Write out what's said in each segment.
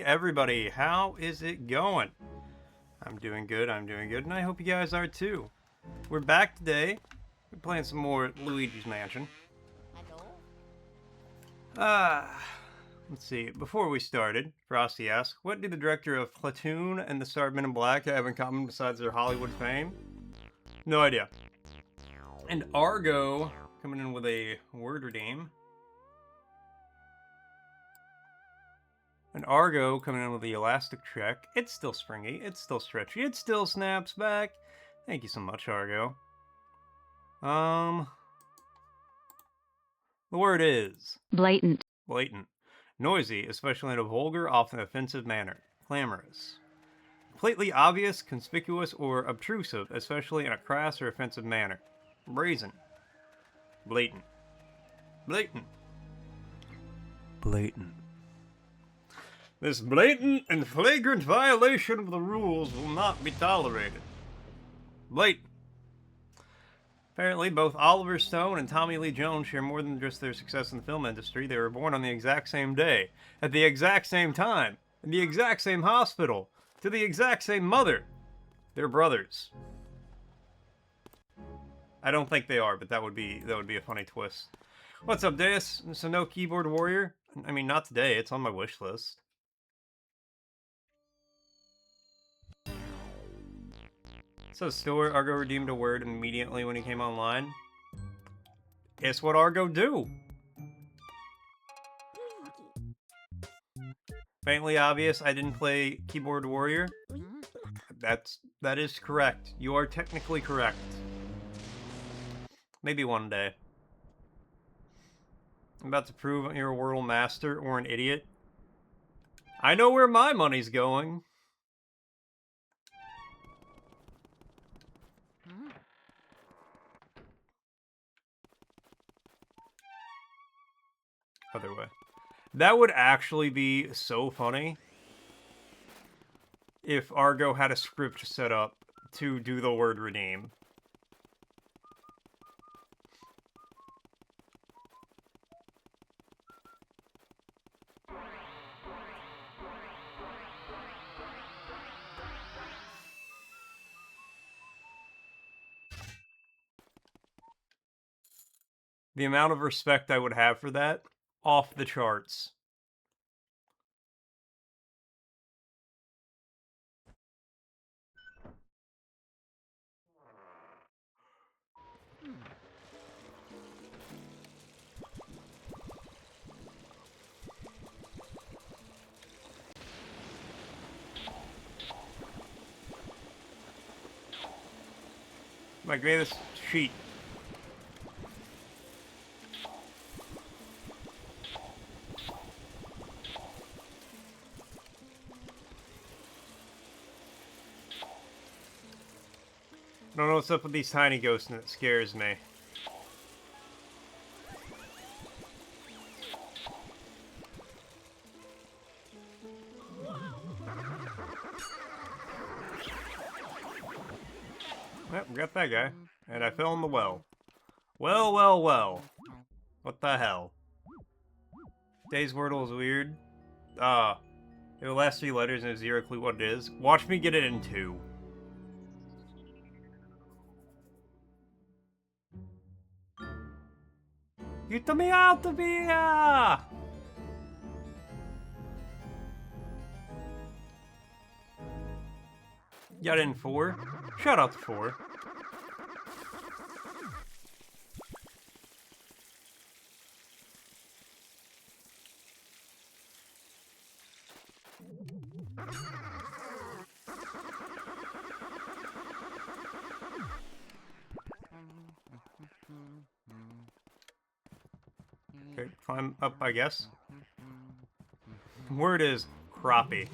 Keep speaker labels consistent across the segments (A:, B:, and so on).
A: morning, everybody. How is it going? I'm doing good, and I hope you guys are too. We're back today. We're playing some more Luigi's Mansion. Let's see. Before we started, Frosty asked, what do the director of Platoon and the star of Men in Black have in common besides their Hollywood fame? No idea. And Argo coming in with a word redeem. And Argo coming in with the elastic check. It's still springy. It's still stretchy. It still snaps back. Thank you so much, Argo. The word is...
B: blatant.
A: Blatant. Noisy, especially in a vulgar, often offensive manner. Clamorous. Completely obvious, conspicuous, or obtrusive, especially in a crass or offensive manner. Brazen. Blatant. Blatant. Blatant. This blatant and flagrant violation of the rules will not be tolerated. Blatant. Apparently, both Oliver Stone and Tommy Lee Jones share more than just their success in the film industry. They were born on the exact same day, at the exact same time, in the exact same hospital, to the exact same mother. They're brothers. I don't think they are, but that would be a funny twist. What's up, Deus? So no keyboard warrior? I mean, not today. It's on my wish list. So store, Argo redeemed a word immediately when he came online. It's what Argo do. Faintly obvious, I didn't play Keyboard Warrior. That is correct. You are technically correct. Maybe one day. I'm about to prove you're a Wordle master or an idiot. I know where my money's going. Other way. That would actually be so funny if Argo had a script set up to do the word redeem. The amount of respect I would have for that, off the charts. My greatest cheat. I don't know what's up with these tiny ghosts and it scares me. Yep, we got that guy. And I fell in the well. Well, well, well. What the hell? Day's Wordle is weird. The last 3 letters and I have 0 clue what it is. Watch me get it in 2. Get me out of here! Got in 4. Shout out to 4. Okay, climb up, I guess. Word is crappie.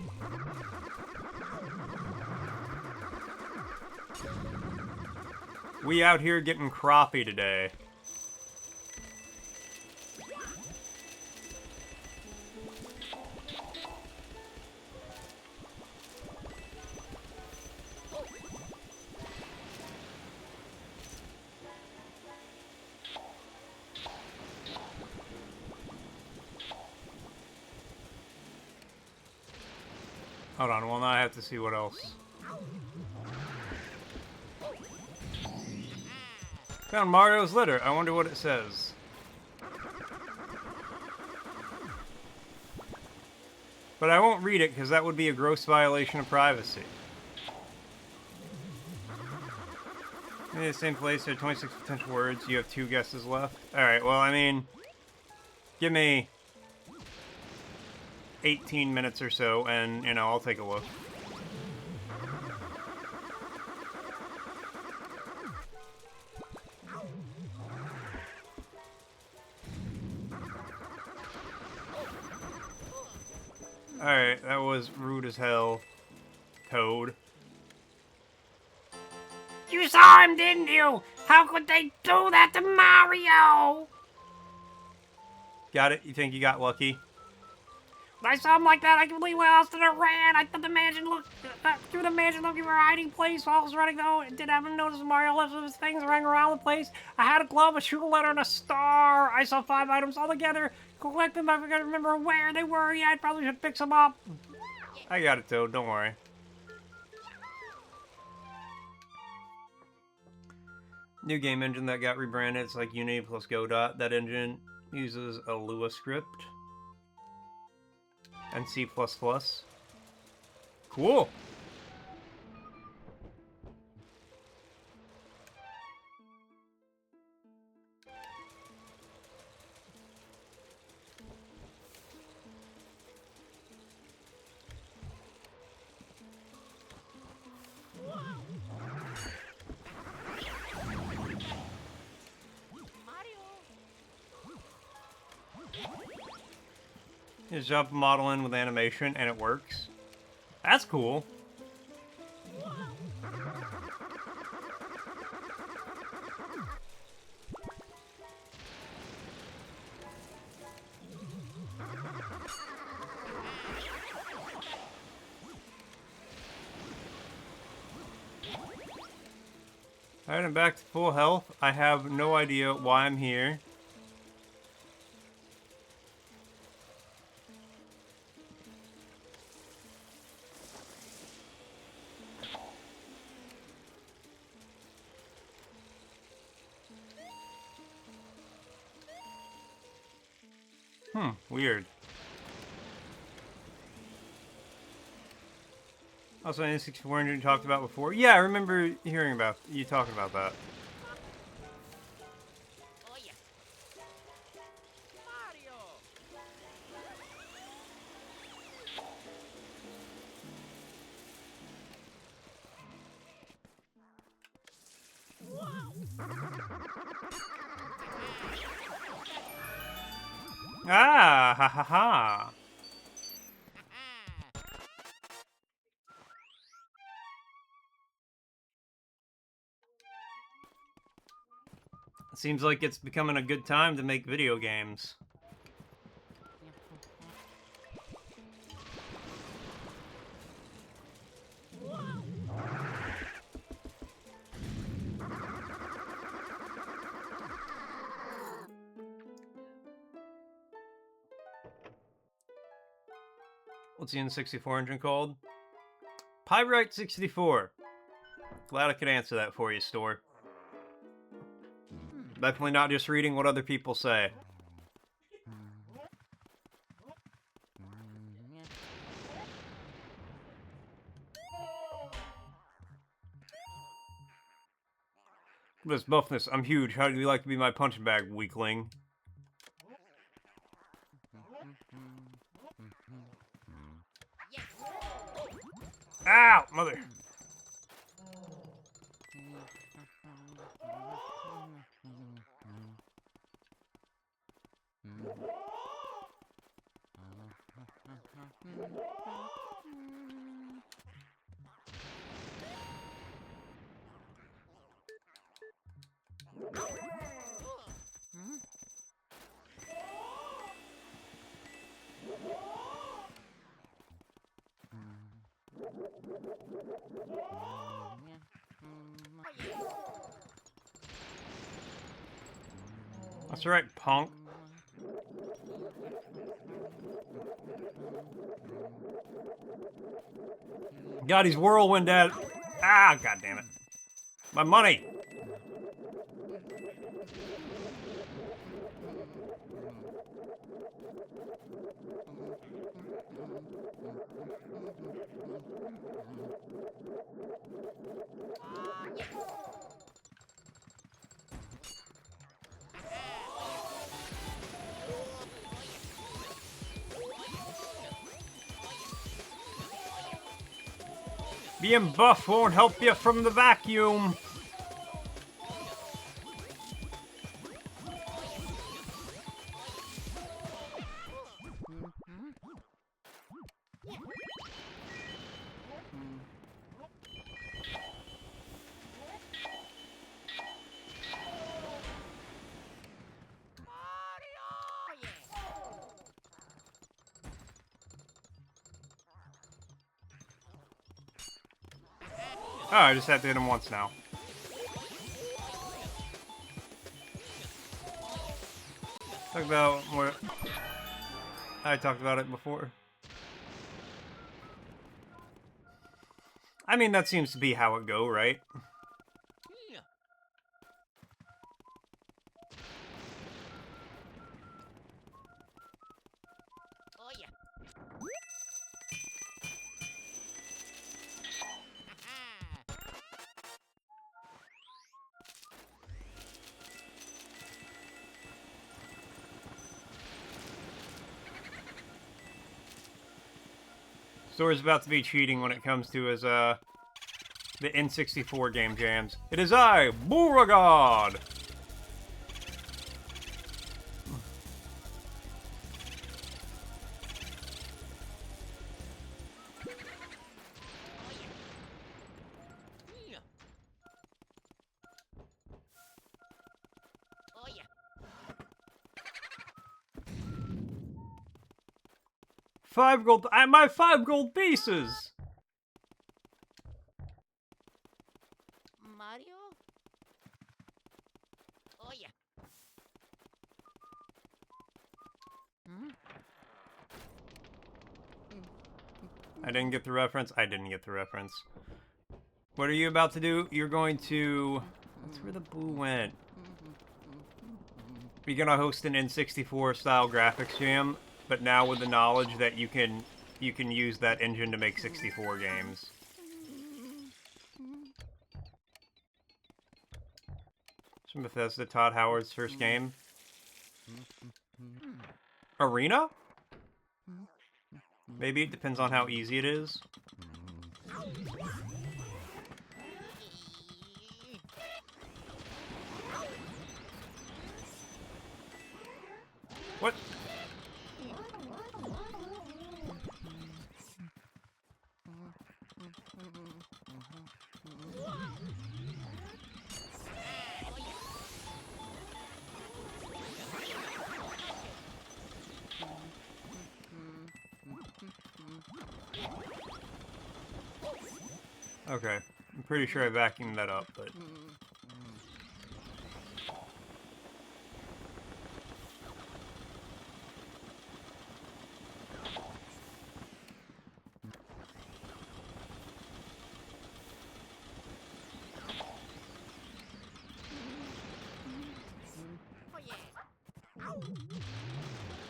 A: We out here getting crappie today. Hold on, well now I have to see what else. Found Mario's letter. I wonder what it says. But I won't read it because that would be a gross violation of privacy. In the same place, there are 26 potential words. You have 2 guesses left. Alright, well, I mean, give me 18 minutes or so, and, you know, I'll take a look. Alright, that was rude as hell. Toad.
B: You saw him, didn't you? How could they do that to Mario?
A: Got it? You think you got lucky?
B: I saw him like that. I completely lost and I ran. I thought the mansion looked through the mansion looking for a hiding place while I was running though. And did happen to notice Mario left some of his things running around the place. I had a glove, a shoe letter, and a star. I saw 5 items all together. Collect them. I forgot to remember where they were. Yeah, I probably should pick some up.
A: I got it, Toad. Don't worry. New game engine that got rebranded. It's like Unity plus Godot. That engine uses a Lua script and C++. Cool. You jump modeling with animation and it works. That's cool. Alright, I'm back to full health. I have no idea why I'm here. Weird. Also, N64 engine you talked about before. Yeah, I remember hearing about you talking about that.
B: Oh yeah.
A: Ah, ha ha ha. Seems like it's becoming a good time to make video games. What's the N64 engine called? Pyrite 64. Glad I could answer that for you, Store. Definitely not just reading what other people say. This buffness, I'm huge. How do you like to be my punching bag, weakling? Ow, mother. That's right, punk. God, he's whirlwind dead. Ah, god damn it. My money. Being buff won't help you from the vacuum. Oh, I just have to hit him once now. Talk about what I talked about it before. I mean, that seems to be how it go, right? Sora's about to be cheating when it comes to his, the N64 game jams. It is I, Beauregard! Five gold, my 5 gold pieces!
C: Mario? Oh yeah.
A: I didn't get the reference. I didn't get the reference. What are you about to do? You're going to... That's where the boo went. You're gonna host an N64 style graphics jam, but now with the knowledge that you can use that engine to make 64 games. It's from Bethesda, Todd Howard's first game. Arena? Maybe it depends on how easy it is. What? Okay, I'm pretty sure I vacuumed that up, but...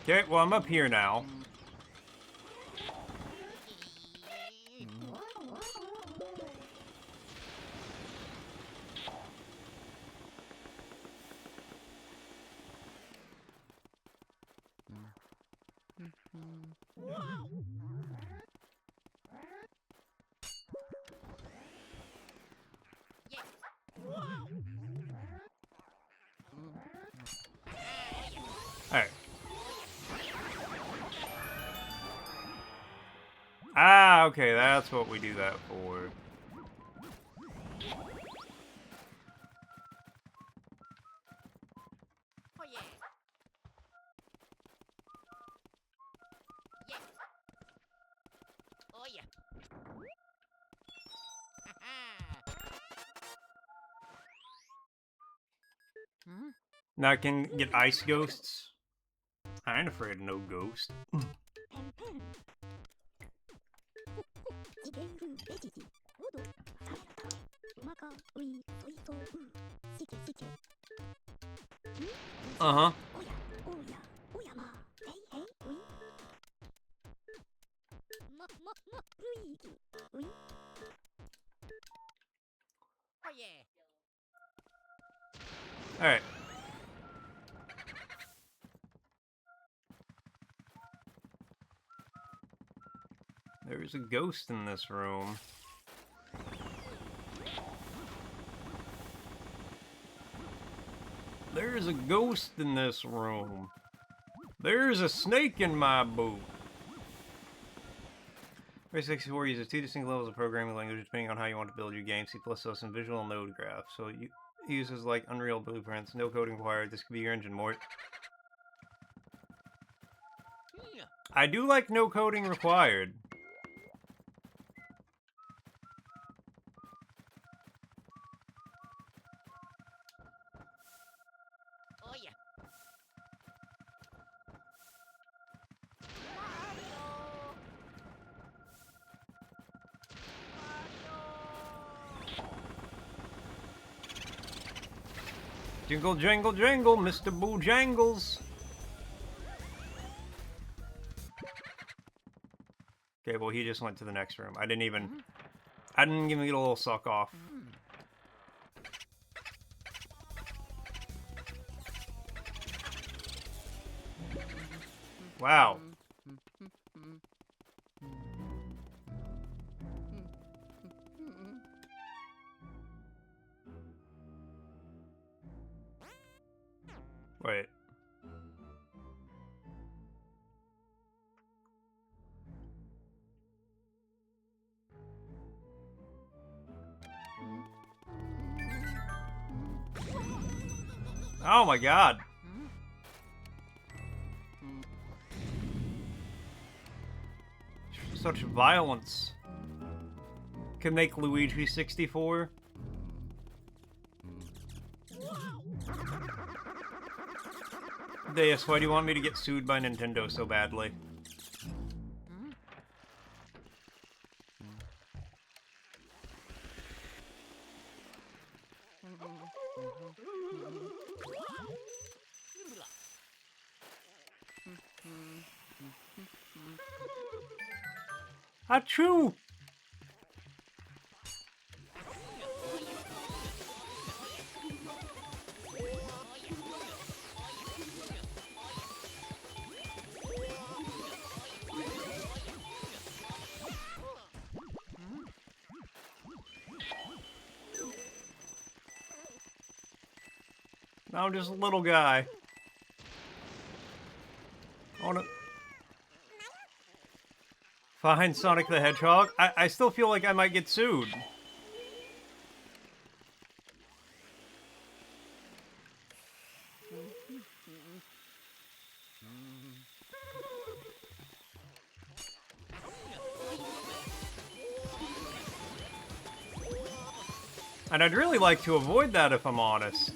A: Okay, well, I'm up here now. Alright. Ah, okay, that's what we do that for.
C: Oh yeah. Yeah. Oh yeah.
A: Now I can get ice ghosts. I ain't afraid of no ghost. Uh-huh.
C: Oh yeah.
A: Alright. There's a ghost in this room. There's a ghost in this room. There's a snake in my boot. Race 64 uses 2 distinct levels of programming language depending on how you want to build your game. C++ and visual node graph. So it uses like Unreal blueprints. No coding required. This could be your engine, Mort.
C: Yeah.
A: I do like no coding required.
C: Oh yeah.
A: Jingle, jangle, jangle, Mr. Bojangles. Okay, well, he just went to the next room. I didn't even get a little suck off. Wow. Wait. Oh my god. Such violence. Could make Luigi 64. Deus, why do you want me to get sued by Nintendo so badly? Achoo! Now I'm just a little guy. I wanna find Sonic the Hedgehog. I still feel like I might get sued. And I'd really like to avoid that if I'm honest.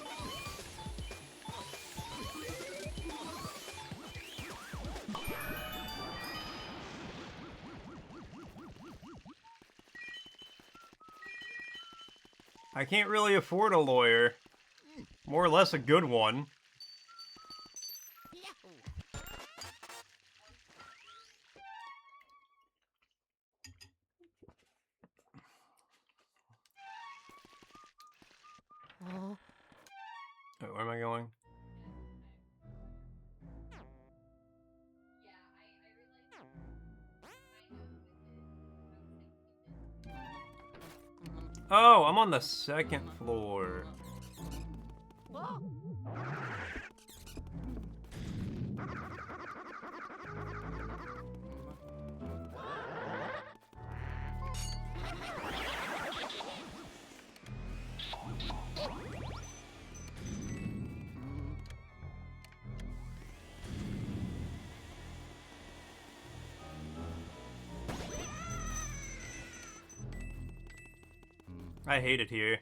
A: I can't really afford a lawyer. More or less a good one. Wait, where am I going? Oh, I'm on the second floor. I hate it here.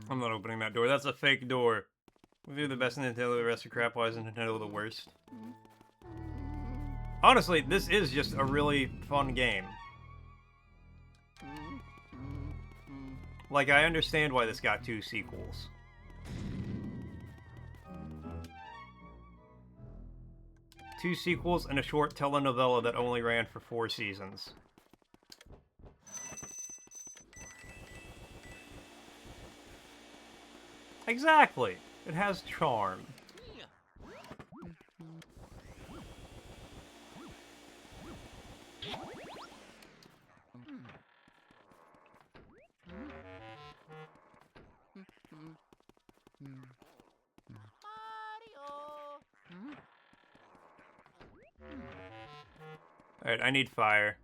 A: I'm not opening that door. That's a fake door. If you're the best in Nintendo, the rest of crap, why isn't Nintendo the worst? Honestly, this is just a really fun game. Like, I understand why this got 2 sequels. Two sequels and a short telenovela that only ran for 4 seasons. Exactly. It has charm. Alright, I need fire.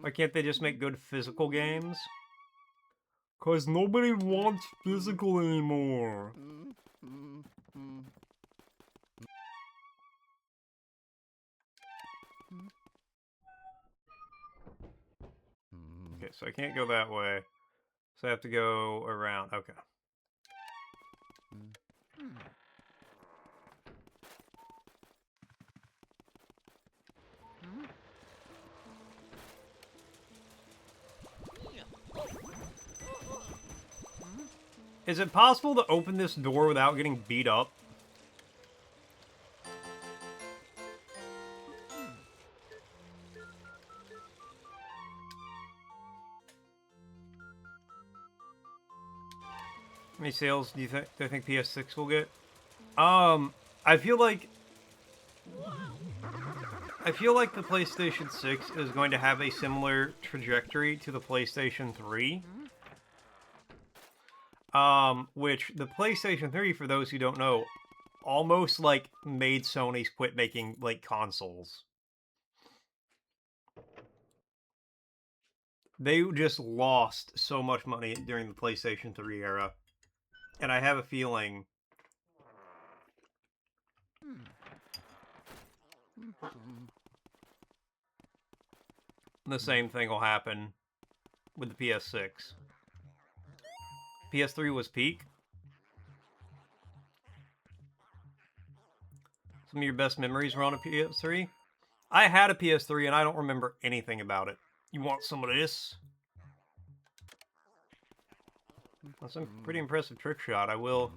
A: Why can't they just make good physical games? 'Cause nobody wants physical anymore. Okay, so I can't go that way. So I have to go around. Okay. Is it possible to open this door without getting beat up? How many sales do I think PS6 will get? I feel like the PlayStation 6 is going to have a similar trajectory to the PlayStation 3. Which the PlayStation 3, for those who don't know, almost like made Sony quit making like consoles. They just lost so much money during the PlayStation 3 era. And I have a feeling the same thing will happen with the PS6. PS3 was peak. Some of your best memories were on a PS3? I had a PS3 and I don't remember anything about it. You want some of this? That's a pretty impressive trick shot. I will.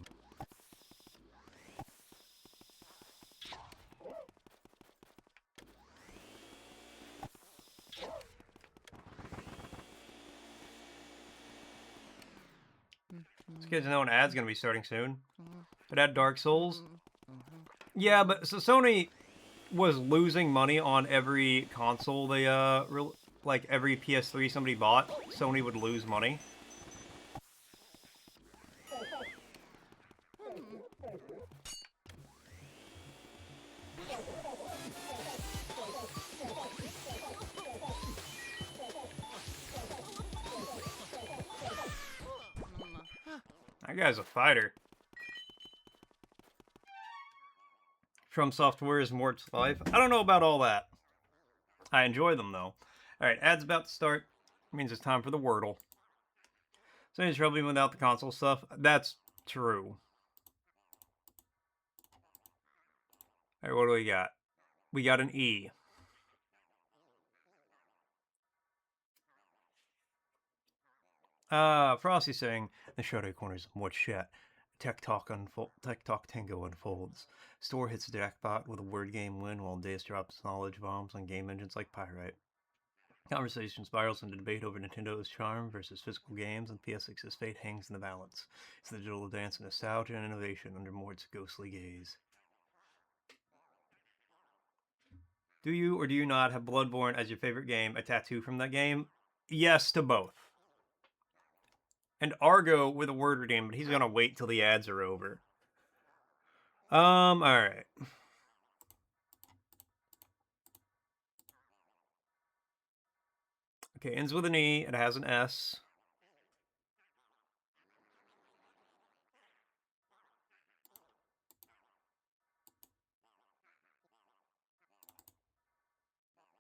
A: This kid's know an ad's gonna be starting soon. But add Dark Souls. Yeah, but so Sony was losing money on every console they like every PS3 somebody bought. Sony would lose money. That guy's a fighter. From Software's Mort's Life. I don't know about all that. I enjoy them, though. Alright, ad's about to start. Means it's time for the Wordle. So any trouble without the console stuff? That's true. Alright, what do we got? We got an E. Frosty saying, the shadow corners of Mort's chat. Tech Talk Tango unfolds. Store hits jackpot with a word game win while Deus drops knowledge bombs on game engines like Pyrite. Conversation spirals into debate over Nintendo's charm versus physical games, and PS6's fate hangs in the balance. It's the digital dance of nostalgia and innovation under Mort's ghostly gaze. Do you or do you not have Bloodborne as your favorite game, a tattoo from that game? Yes to both. And Argo with a word redeem, but he's gonna wait till the ads are over. Alright. Okay, ends with an E. It has an S.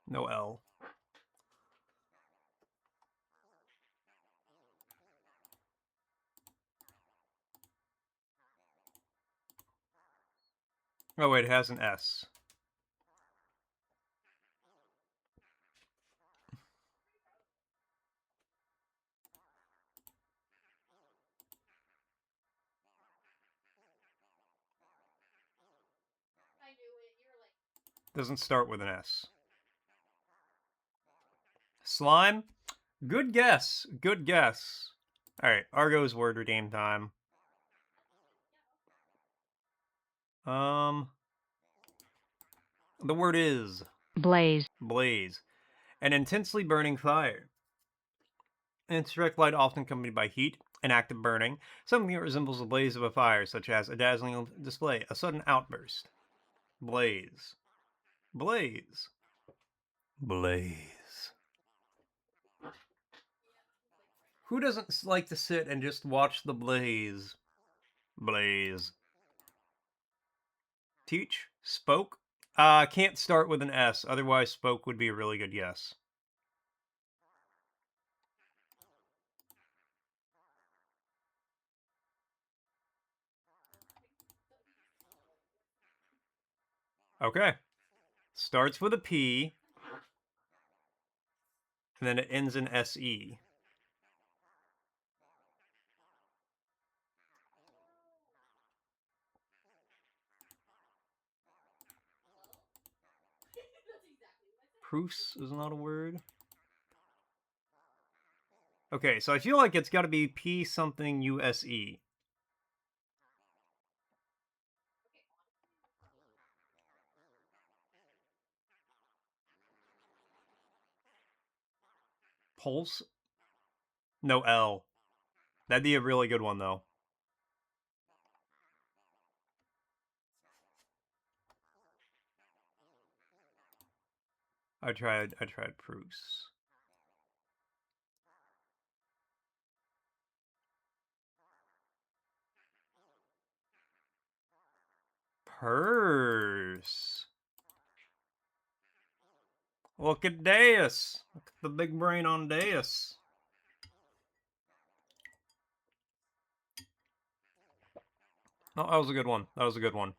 A: No L. Oh, wait, it has an S. Doesn't start with an S. Slime? Good guess. Good guess. Alright, Argo's word redeem time. The word is
D: blaze,
A: blaze. An intensely burning fire. An direct light often accompanied by heat, an active burning, something that resembles the blaze of a fire, such as a dazzling display, a sudden outburst. Blaze. Blaze. Blaze. Who doesn't like to sit and just watch the blaze? Blaze. Teach? Spoke? Can't start with an S, otherwise spoke would be a really good guess. Okay. Starts with a P, and then it ends in SE. Proofs is not a word. Okay, so I feel like it's got to be P something USE. Pulse? No L. That'd be a really good one, though. I tried proofs. Purse. Look at Deus. Look at the big brain on Deus. Oh, that was a good one. That was a good one.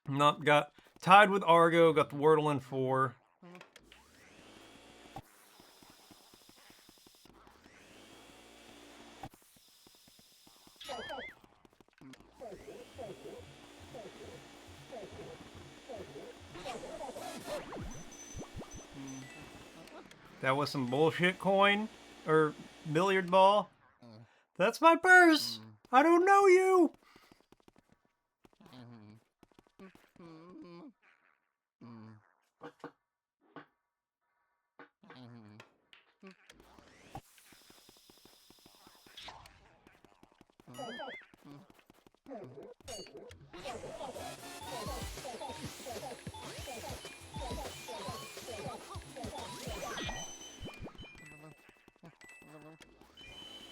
A: Not got tied with Argo. Got the Wordle in 4. That was some bullshit coin or billiard ball. That's my purse. I don't know you.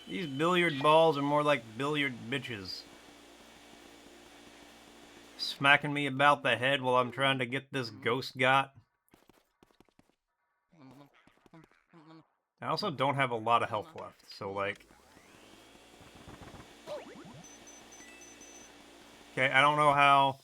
A: These billiard balls are more like billiard bitches. Smacking me about the head while I'm trying to get this ghost got. I also don't have a lot of health left, so like... Okay, I don't know how...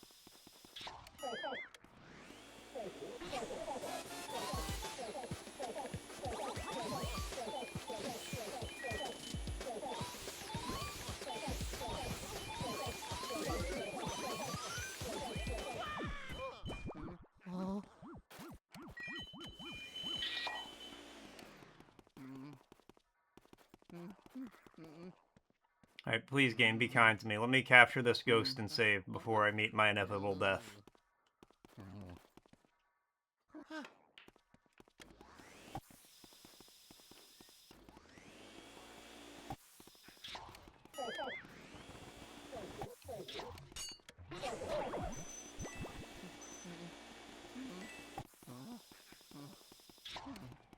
A: Alright, please game, be kind to me. Let me capture this ghost and save before I meet my inevitable death.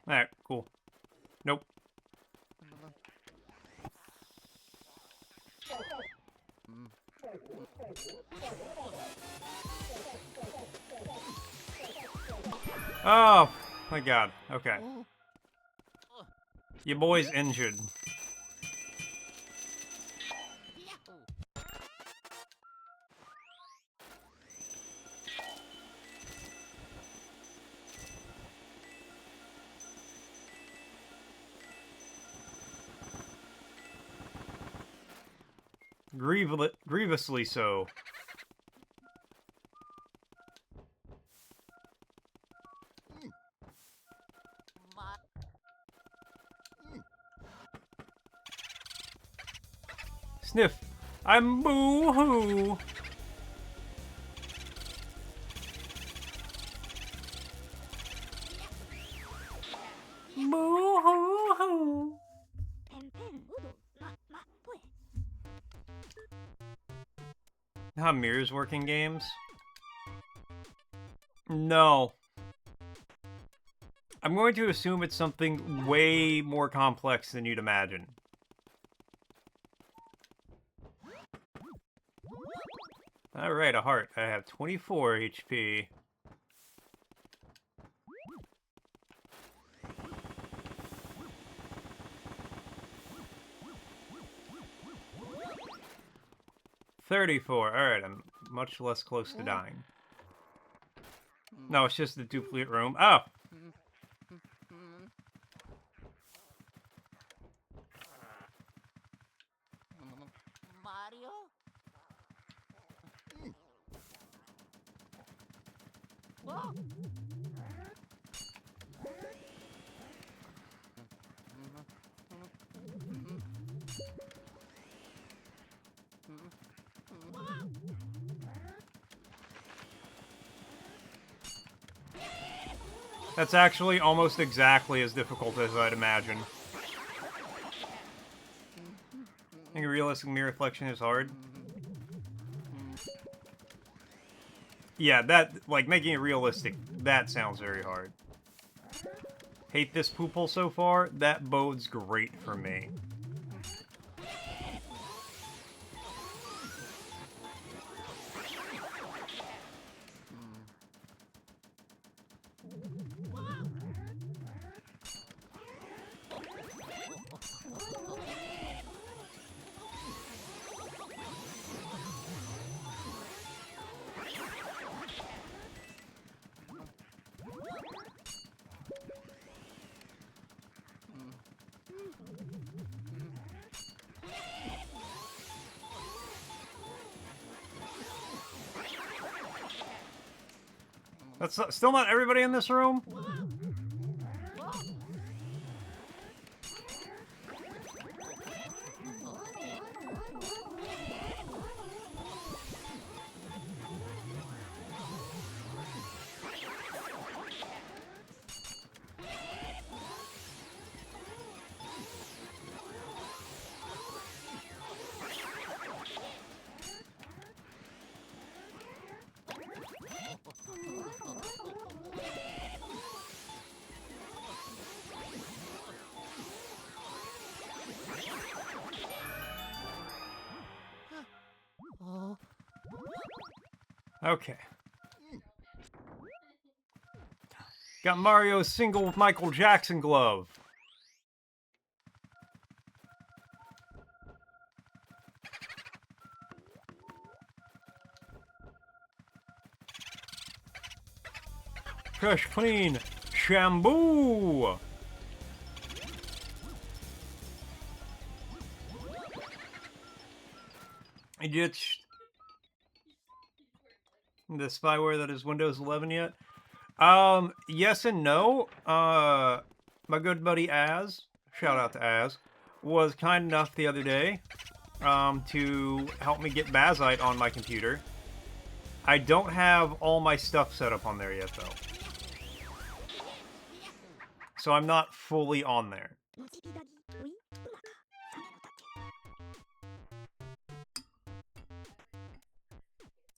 A: Alright, cool. Nope. Oh, my God. Okay. Your boy's injured. Grievously so. Sniff. I'm boo-hoo. Boo-hoo-hoo. How mirrors work in games? No. I'm going to assume it's something way more complex than you'd imagine. Alright, a heart. I have 24 HP. $34. Alright, I'm much less close to dying. No, it's just the duplicate room. Oh!
C: Mario? Oh.
A: That's actually almost exactly as difficult as I'd imagine. I think a realistic mirror reflection is hard. Yeah, that, like, making it realistic, that sounds very hard. Hate this poople so far? That bodes great for me. That's still not everybody in this room? Okay. Got Mario's single Michael Jackson glove. Fresh, clean, shampoo. I ditched the spyware that is Windows 11 yet. Yes and no. My good buddy Az, shout out to Az, was kind enough the other day to help me get Bazite on my computer. I don't have all my stuff set up on there yet, though. So I'm not fully on there.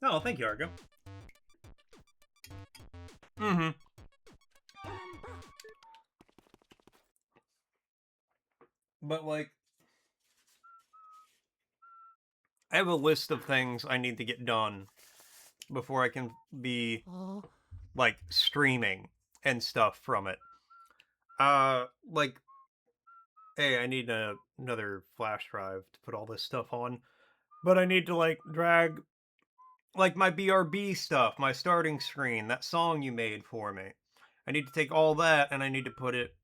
A: Oh, thank you, Argo. Mm-hmm. But like, I have a list of things I need to get done before I can be like streaming and stuff from it. Like, hey, I need another flash drive to put all this stuff on, but I need to like drag like my BRB stuff, my starting screen, that song you made for me. I need to take all that and I need to put it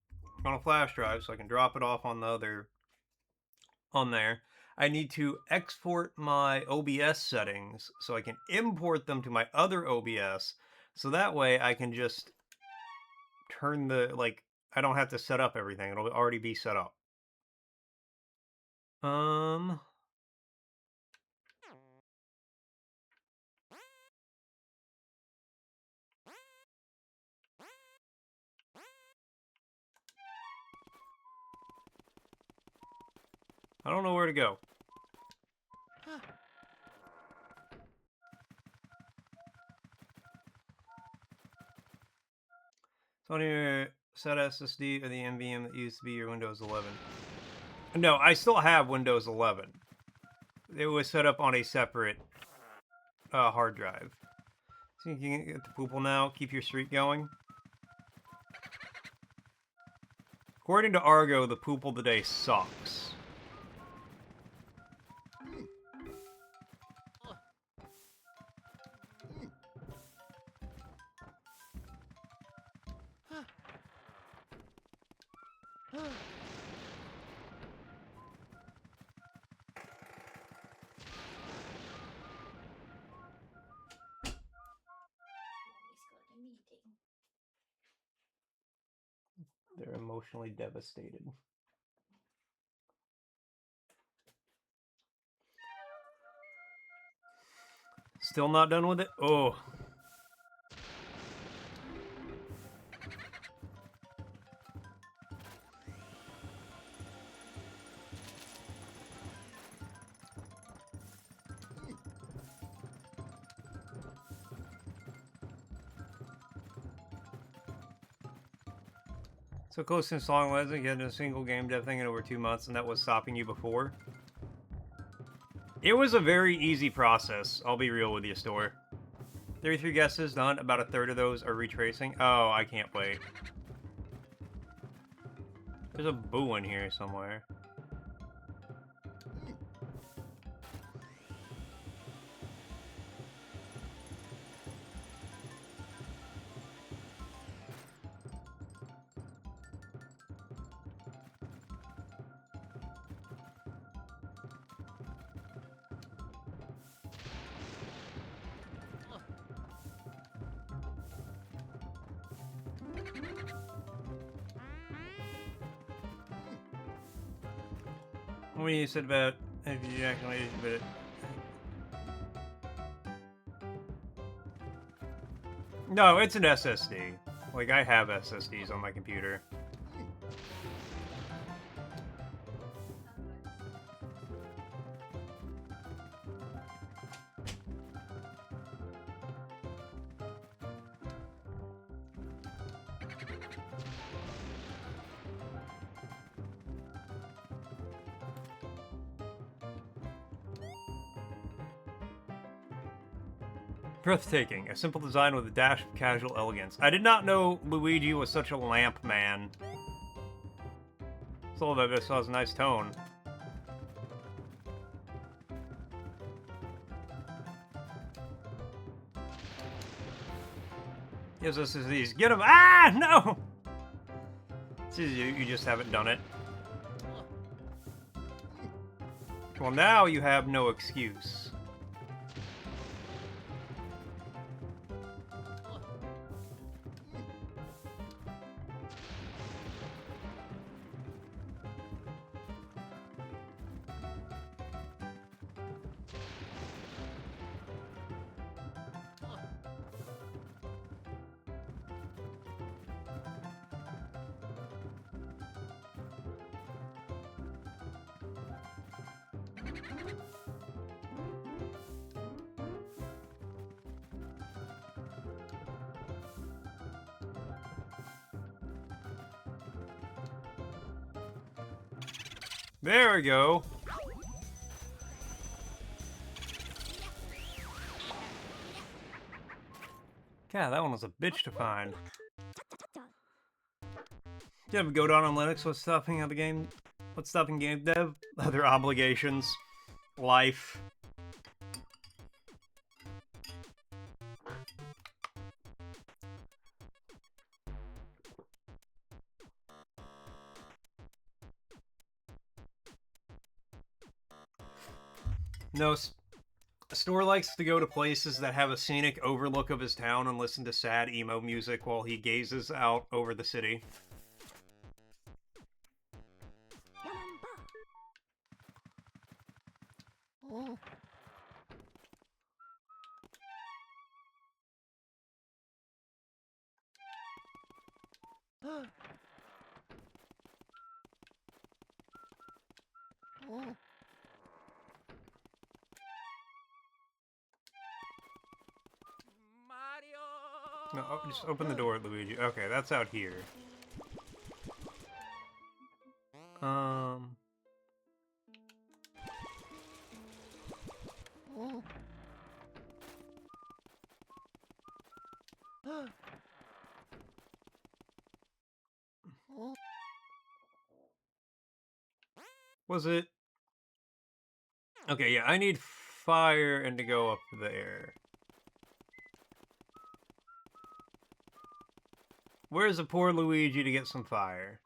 A: on a flash drive so I can drop it off on the other on there. I need to export my OBS settings so I can import them to my other OBS so that way I can just turn the like I don't have to set up everything. It'll already be set up. Um I don't know where to go. So on your set SSD or the NVMe that used to be your Windows 11. No, I still have Windows 11. It was set up on a separate hard drive. So you can get the poople now, keep your streak going. According to Argo, the poople today sucks. They're emotionally devastated. Still not done with it? Oh. So close since long was it? You had a single game dev thing in over 2 months, and that was stopping you before? It was a very easy process. I'll be real with you, Store. 33 guesses done. About a third of those are retracing. Oh, I can't wait. There's a boo in here somewhere. What you said about if you actually, but no, it's an SSD. Like I have SSDs on my computer. Breathtaking. A simple design with a dash of casual elegance. I did not know Luigi was such a lamp man. It's all that this has a nice tone. Yes, this is these. Get him! Ah! No! This is you just haven't done it. Well, now you have no excuse. There we go. God, that one was a bitch to find. You ever go down on Linux? What's stopping the game? What's stopping game dev? Other obligations. Life. No, Store likes to go to places that have a scenic overlook of his town and listen to sad emo music while he gazes out over the city. No, just open the door, Luigi. Okay, that's out here. Was it? Okay, yeah, I need fire and to go up there. Where's the poor Luigi to get some fire?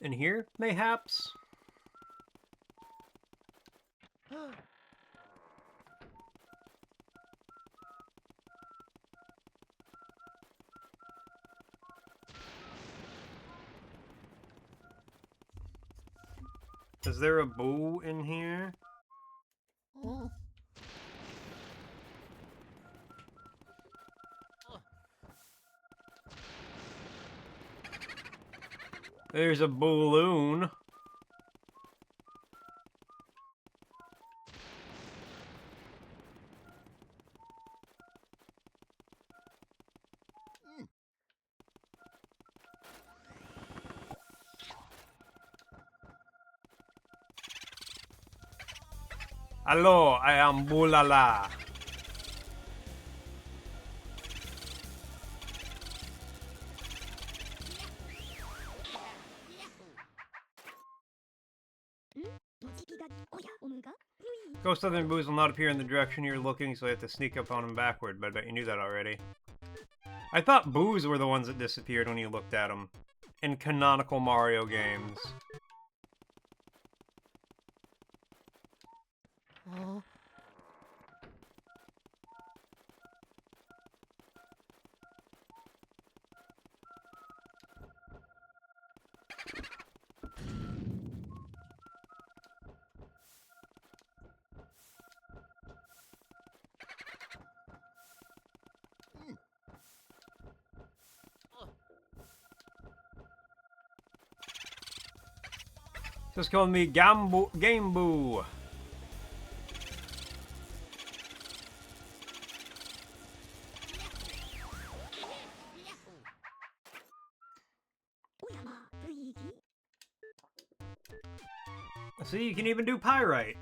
A: In here, mayhaps? Is there a boo in here? There's a balloon. Hello, I am Bulala. Ghost other than boos will not appear in the direction you're looking, so you have to sneak up on him backward, but I bet you knew that already. I thought boos were the ones that disappeared when you looked at them. In canonical Mario games. Just call me Gameboo. See, you can even do pyrite.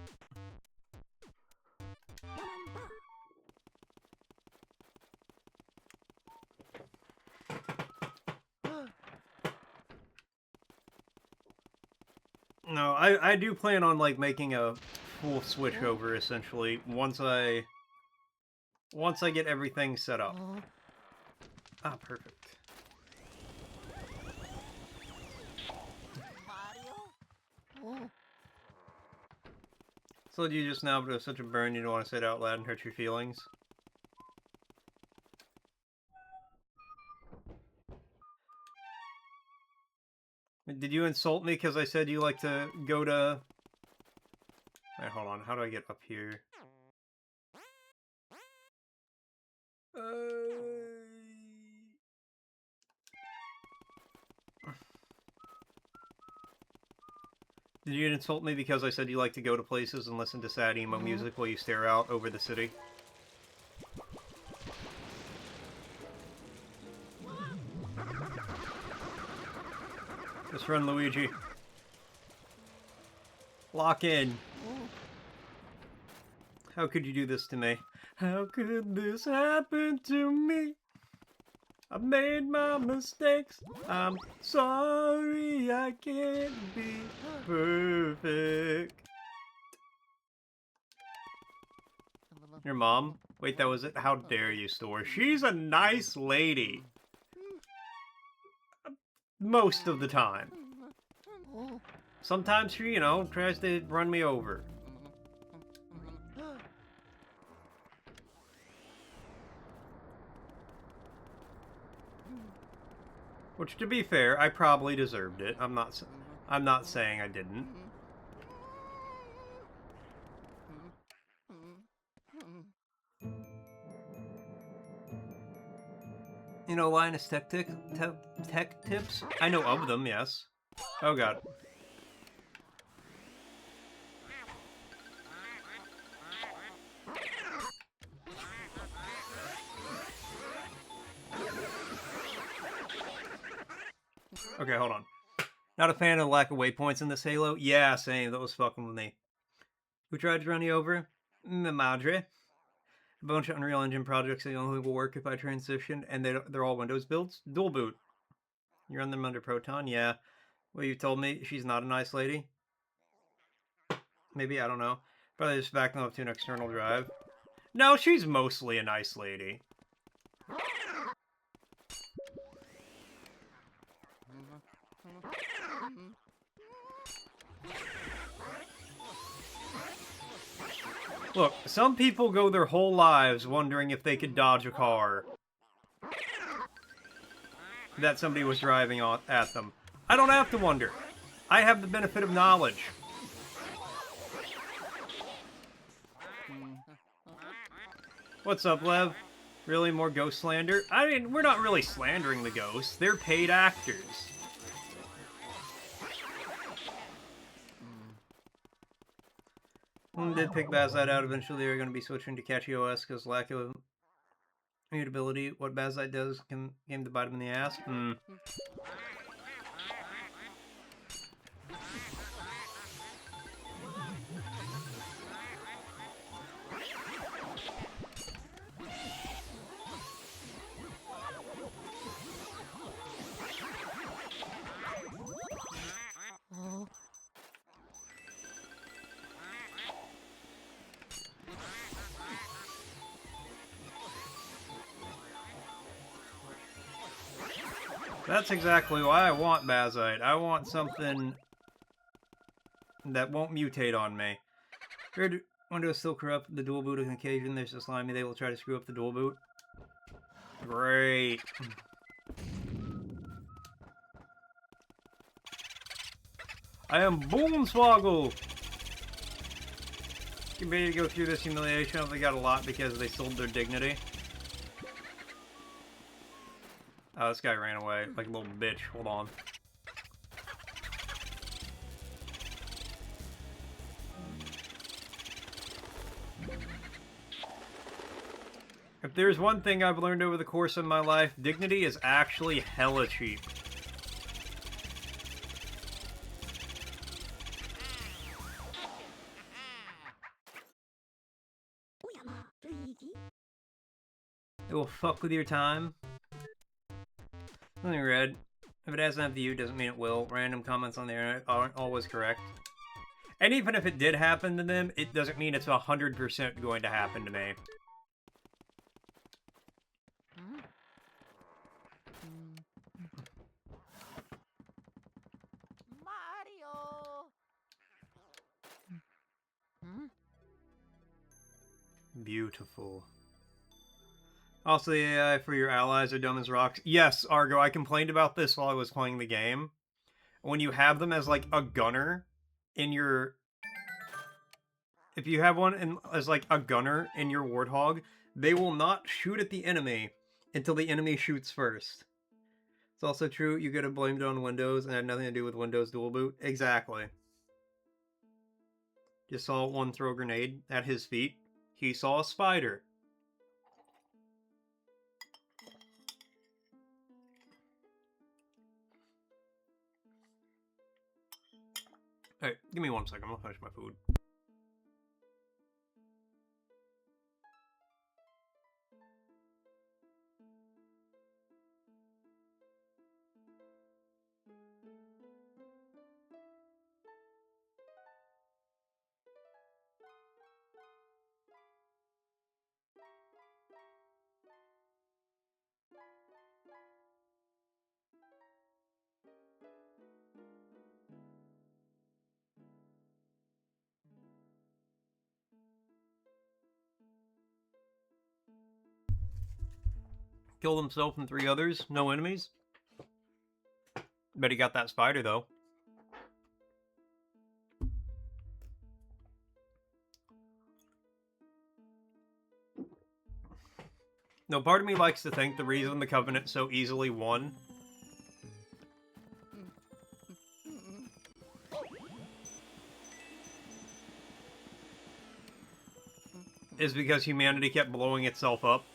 A: No, I do plan on like making a full switch over essentially once I get everything set up. Ah, perfect. So you just now, but it was such a burn you don't want to say it out loud and hurt your feelings. Did you insult me because I said you like to go to... Alright, hold on. How do I get up here? Did you insult me because I said you like to go to places and listen to sad emo music while you stare out over the city? Just run, Luigi. Lock in. How could you do this to me? How could this happen to me? I've made my mistakes. I'm sorry I can't be perfect. Your mom? Wait, that was it? How dare you, store? She's a nice lady. Most of the time. Sometimes she, you know, tries to run me over. Which, to be fair, I probably deserved it. I'm not saying I didn't. You know Linus tech tips? I know of them, yes. Oh god. Okay, hold on. Not a fan of the lack of waypoints in this Halo? Yeah, same. That was fucking with me. Who tried to run you over? Mi madre. A bunch of Unreal Engine projects that only will work if I transition, and they're all Windows builds. Dual boot. You run them under Proton? Yeah. Well, you told me she's not a nice lady? Maybe, I don't know. Probably just back them up to an external drive. No, she's mostly a nice lady. Look, some people go their whole lives wondering if they could dodge a car that somebody was driving at them. I don't have to wonder. I have the benefit of knowledge. What's up, Lev? Really, more ghost slander? I mean, we're not really slandering the ghosts. They're paid actors. When did pick Bazite out, eventually they're going to be switching to catchy OS because lack of mutability. What Bazite does came to bite him in the ass. That's exactly why I want Bazite. I want something that won't mutate on me. Heard Windows still corrupt the dual boot on occasion. There's a slimy they will try to screw up the dual boot. Great. I am Boomswoggle! You ready to go through this humiliation? They got a lot because they sold their dignity. Oh, this guy ran away like a little bitch. Hold on. If there's one thing I've learned over the course of my life, dignity is actually hella cheap. It will fuck with your time. Something read. If it hasn't happened to you, doesn't mean it will. Random comments on the internet aren't always correct. And even if it did happen to them, it doesn't mean it's 100% going to happen to me.
C: Mario.
A: Beautiful. Also, the AI for your allies are dumb as rocks. Yes, Argo, I complained about this while I was playing the game. When you have them as, like, a gunner in your... If you have one as, like, a gunner in your Warthog, they will not shoot at the enemy until the enemy shoots first. It's also true, you get it blamed on Windows and had nothing to do with Windows dual boot. Exactly. Just saw one throw a grenade at his feet. He saw a spider. Alright, give me 1 second. I'm gonna finish my food. Killed himself and 3 others. No enemies. Bet he got that spider, though. No, part of me likes to think the reason the Covenant so easily won is because humanity kept blowing itself up.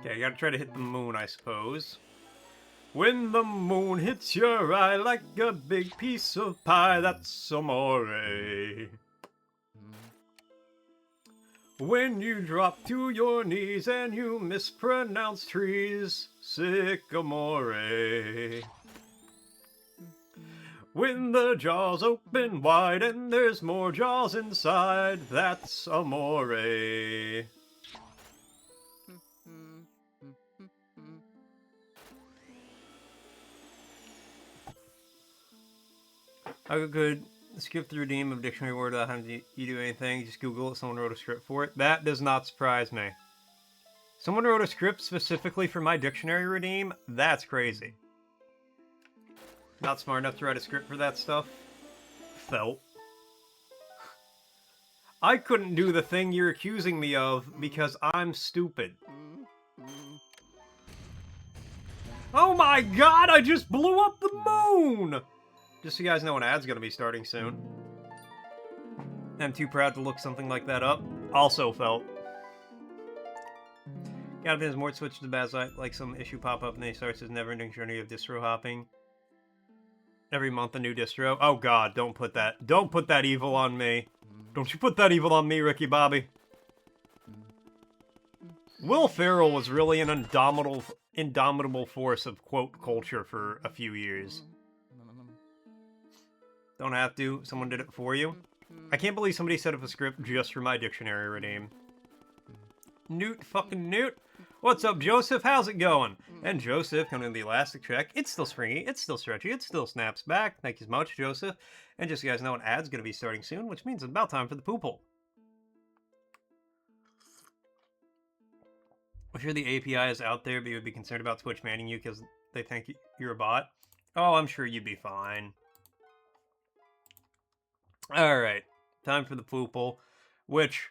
A: Okay, you gotta try to hit the moon, I suppose. When the moon hits your eye like a big piece of pie, that's amore. When you drop to your knees and you mispronounce trees, sycamore. When the jaws open wide and there's more jaws inside, that's amore. I could skip the redeem of dictionary word without having to you do anything. Just Google it. Someone wrote a script for it. That does not surprise me. Someone wrote a script specifically for my dictionary redeem? That's crazy. Not smart enough to write a script for that stuff. Felt. I couldn't do the thing you're accusing me of because I'm stupid. Oh my god, I just blew up the moon! Just so you guys know, an ad's gonna be starting soon. I'm too proud to look something like that up. Also felt. Gavin has more switch to Bazite, like some issue pop up and then he starts his never-ending journey of distro hopping. Every month a new distro. Oh god, don't put that evil on me. Don't you put that evil on me, Ricky Bobby. Will Ferrell was really an indomitable force of quote culture for a few years. Don't have to. Someone did it for you. I can't believe somebody set up a script just for my dictionary redeem. Newt fucking Newt. What's up, Joseph? How's it going? And Joseph, coming to the elastic check. It's still springy. It's still stretchy. It still snaps back. Thank you so much, Joseph. And just so you guys know, an ad's going to be starting soon, which means it's about time for the poople. I'm sure the API is out there, but you would be concerned about Twitch banning you because they think you're a bot. Oh, I'm sure you'd be fine. Alright, time for the poople, which,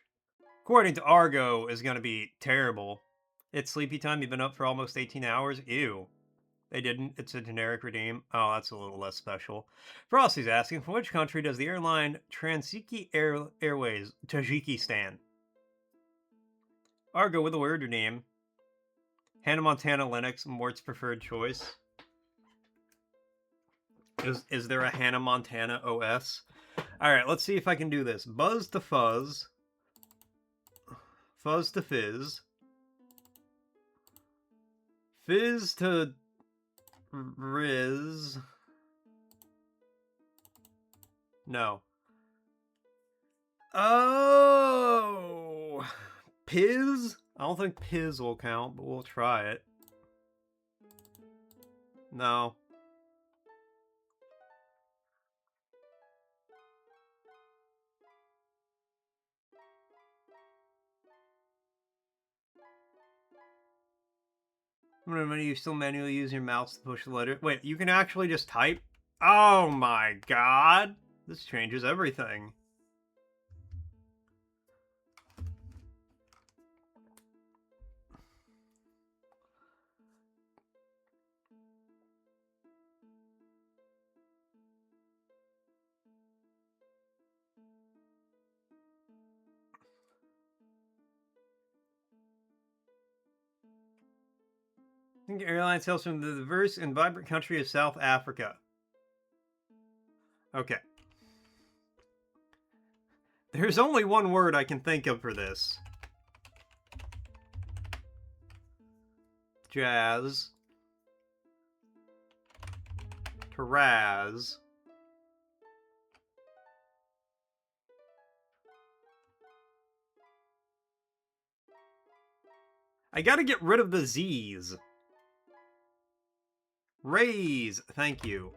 A: according to Argo, is going to be terrible. It's sleepy time, you've been up for almost 18 hours? Ew. They didn't, it's a generic redeem. Oh, that's a little less special. Frosty's asking, from which country does the airline Transiki Airways, Tajikistan? Argo with a word redeem. Hannah Montana Linux, Mort's preferred choice. Is there a Hannah Montana OS? Alright, let's see if I can do this. Buzz to fuzz. Fuzz to fizz. Fizz to riz. No. Oh! Piz? I don't think Piz will count, but we'll try it. No. Remember, you still manually use your mouse to push the letter. Wait, you can actually just type? Oh my god. This changes everything. Airline sales from the diverse and vibrant country of South Africa. Okay. There's only one word I can think of for this. Jazz. Taraz. I gotta get rid of the Z's. Raise, thank you.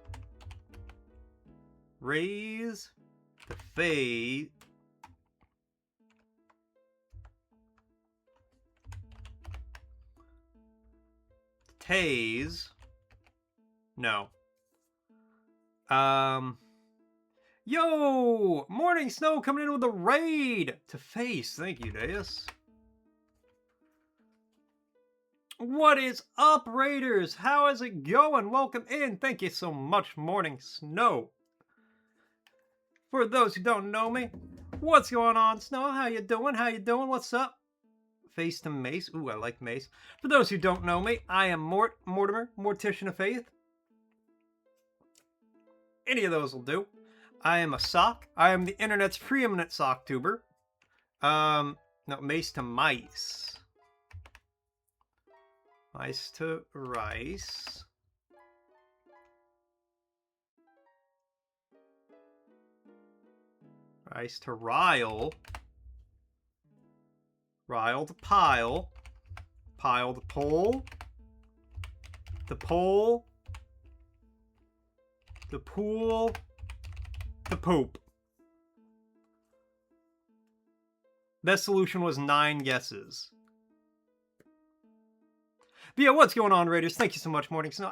A: Raise the fade. Tase. No. Yo! Morning Snow coming in with a raid to face. Thank you, Deus. What is up, Raiders? How is it going? Welcome in. Thank you so much, Morning Snow. For those who don't know me, what's going on, Snow? How you doing? How you doing? What's up? Face to Mace. Ooh, I like Mace. For those who don't know me, I am Mortimer, Mortician of Faith. Any of those will do. I am a sock. I am the internet's preeminent sock tuber. No, Mace to Mice. Mice to Rice. Rice to Ryle. Ryle to Pile. Pile to Pole. The Pole. The Pool. The Poop. That solution was 9 guesses. But yeah, what's going on, Raiders? Thank you so much, Morning Snow.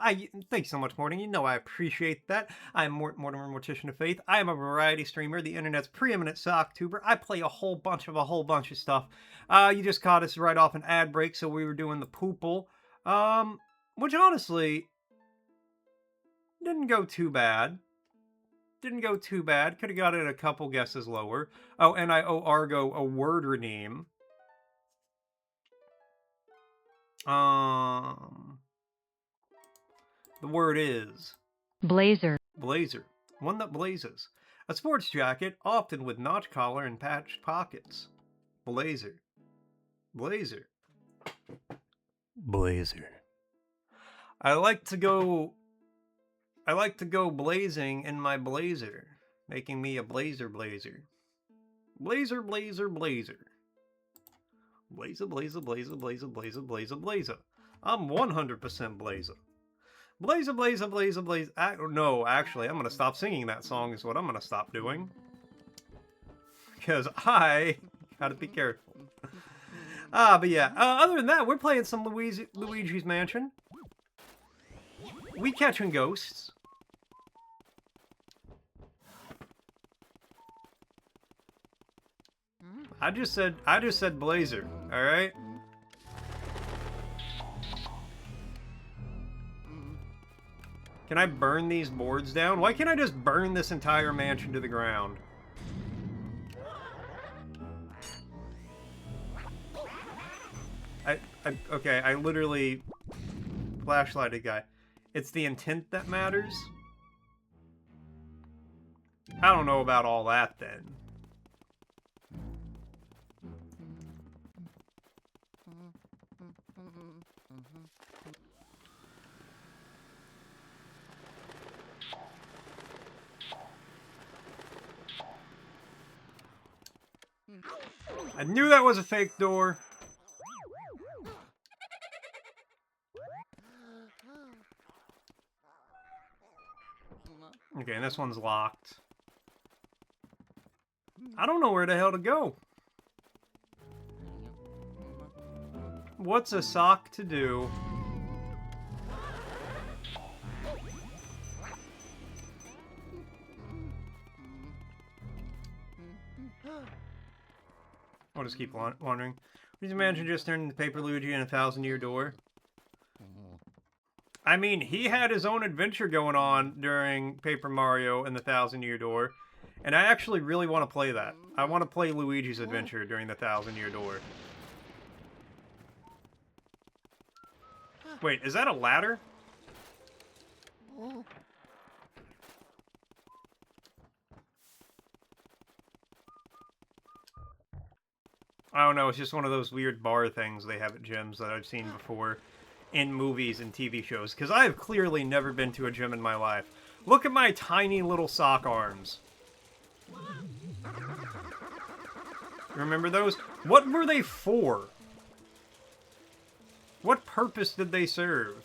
A: Thank you so much, Morning. You know I appreciate that. I'm Mortimer, Mortician of Faith. I am a variety streamer, the internet's preeminent sock tuber. I play a whole bunch of stuff. You just caught us right off an ad break, so we were doing the Poople. Which honestly didn't go too bad. Didn't go too bad. Could have got it a couple guesses lower. Oh, and I owe Argo a word redeem. The word is
D: blazer.
A: Blazer. One that blazes. A sports jacket, often with notch collar and patched pockets. Blazer. Blazer. Blazer. I like to go blazing in my blazer, making me a blazer. Blazer. Blazer. Blazer. I'm 100% blazer. Blazer. No, actually, I'm going to stop singing that song is what I'm going to stop doing. Because I gotta be careful. But yeah, other than that, we're playing some Luigi's Mansion. We catching ghosts. I just said blazer, all right? Can I burn these boards down? Why can't I just burn this entire mansion to the ground? Okay, I literally flashlighted guy. It's the intent that matters? I don't know about all that then. I knew that was a fake door. Okay, and this one's locked. I don't know where the hell to go. What's a sock to do? I'll just keep wondering. Would you imagine just turning the Paper Luigi in a 1,000-year door? I mean, he had his own adventure going on during Paper Mario and the 1,000-year door, and I actually really want to play that. I want to play Luigi's adventure during the 1,000-year door. Wait, is that a ladder? I don't know, it's just one of those weird bar things they have at gyms that I've seen before in movies and TV shows, because I have clearly never been to a gym in my life. Look at my tiny little sock arms. Remember those? What were they for? What purpose did they serve?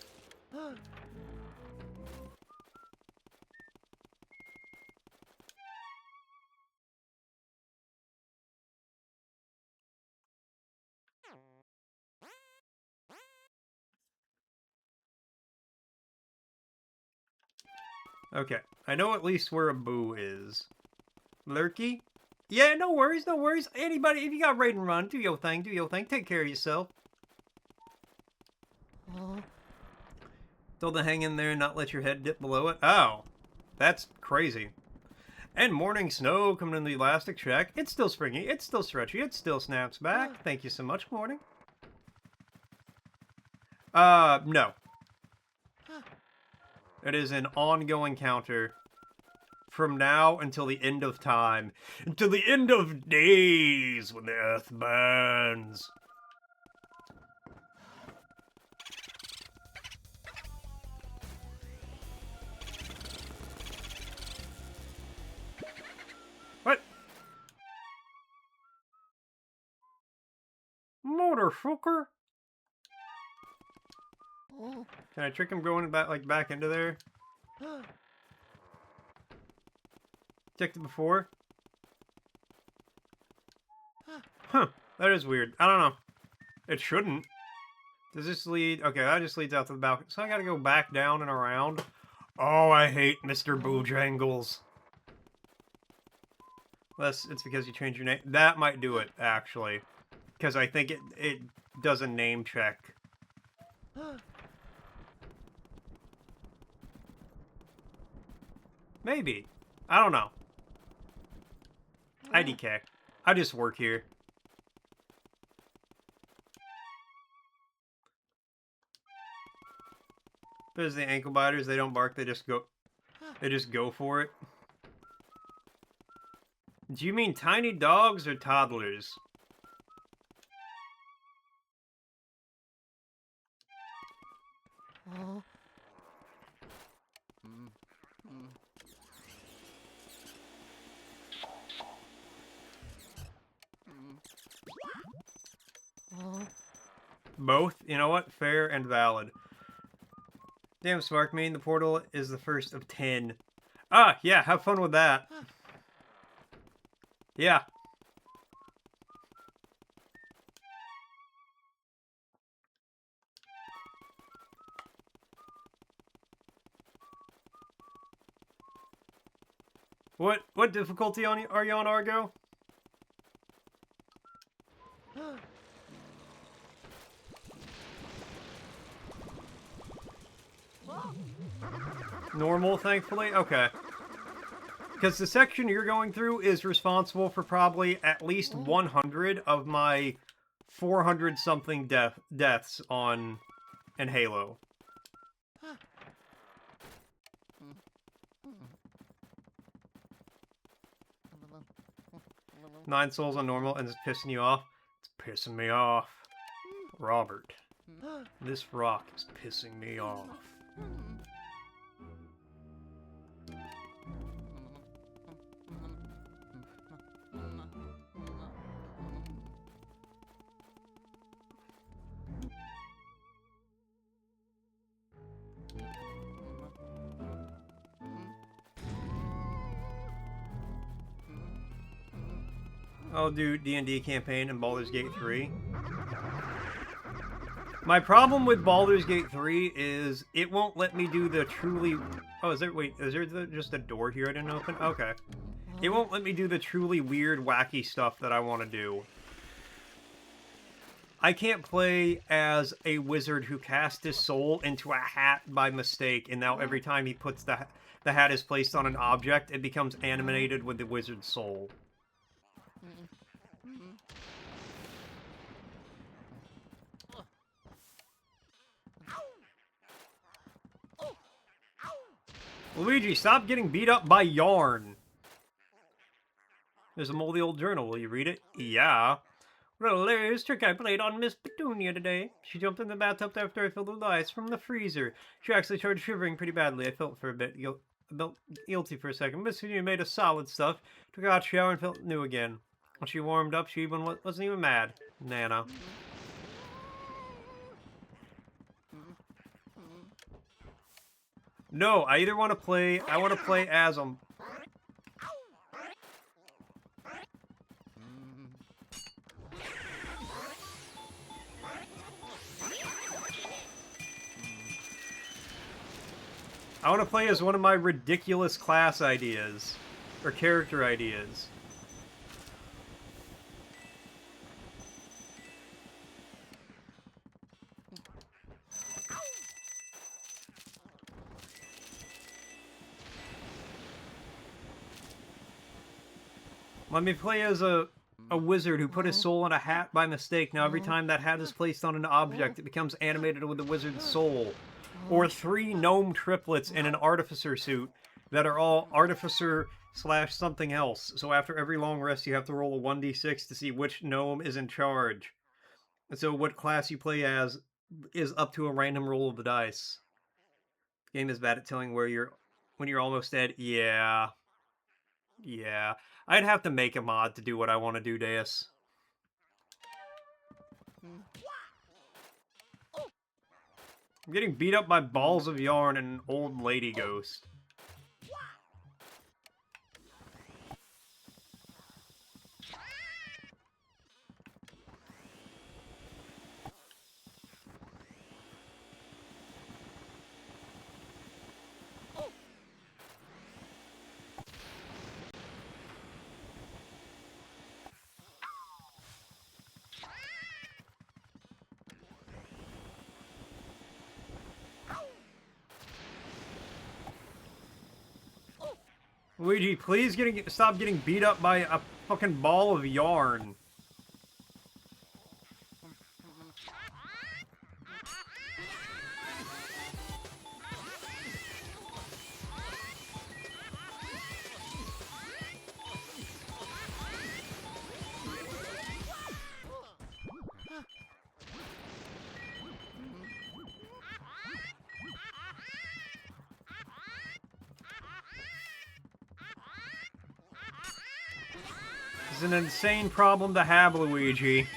A: Okay, I know at least where a boo is. Lurky? Yeah, no worries, no worries. Anybody, if you got raid and run, do your thing, take care of yourself. Told to hang in there and not let your head dip below it. Oh, that's crazy. And morning snow coming in the elastic shack. It's still springy, it's still stretchy, it still snaps back. Thank you so much, morning. No. It is an ongoing counter from now until the end of time. Until the end of days when the earth burns. What? Motherfucker? Can I trick him going back into there? Checked it before. Huh, that is weird. I don't know. It shouldn't. Does this lead? Okay, that just leads out to the balcony. So I gotta go back down and around. Oh, I hate Mr. Bojangles. Unless it's because you changed your name. That might do it, actually. Because I think it does a name check. Maybe. I don't know. IDK. I just work here. There's the ankle biters. They don't bark. They just go. They just go for it. Do you mean tiny dogs or toddlers? Both? You know what? Fair and valid. Damn, Spark mean the portal is the first of 10. Ah, yeah, have fun with that. Yeah. What difficulty are you on, Argo? Normal, thankfully? Okay. Because the section you're going through is responsible for probably at least 100 of my 400-something deaths in Halo. 9 souls on normal and it's pissing you off? It's pissing me off. Robert, this rock is pissing me off. I'll do D&D campaign in Baldur's Gate 3. My problem with Baldur's Gate 3 is it won't let me do the truly... Oh, is there... Wait, is there just a door here I didn't open? Okay. It won't let me do the truly weird, wacky stuff that I want to do. I can't play as a wizard who cast his soul into a hat by mistake, and now every time he puts the hat is placed on an object, it becomes animated with the wizard's soul. Luigi, stop getting beat up by yarn. There's a moldy old journal. Will you read it? Yeah. What a hilarious trick I played on Miss Petunia today. She jumped in the bathtub after I filled it with ice from the freezer. She actually started shivering pretty badly. I felt for a bit. Felt guilty for a second. Miss Petunia made us solid stuff. Took a hot shower and felt new again. When she warmed up, she wasn't even mad. Nana. No, I either want to play... I want to play as him. I want to play as one of my ridiculous class ideas. Or character ideas. Let me play as a wizard who put his soul in a hat by mistake. Now every time that hat is placed on an object, it becomes animated with the wizard's soul. Or 3 gnome triplets in an artificer suit that are all artificer / something else. So after every long rest, you have to roll a 1d6 to see which gnome is in charge. And so what class you play as is up to a random roll of the dice. The game is bad at telling when you're almost dead. Yeah. Yeah. I'd have to make a mod to do what I want to do, Deus. I'm getting beat up by balls of yarn and an old lady ghost. Luigi, please stop getting beat up by a fucking ball of yarn. It's an insane problem to have, Luigi.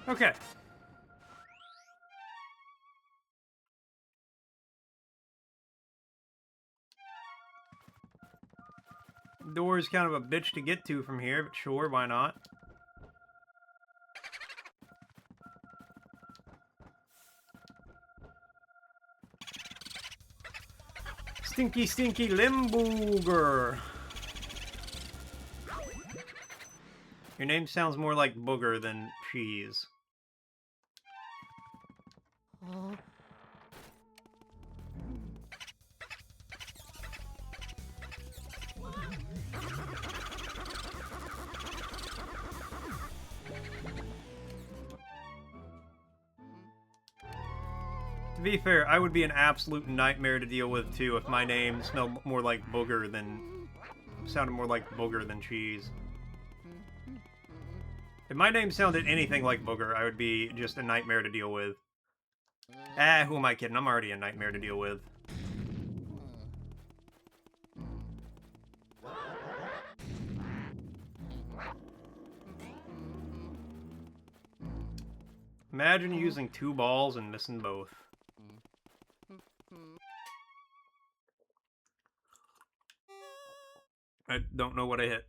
A: Okay. Door is kind of a bitch to get to from here, but sure, why not? Stinky, stinky Limburger. Your name sounds more like booger than cheese. To be fair, I would be an absolute nightmare to deal with too if my name smelled more like booger than... sounded more like booger than cheese. If my name sounded anything like booger, I would be just a nightmare to deal with. Ah, who am I kidding? I'm already a nightmare to deal with. Imagine using 2 balls and missing both. I don't know what I hit.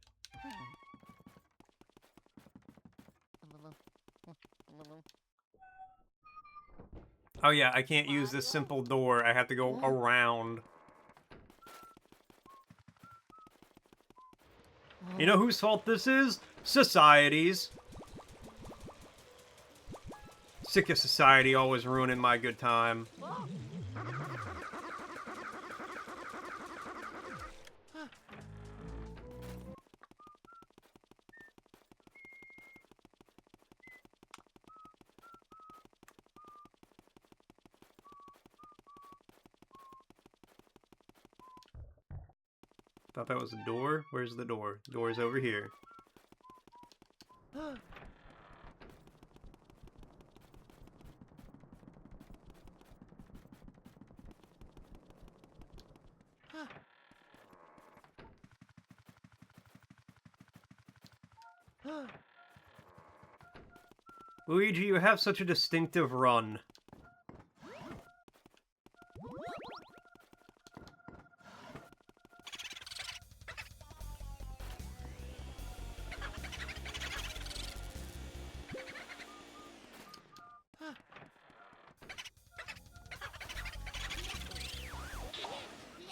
A: Oh yeah, I can't use this simple door. I have to go around. You know whose fault this is? Society's. Sick of society always ruining my good time. Thought that was a door. Where's the door? The door's over here. Luigi, you have such a distinctive run.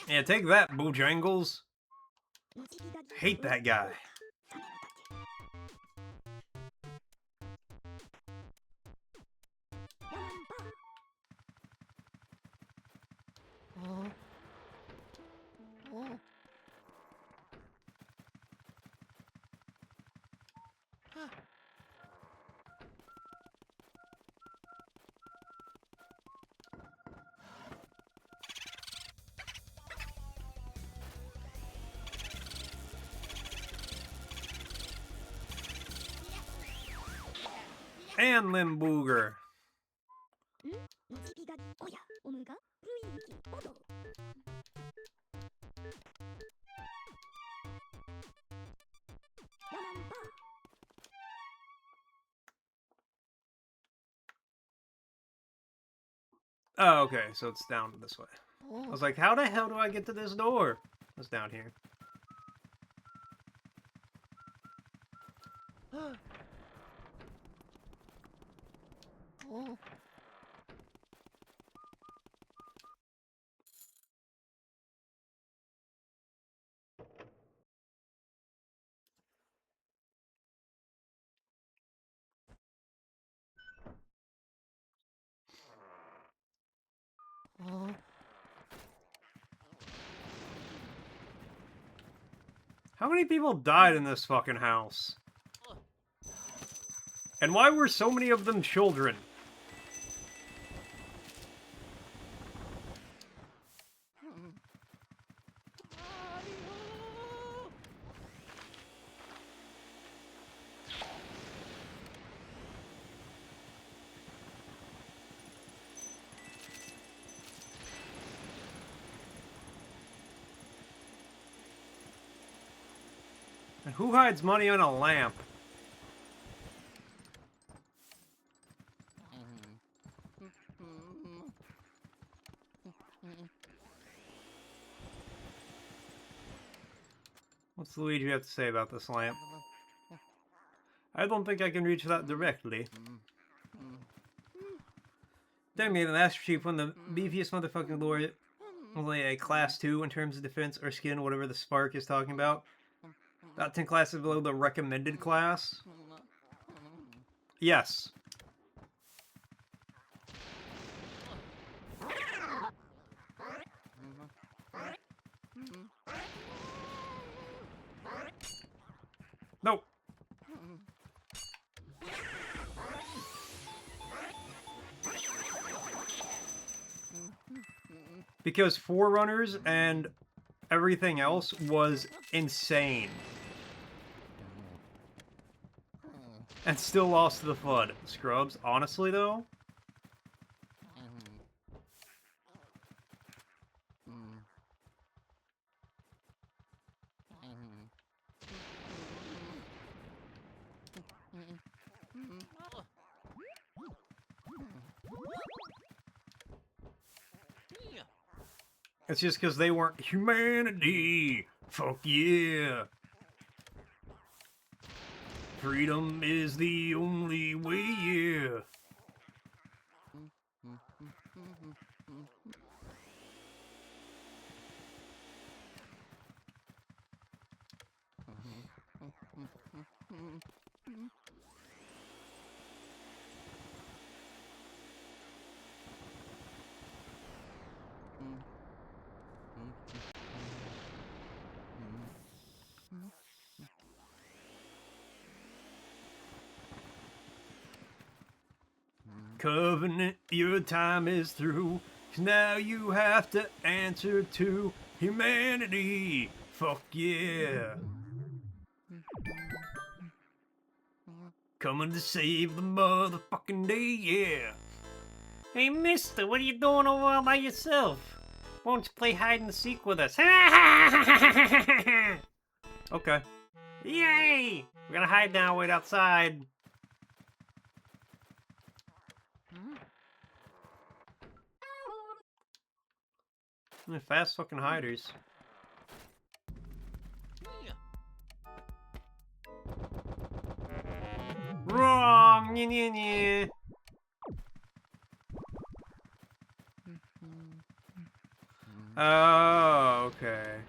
A: Yeah, take that, Bojangles. Hate that guy. And Limbooger. Oh, okay, so it's down this way. I was like, how the hell do I get to this door? It's down here. How many people died in this fucking house? And why were so many of them children? And who hides money on a lamp? What's Luigi have to say about this lamp? I don't think I can reach that directly. Damn it, the Master Chief, one of the beefiest motherfucking lord, only a class 2 in terms of defense or skin, whatever the spark is talking about. About 10 classes below the recommended class. Yes. Nope. Because Forerunners and everything else was insane. And still lost to the Flood. Scrubs, honestly though, It's just because they weren't humanity. Fuck yeah. Freedom is the only way, yeah. Covenant, your time is through. 'Cause now you have to answer to humanity. Fuck yeah. Coming to save the motherfucking day, yeah.
B: Hey, mister, what are you doing over all by yourself? Won't you play hide and seek with us?
A: Okay.
B: Yay! We're gonna hide now, wait outside.
A: They're fast fucking hiders.
B: Wrong! Nya, nya, nya.
A: Oh, okay.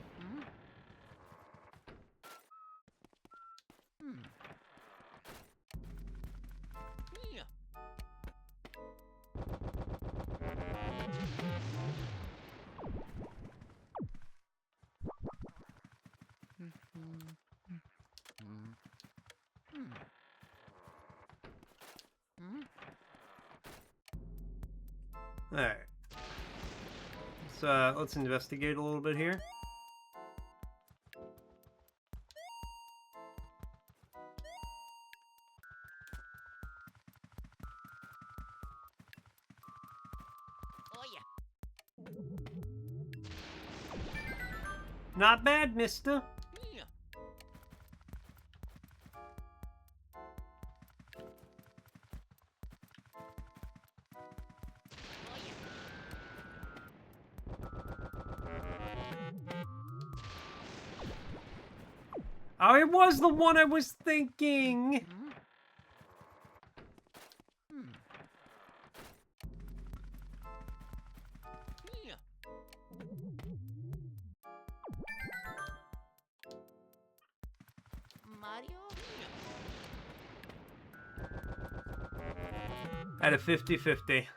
A: Alright. Let's investigate a little bit here.
C: Oh yeah.
B: Not bad, mister.
A: Oh, it was the one I was thinking!
C: Mario?
A: At a 50-50.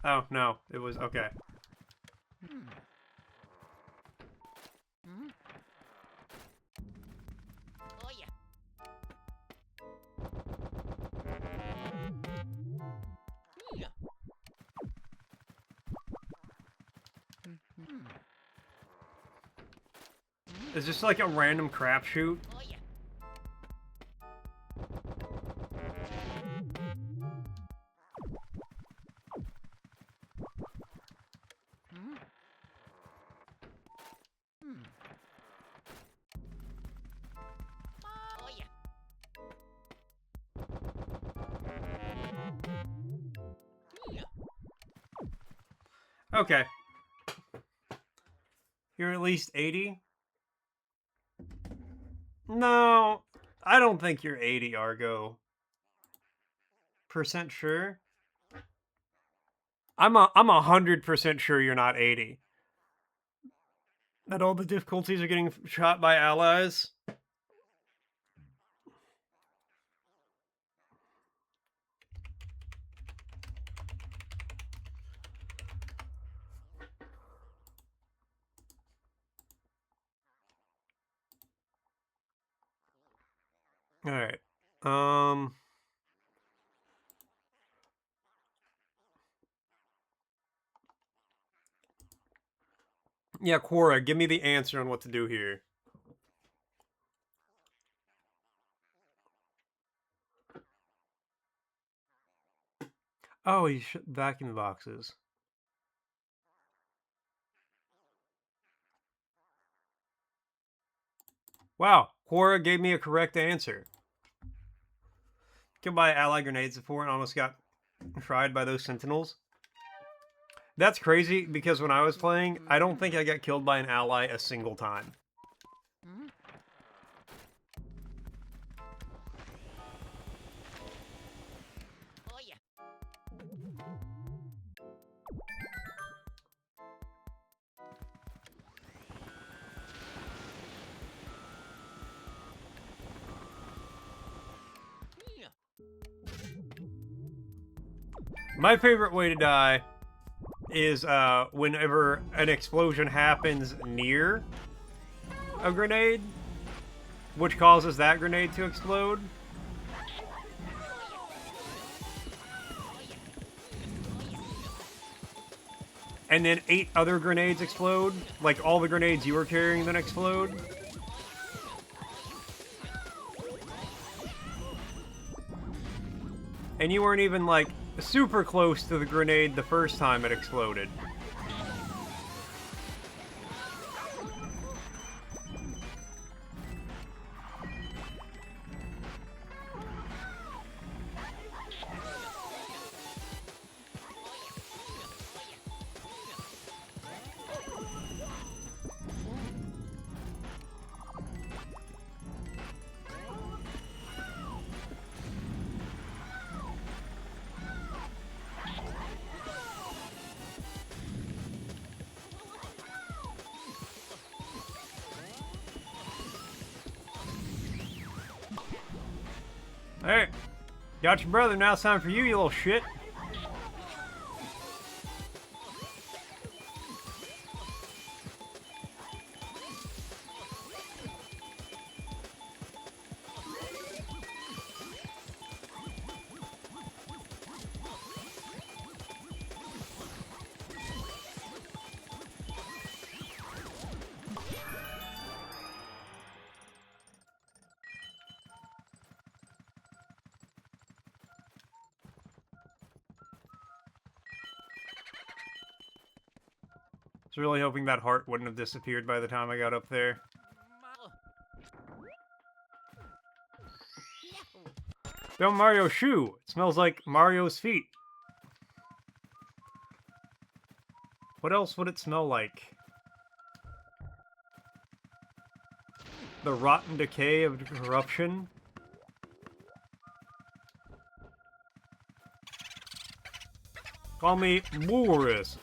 A: Oh, no. It was... okay.
C: Oh yeah.
A: It's just like a random crapshoot.
C: Oh yeah. Oh yeah.
A: Okay. You're at least 80? No, I don't think you're 80, Argo. Percent sure? I'm 100% sure you're not 80. That all the difficulties are getting shot by allies? Alright. Yeah, Quora, give me the answer on what to do here. Oh, you should vacuum the boxes. Wow, Quora gave me a correct answer. Killed by ally grenade support and almost got fried by those sentinels. That's crazy, because when I was playing, I don't think I got killed by an ally a single time.
C: Hmm? Oh yeah. Yeah.
A: My favorite way to die is whenever an explosion happens near a grenade, which causes that grenade to explode. And then 8 other grenades explode. Like, all the grenades you were carrying then explode. And you weren't even, like, super close to the grenade the first time it exploded. Hey, got your brother, now it's time for you, you little shit. I was really hoping that heart wouldn't have disappeared by the time I got up there.
C: Yahoo.
A: Found Mario's shoe. It smells like Mario's feet. What else would it smell like? The rotten decay of corruption? Call me Boris.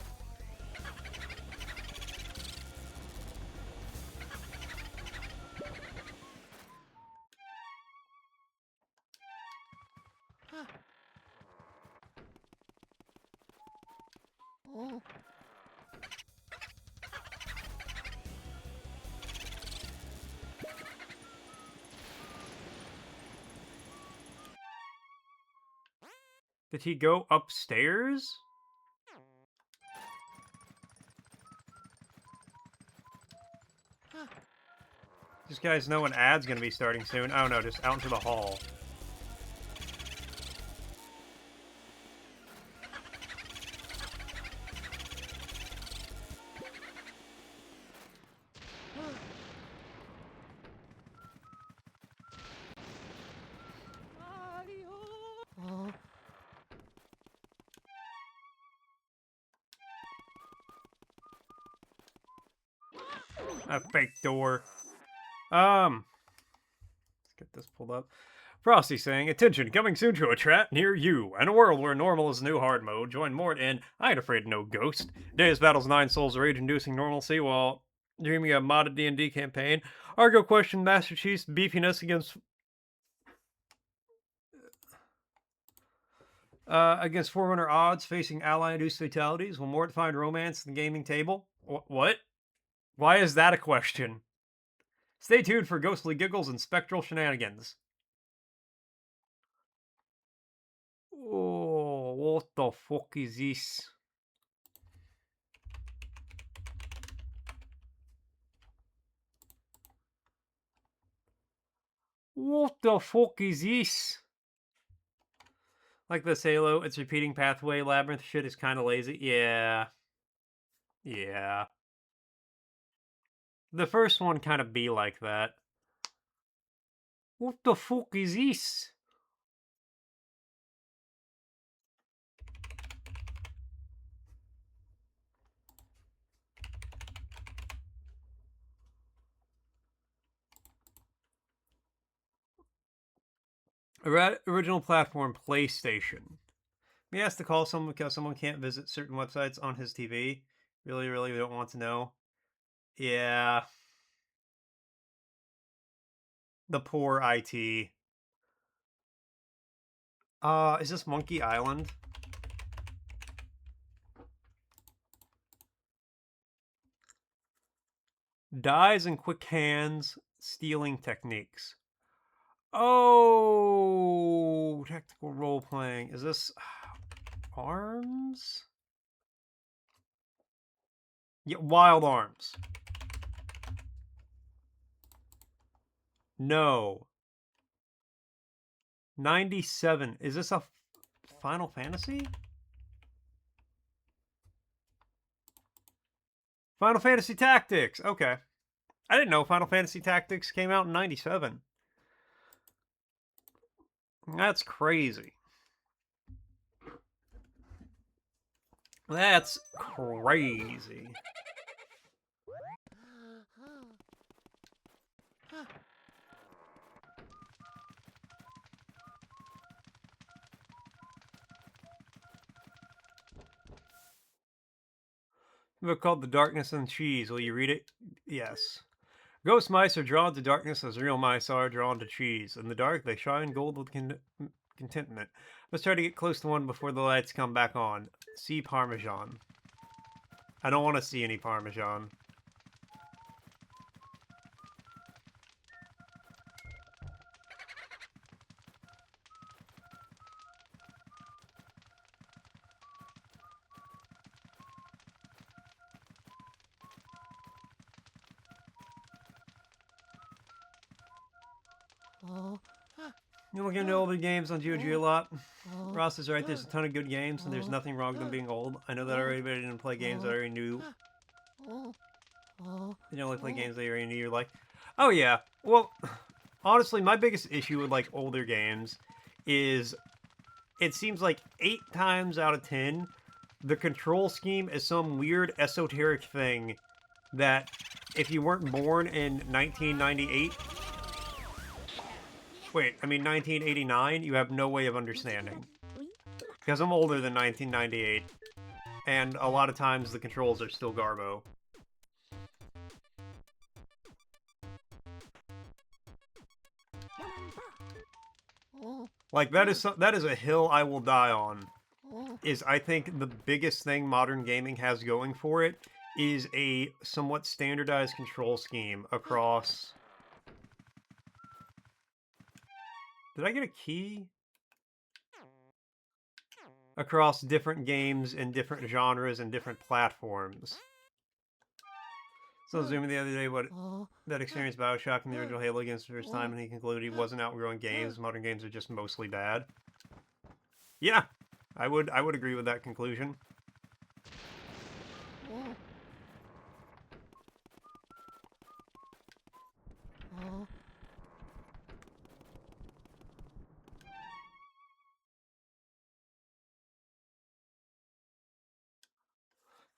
C: Oh.
A: Did he go upstairs? These guys know an ad's gonna be starting soon. Oh no, just out into the hall.
C: Oh.
A: A fake door. Let's get this pulled up. Frosty saying, attention, coming soon to a trap near you. In a world where normal is the new hard mode, join Mort in I Ain't Afraid of No Ghost. Today's battles 9 souls rage-inducing normalcy while dreaming a modded D&D campaign. Argo question Master Chief's beefiness against Forerunner odds, facing ally-induced fatalities. Will Mort find romance in the gaming table? What? Why is that a question? Stay tuned for ghostly giggles and spectral shenanigans. Oh, what the fuck is this? What the fuck is this? Like this Halo, its repeating pathway labyrinth shit is kind of lazy. Yeah. Yeah. The first one kind of be like that. What the fuck is this? Original platform PlayStation. He has to call someone because someone can't visit certain websites on his TV. Really, really don't want to know. Yeah. The poor IT. Is this Monkey Island? Dies in quick hands, stealing techniques. Oh, tactical role playing. Is this Arms? Yeah, Wild Arms. No. 97. Is this a Final Fantasy? Final Fantasy Tactics. Okay. I didn't know Final Fantasy Tactics came out in 97. That's crazy. That's crazy. A book called The Darkness and Cheese. Will you read it? Yes. Ghost mice are drawn to darkness as real mice are drawn to cheese. In the dark, they shine gold with contentment. Let's try to get close to one before the lights come back on. See Parmesan. I don't want to see any Parmesan. You look into older games on GOG a lot. Ross is right, there's a ton of good games, and there's nothing wrong with them being old. I know that already, but I didn't play games that I already knew. You don't play games that you already knew you're like, oh yeah. Well, honestly, my biggest issue with like older games is it seems like 8 times out of 10, the control scheme is some weird esoteric thing that if you weren't born in 1998, wait, I mean 1989, you have no way of understanding. Because I'm older than 1998, and a lot of times the controls are still garbo. Like, that is a hill I will die on. Is I think the biggest thing modern gaming has going for it is a somewhat standardized control scheme across... Did I get a key? Across different games and different genres and different platforms. So I was zooming the other day what that experienced Bioshock and the original Halo against the first time, and he concluded he wasn't outgrowing games. Modern games are just mostly bad. Yeah, I would agree with that conclusion.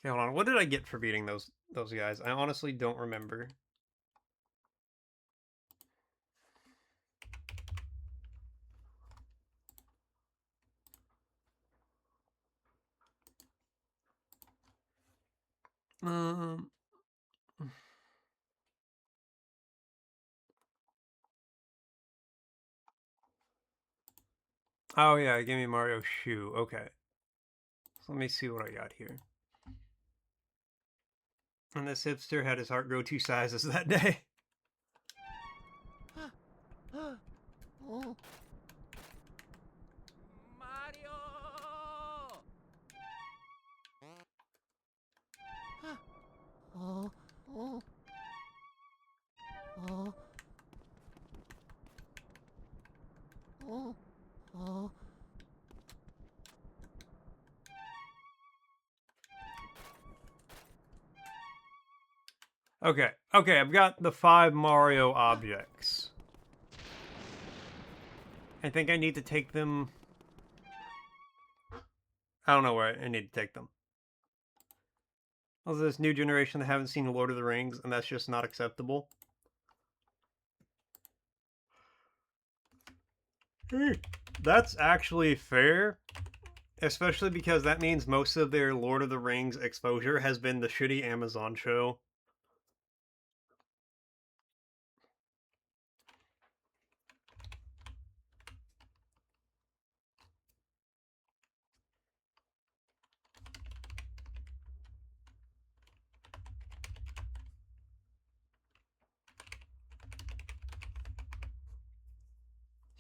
A: Okay, hold on. What did I get for beating those guys? I honestly don't remember. Um. Oh yeah, give me Mario shoe. Okay. So let me see what I got here. And this hipster had his heart grow 2 sizes that day.
C: Mario!
A: Okay, I've got the 5 Mario objects. I think I need to take them... I don't know where I need to take them. Also, this new generation that haven't seen Lord of the Rings, and that's just not acceptable. That's actually fair. Especially because that means most of their Lord of the Rings exposure has been the shitty Amazon show.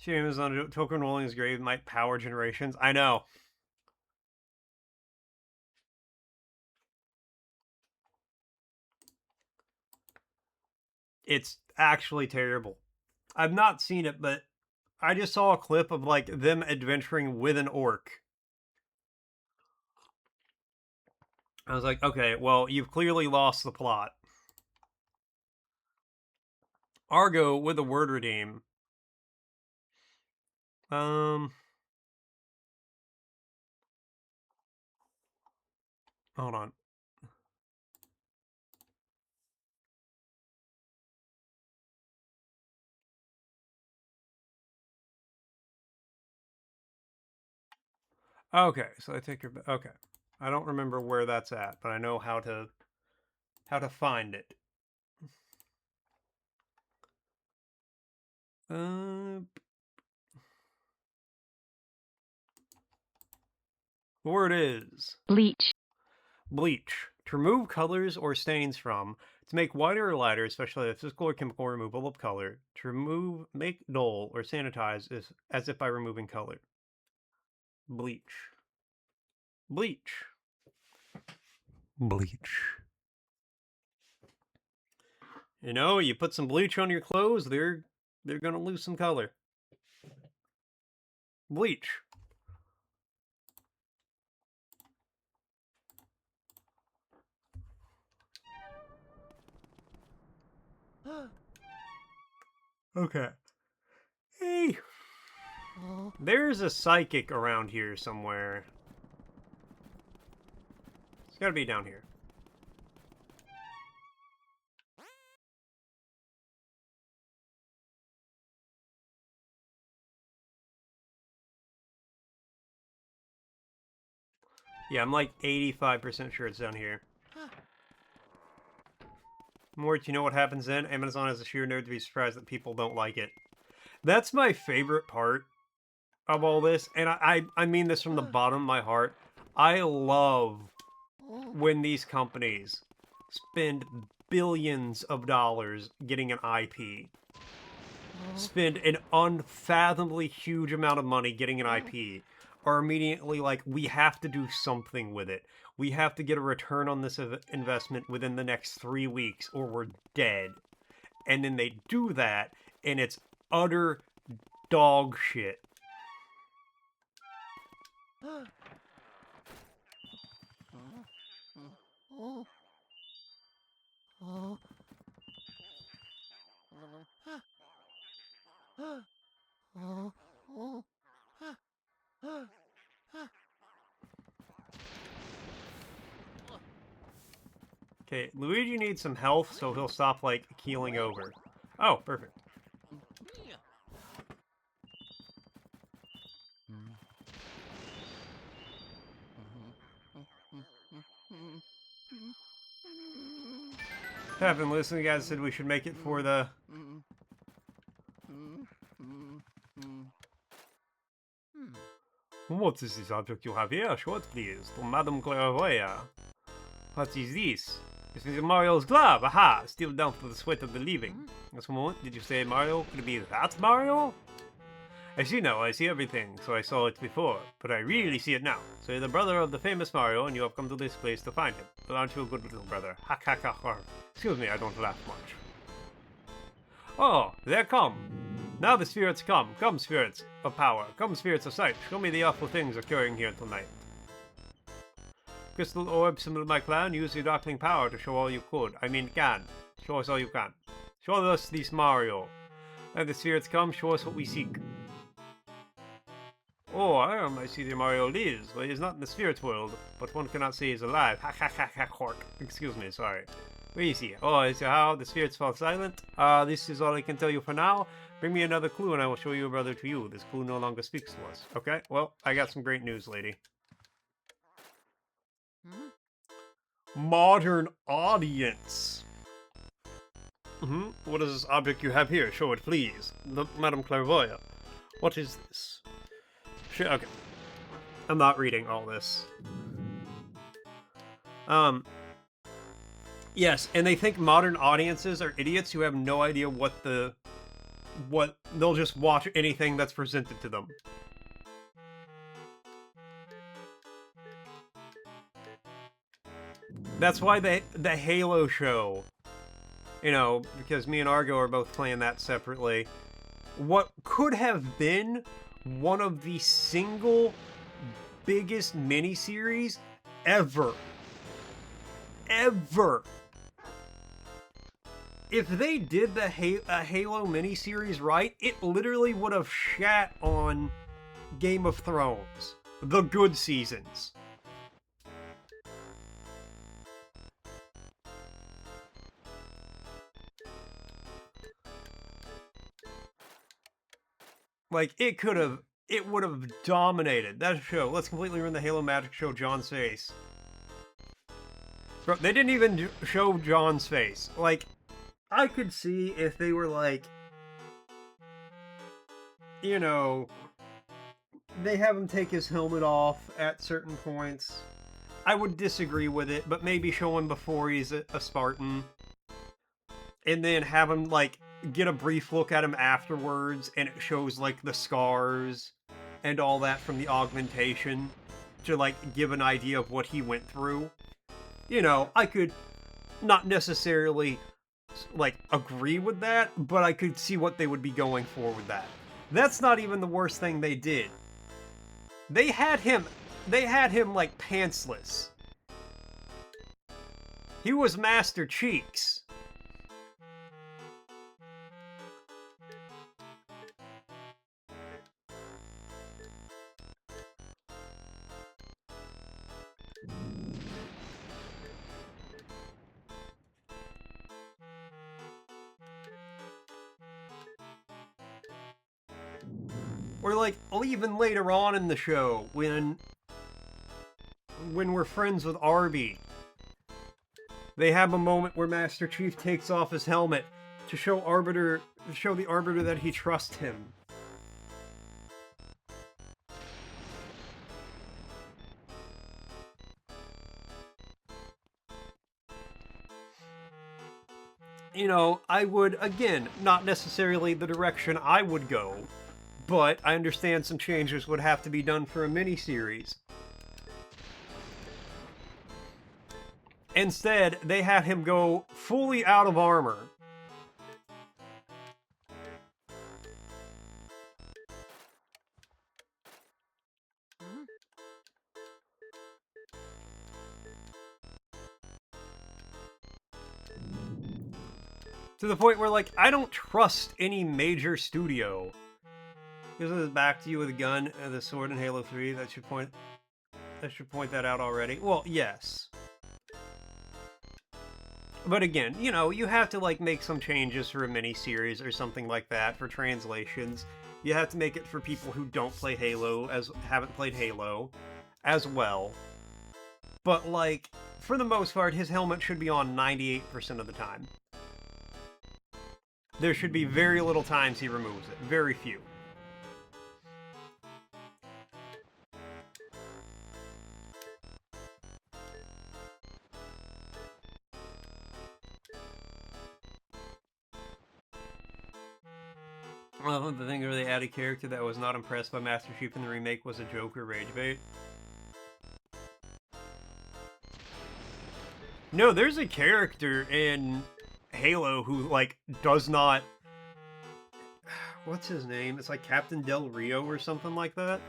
A: Shitty Amazon Token Rolling's grave might power generations. I know. It's actually terrible. I've not seen it, but I just saw a clip of like them adventuring with an orc. I was like, okay, well, you've clearly lost the plot. Argo with a word redeem. Hold on. Okay, so I take her. Okay, I don't remember where that's at, but I know how to find it. The word is
D: Bleach.
A: bleach. To remove colors or stains from, to make whiter or lighter, especially the physical or chemical removal of color. To remove, make dull, or sanitize as if by removing color. Bleach. Bleach. Bleach. You know, you put some bleach on your clothes, they're gonna lose some color. Bleach. Okay. Hey, there's a psychic around here somewhere. It's gotta be down here. Yeah, I'm like 85% sure it's down here. Mort, you know what happens then? Amazon is a sheer nerd to be surprised that people don't like it. That's my favorite part of all this, and I mean this from the bottom of my heart. I love when these companies spend billions of dollars getting an IP. Spend an unfathomably huge amount of money getting an IP, are immediately like, we have to do something with it. We have to get a return on this investment within the next 3 weeks or we're dead. And then they do that, and it's utter dog shit. Okay, Luigi needs some health, so he'll stop, like, keeling over. Oh, perfect. I've been listening, guys said we should make it for the... What is this object you have here? Show it, please. To Madame Clairvoyant. What is this? This is Mario's glove. Aha! Still down for the sweat of the living. Just a moment. Did you say Mario? Could it be that Mario? I see now. I see everything. So I saw it before. But I really see it now. So you're the brother of the famous Mario, and you have come to this place to find him. But aren't you a good little brother? Ha ha ha ha. Excuse me, I don't laugh much. Oh, there come. Now the spirits come. Come, spirits of power. Come, spirits of sight. Show me the awful things occurring here tonight. Crystal orb, symbol of my clan, use your darkling power to show all you could. I mean, can. Show us all you can. Show us this Mario. Let the spirits come, show us what we seek. Oh, I see the Mario lives. Well, he's not in the spirit world, but one cannot say he's alive. Ha ha ha ha, cork. Excuse me, sorry. Where is he? Oh, is how the spirits fall silent? This is all I can tell you for now. Bring me another clue and I will show you a brother to you. This clue no longer speaks to us. Okay, well, I got some great news, lady.
C: Hmm?
A: Modern audience. What is this object you have here? Show it, please. Madame Clairvoyant. What is this? Okay. I'm not reading all this. Yes, and they think modern audiences are idiots who have no idea what they'll just watch anything that's presented to them. That's why the Halo show, you know, because me and Argo are both playing that separately. What could have been one of the single biggest miniseries ever. If they did the Halo miniseries right, it literally would have shat on Game of Thrones. The good seasons. Like, it would have dominated that show. Let's completely ruin the Halo Magic show John's face. Bro, they didn't even show John's face. Like, I could see if they were like, you know, they have him take his helmet off at certain points. I would disagree with it, but maybe show him before he's a Spartan. And then have him, like, get a brief look at him afterwards, and it shows, like, the scars and all that from the augmentation to, like, give an idea of what he went through. You know, I could not necessarily, like, agree with that, but I could see what they would be going for with that. That's not even the worst thing they did. They had him, like, pantsless. He was Master Cheeks. Or, like, even later on in the show, when we're friends with Arby, they have a moment where Master Chief takes off his helmet to show the Arbiter that he trusts him. You know, I would, again, not necessarily the direction I would go, but I understand some changes would have to be done for a miniseries. Instead, they had him go fully out of armor.
C: Hmm?
A: To the point where, like, I don't trust any major studio. Gives it back to you with a gun and the sword in Halo 3. That should point that out already. Well, yes. But again, you know, you have to, like, make some changes for a miniseries or something like that for translations. You have to make it for people who don't play Halo, haven't played Halo, as well. But, like, for the most part, his helmet should be on 98% of the time. There should be very little times he removes it. Very few. Well, the thing where they added character that was not impressed by Master Chief in the remake was a Joker rage bait. No, there's a character in Halo who, like, does not... What's his name? It's like Captain Del Rio or something like that.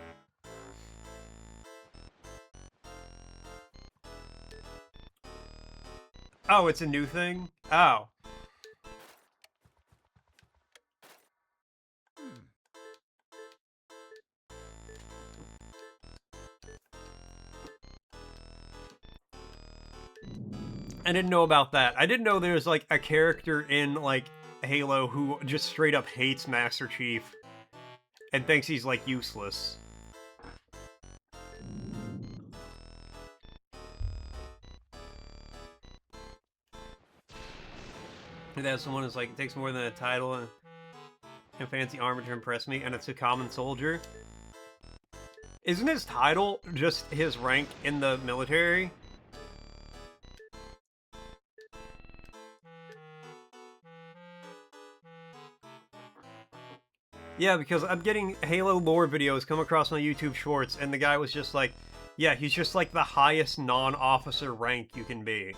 A: Oh, it's a new thing? Oh. I didn't know about that. I didn't know there's, like, a character in, like, Halo who just straight up hates Master Chief and thinks he's, like, useless. And then someone who's like, it takes more than a title and fancy armor to impress me, and it's a common soldier. Isn't his title just his rank in the military? Yeah, because I'm getting Halo lore videos come across my YouTube shorts, and the guy was just like, yeah, he's just like the highest non-officer rank you can be.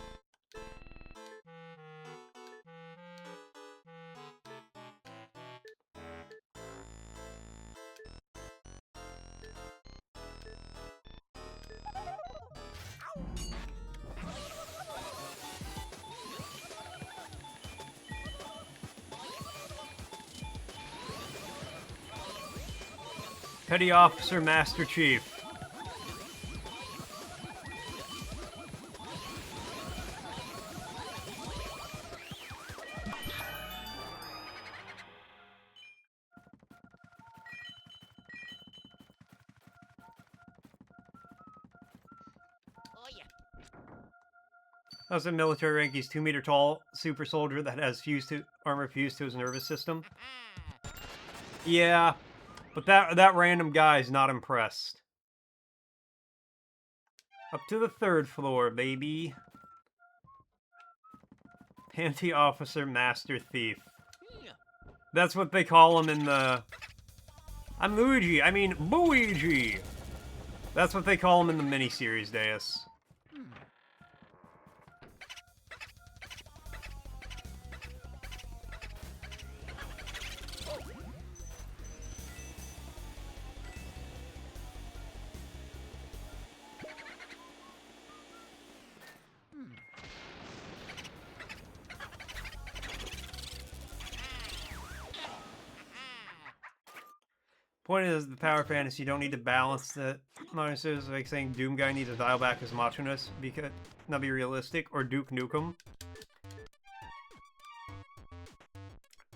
A: Petty Officer Master Chief.
C: Oh yeah.
A: That's a military rank. He's 2-meter tall, super soldier that has armor fused to his nervous system. Yeah, but that random guy is not impressed. Up to the 3rd floor, baby. Panty Officer Master Thief. That's what they call him in the... I'm Luigi, I mean Luigi! That's what they call him in the miniseries, Deus. Point is, the power fantasy, you don't need to balance the monsters, like saying Doom Guy needs to dial back his macho-ness, because not be realistic, or Duke Nukem.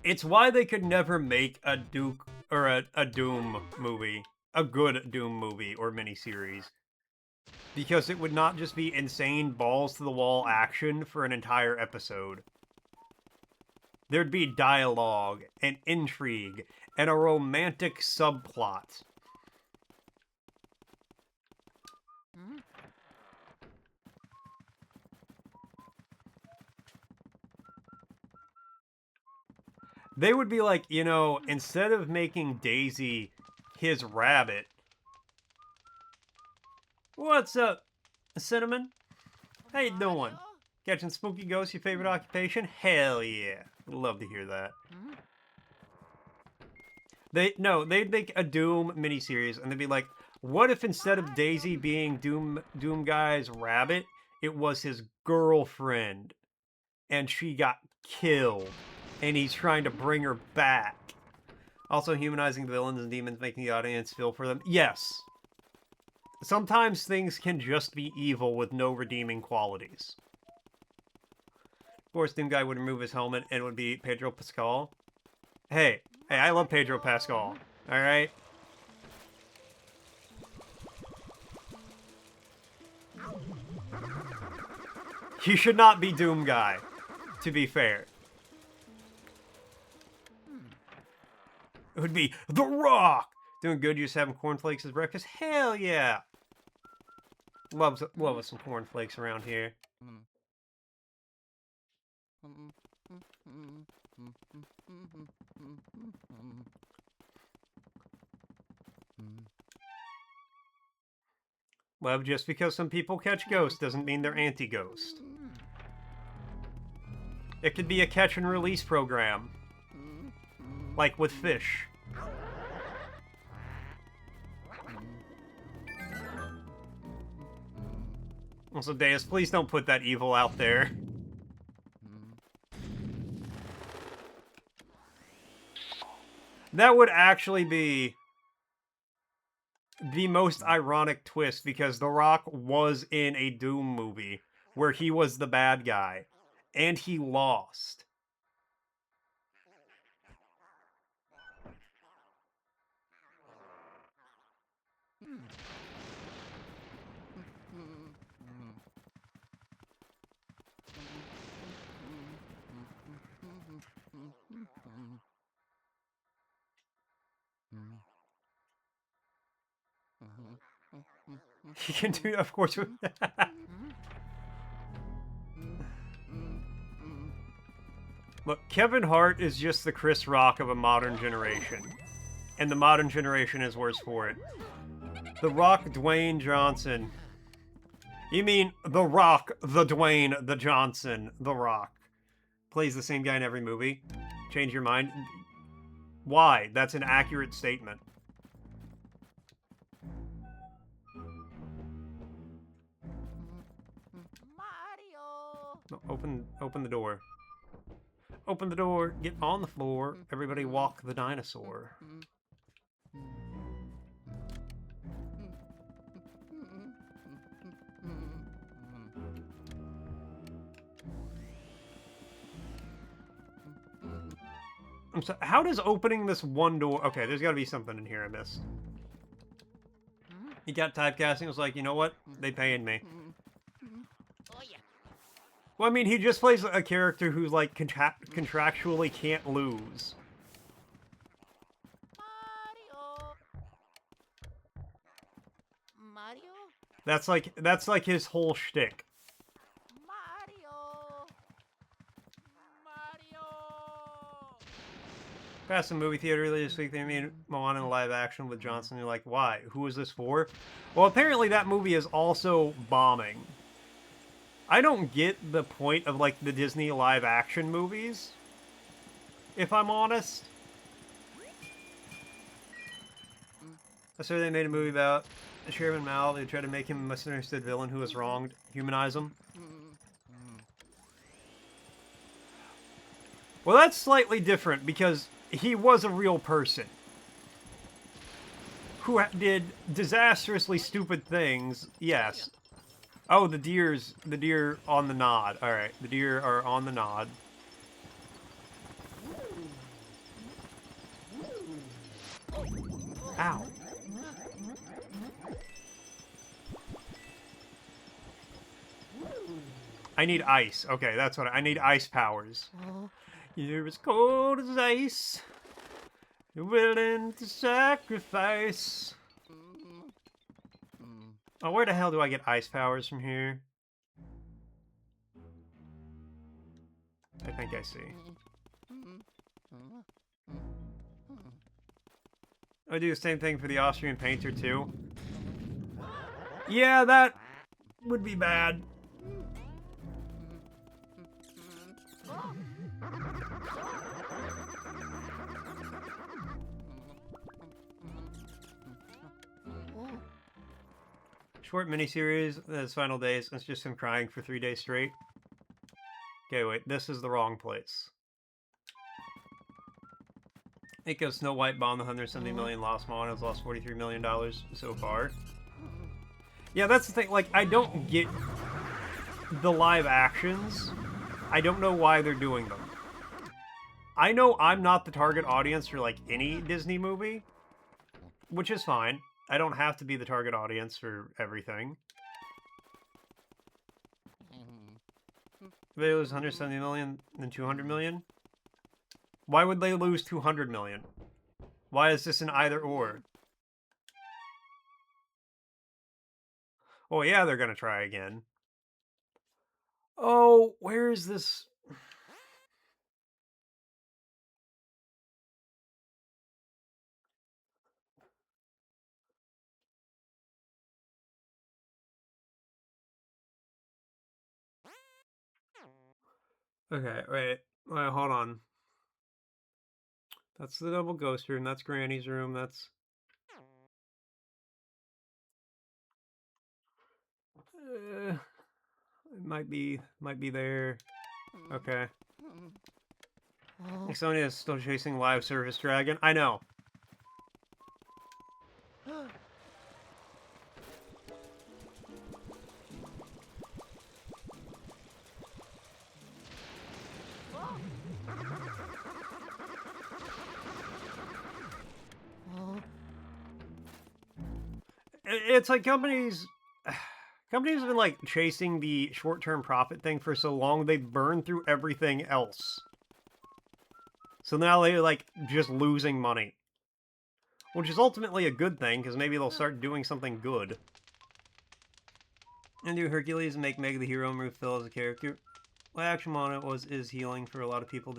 A: It's why they could never make a Duke, or a Doom movie. A good Doom movie, or miniseries. Because it would not just be insane balls-to-the-wall action for an entire episode. There'd be dialogue, and intrigue, and a romantic subplot. They would be like, you know, instead of making Daisy his rabbit... What's up, Cinnamon? How you doing? Catching spooky ghosts your favorite occupation? Hell yeah. Love to hear that. They'd make a Doom miniseries, and they'd be like, what if instead of Daisy being Doom Guy's rabbit, it was his girlfriend, and she got killed, and he's trying to bring her back. Also humanizing villains and demons, making the audience feel for them. Yes. Sometimes things can just be evil with no redeeming qualities. Of course, Doom Guy would remove his helmet, and it would be Pedro Pascal. Hey, I love Pedro Pascal, alright? He should not be Doom Guy, to be fair. It would be The Rock! Doing good, you just having cornflakes as breakfast? Hell yeah! Love us some cornflakes around here. Well, just because some people catch ghosts doesn't mean they're anti-ghost. It could be a catch and release program. Like with fish. Also, Deus, please don't put that evil out there. That would actually be the most ironic twist, because The Rock was in a Doom movie. where he was the bad guy, and he lost. He can do, of course. Look, Kevin Hart is just the Chris Rock of a modern generation. And the modern generation is worse for it. The Rock Dwayne Johnson. You mean The Rock, the Dwayne, the Johnson, The Rock. Plays the same guy in every movie. Change your mind? Why? That's an accurate statement.
C: Mario.
A: No, open the door. Open the door, get on the floor, everybody walk the dinosaur. I'm sorry, how does opening this one door... Okay, there's gotta be something in here I missed. He got typecasting, was like, you know what? They paying me.
C: Oh yeah.
A: Well, I mean, he just plays a character who's, like, contractually can't lose.
C: Mario. Mario.
A: That's like his whole shtick.
C: Mario. Mario.
A: Past the movie theater earlier this week, they made Moana in live action with Johnson. You're like, why? Who is this for? Well, apparently that movie is also bombing. I don't get the point of, like, the Disney live action movies, if I'm honest. I saw they made a movie about Chairman Mao. They tried to make him a misunderstood villain who was wronged, humanize him. Well, that's slightly different because he was a real person who did disastrously stupid things. Yes. Oh, the deer on the nod. All right, the deer are on the nod. Ow. I need ice. Okay, that's what I need. Ice powers. You're as cold as ice. You're willing to sacrifice. Oh, where the hell do I get ice powers from here? I think I see. I do the same thing for the Austrian painter, too. Yeah, that would be bad. Short miniseries, his final days, it's just him crying for 3 days straight. Okay, wait, this is the wrong place. It goes Snow White bombed the 170 million, lost Moana has lost $43 million so far. Yeah, that's the thing, like, I don't get the live actions. I don't know why they're doing them. I know I'm not the target audience for, like, any Disney movie, which is fine. I don't have to be the target audience for everything. They lose 170 million and 200 million? Why would they lose 200 million? Why is this an either or? Oh yeah, they're gonna try again. Oh, where is this? Okay, wait, hold on. That's the double ghost room, that's Granny's room, that's... it might be there. Okay. Sonya is still chasing live service dragon. I know. It's like companies have been like chasing the short-term profit thing for so long they've burned through everything else. So now they're like just losing money. Which is ultimately a good thing, because maybe they'll start doing something good. And do Hercules and make Meg the hero and remove Phil as a character. What action on it is healing for a lot of people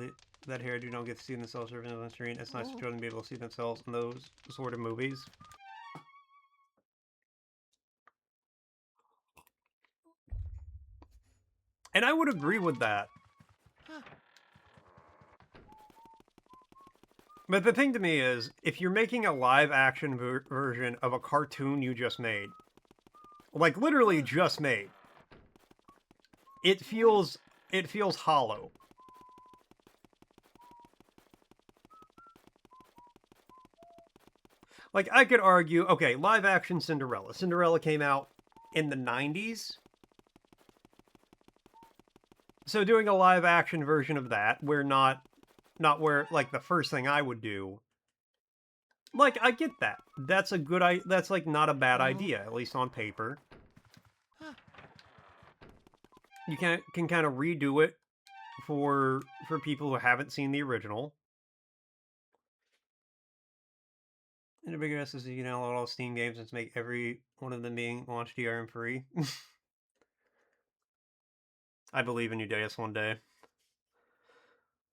A: that hair do not get to see themselves serving on the screen. It's nice to children be able to see themselves in those sort of movies. And I would agree with that. But the thing to me is, if you're making a live-action version of a cartoon you just made, like literally just made, it feels hollow. Like, I could argue, okay, live-action Cinderella. Cinderella came out in the 90s. So doing a live-action version of that, where not where, like, the first thing I would do. Like, I get that. That's a good that's, like, not a bad idea, at least on paper. You can kind of redo it for people who haven't seen the original. And a bigger SSD, you can download all Steam games and make every one of them being launched DRM free. I believe in you, Deus, one day.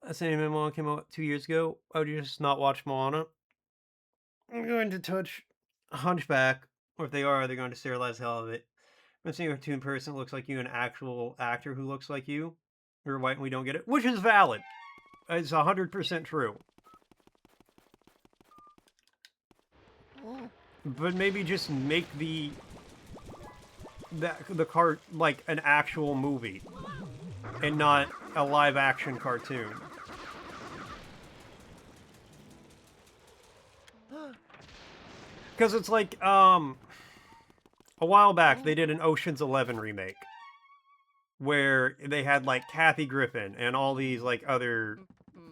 A: That same Moana came out 2 years ago. I would just not watch Moana. I'm going to touch Hunchback, or if they are, they're going to sterilize the hell out of it. I'm seeing a cartoon person that looks like you, an actual actor who looks like you. You're white and we don't get it, which is valid. It's 100% true. But maybe just make the cart like an actual movie and not a live action cartoon. Because it's like a while back they did an Ocean's 11 remake where they had like Kathy Griffin and all these like other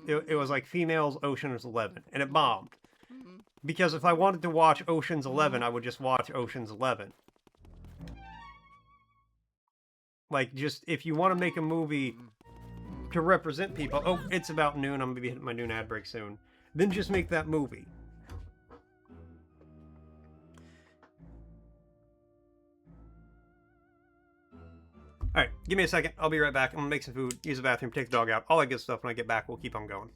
A: it was like females Ocean's 11 and it bombed. Because if I wanted to watch Ocean's 11, I would just watch Ocean's 11. Like, just, if you want to make a movie to represent people... Oh, it's about noon. I'm going to be hitting my noon ad break soon. Then just make that movie. Alright, give me a second. I'll be right back. I'm going to make some food, use the bathroom, take the dog out. All that good stuff. When I get back, we'll keep on going.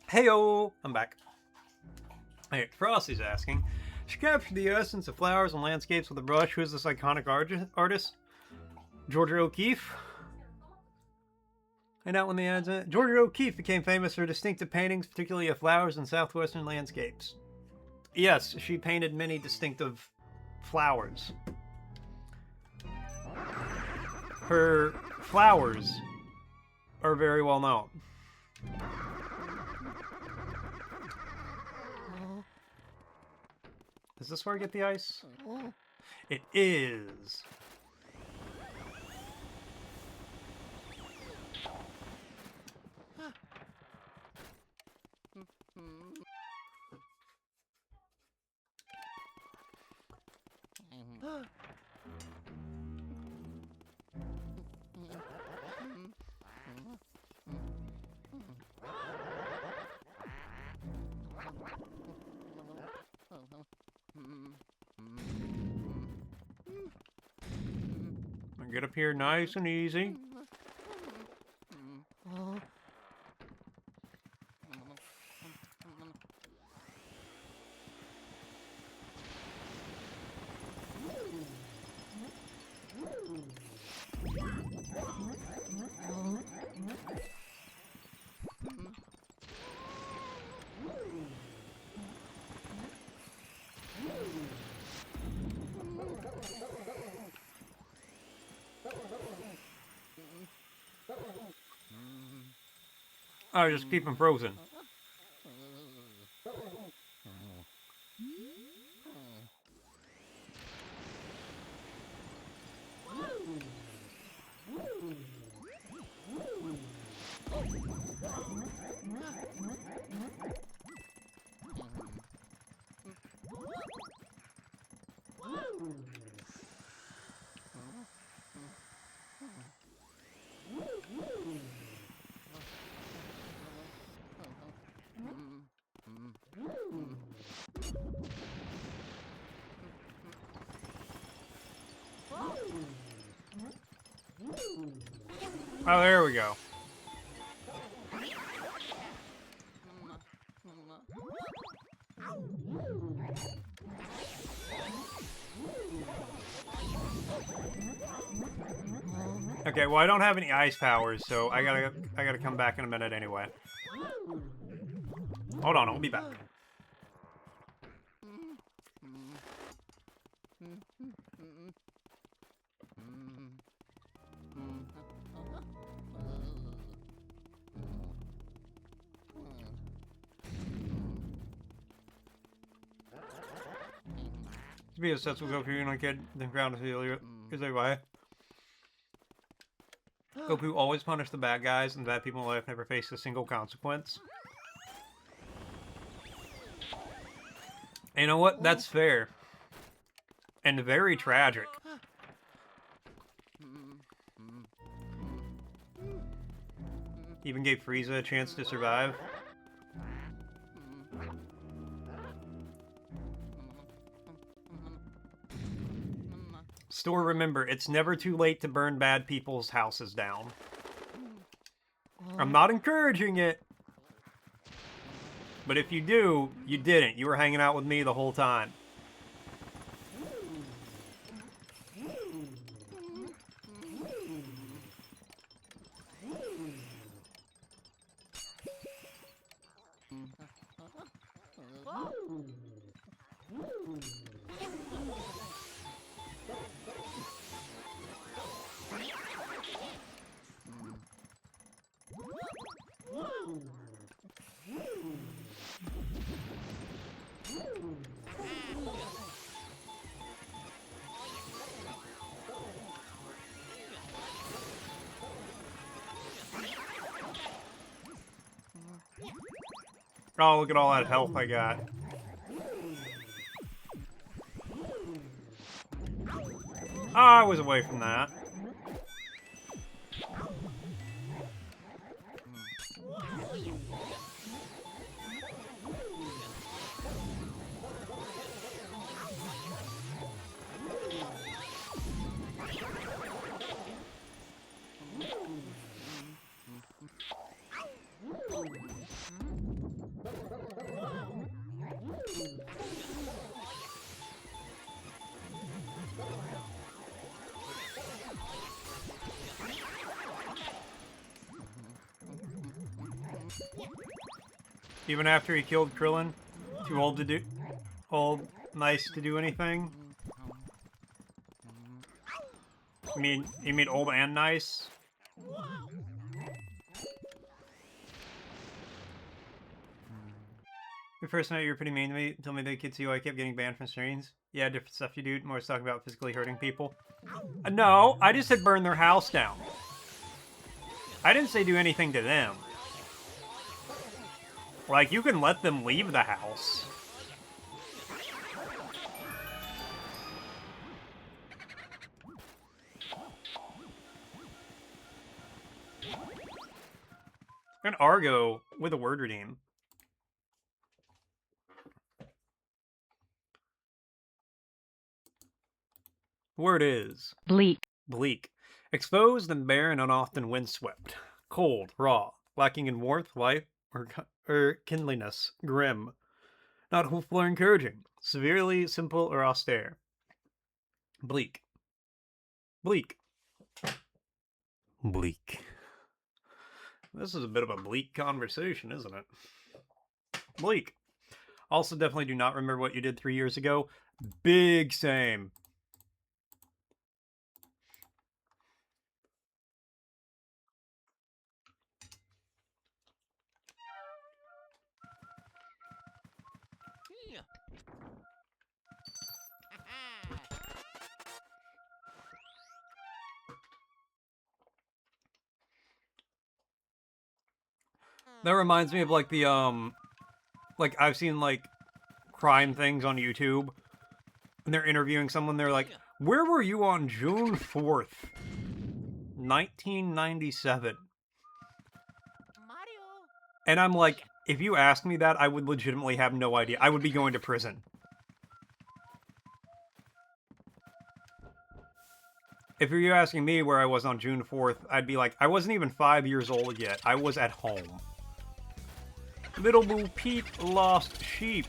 A: Heyo! I'm back. Hey, Frosty's asking, she captured the essence of flowers and landscapes with a brush. Who is this iconic artist? Georgia O'Keeffe? And out when the ads in. Georgia O'Keeffe became famous for distinctive paintings, particularly of flowers and southwestern landscapes. Yes, she painted many distinctive flowers. Her flowers are very well known. Is this where I get the ice? It is. Get up here nice and easy. Oh, just keep them frozen. Oh, there we go. Okay, well I don't have any ice powers, so I gotta come back in a minute anyway. Hold on, I'll be back. Because that's what Goku and I get the ground to feel is why. Goku always punished the bad guys, and bad people in life never faced a single consequence. And you know what? That's fair. And very tragic. Even gave Frieza a chance to survive. Store, remember, it's never too late to burn bad people's houses down. I'm not encouraging it. But if you do, you didn't. You were hanging out with me the whole time. Oh, look at all that health I got. Oh, I was away from that. Even after he killed Krillin? Too old to do... Old, nice to do anything? You mean old and nice? The first night you were pretty mean to me. Told me they could see why I kept getting banned from streams. Yeah, different stuff you do. More talking about physically hurting people. No, I just said burn their house down. I didn't say do anything to them. Like, you can let them leave the house. An Argo with a word redeem. Word is...
D: Bleak.
A: Bleak. Exposed and bare and unoften windswept. Cold, raw, lacking in warmth, life, or kindliness. Grim. Not hopeful or encouraging. Severely simple or austere. Bleak. Bleak. Bleak. This is a bit of a bleak conversation, isn't it? Bleak. Also, definitely do not remember what you did 3 years ago. Big same. That reminds me of, like, the, like, I've seen, like, crime things on YouTube, and they're interviewing someone, they're like, where were you on June 4th, 1997?
C: Mario.
A: And I'm like, if you asked me that, I would legitimately have no idea. I would be going to prison. If you're asking me where I was on June 4th, I'd be like, I wasn't even 5 years old yet. I was at home. Little Boo Peep lost sheep.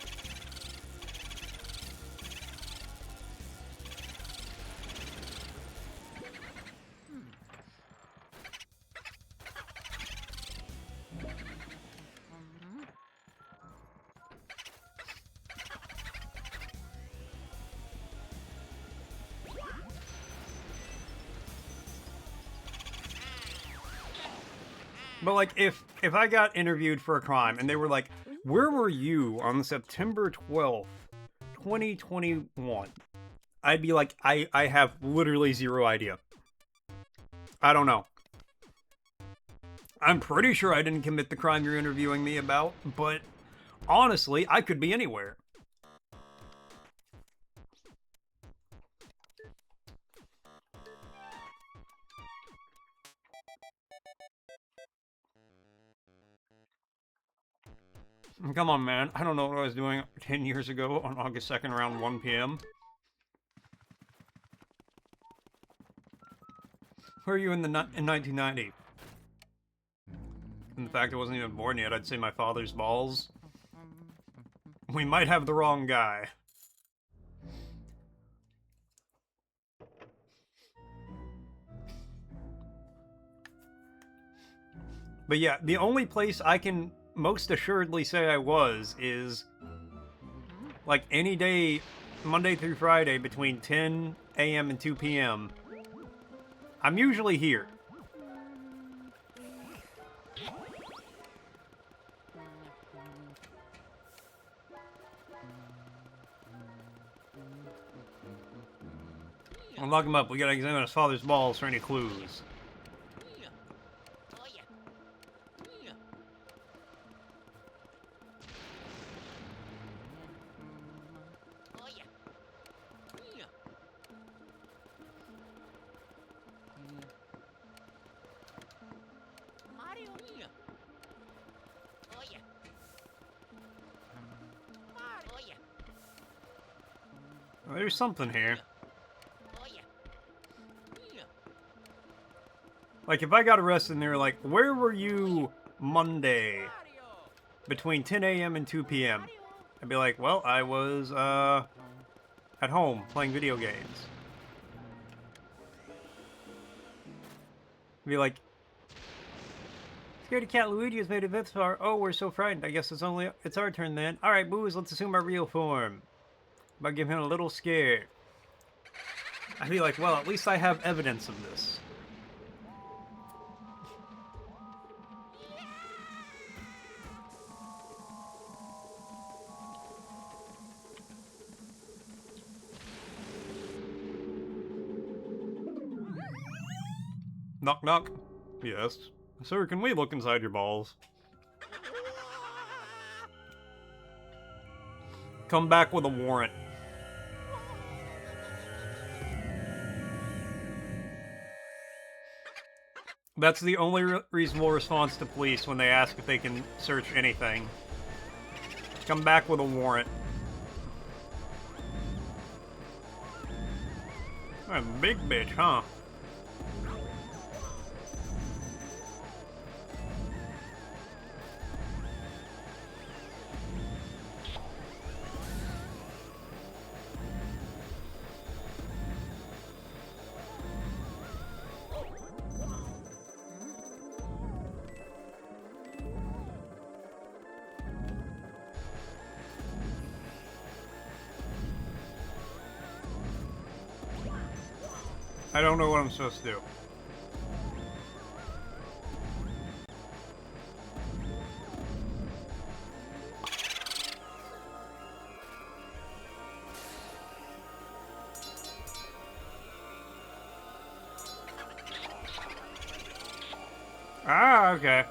A: But, like, if I got interviewed for a crime and they were like, where were you on September 12th, 2021? I'd be like, I have literally zero idea. I don't know. I'm pretty sure I didn't commit the crime you're interviewing me about, but honestly, I could be anywhere. Come on, man. I don't know what I was doing 10 years ago on August 2nd around 1 p.m. Where are you in 1990? And the fact I wasn't even born yet, I'd say my father's balls. We might have the wrong guy. But yeah, the only place I can most assuredly say I was is like any day, Monday through Friday, between 10 a.m. and 2 p.m. I'm usually here. I'll lock him up. We gotta examine his father's balls for any clues. There's something here. Like, if I got arrested and they were like, where were you Monday between 10 a.m. and 2 p.m.? I'd be like, well, I was, at home playing video games. I'd be like, Scaredy Cat Luigi has made it this far. Oh, we're so frightened. I guess it's our turn then. Alright, boos, let's assume our real form. But give him a little scared. I'd be like, well, at least I have evidence of this. Knock, knock. Yes. Sir, can we look inside your balls? Come back with a warrant. That's the only reasonable response to police when they ask if they can search anything. Come back with a warrant. A big bitch, huh? I don't know what I'm supposed to do. Ah, okay.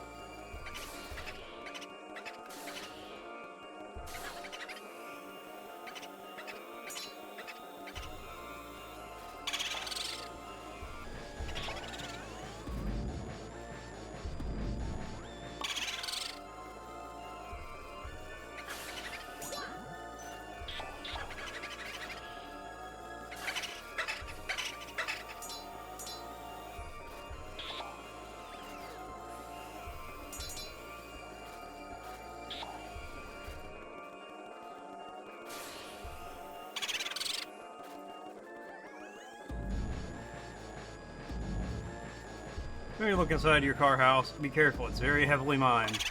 A: When you look inside your car house, be careful, it's very heavily mined.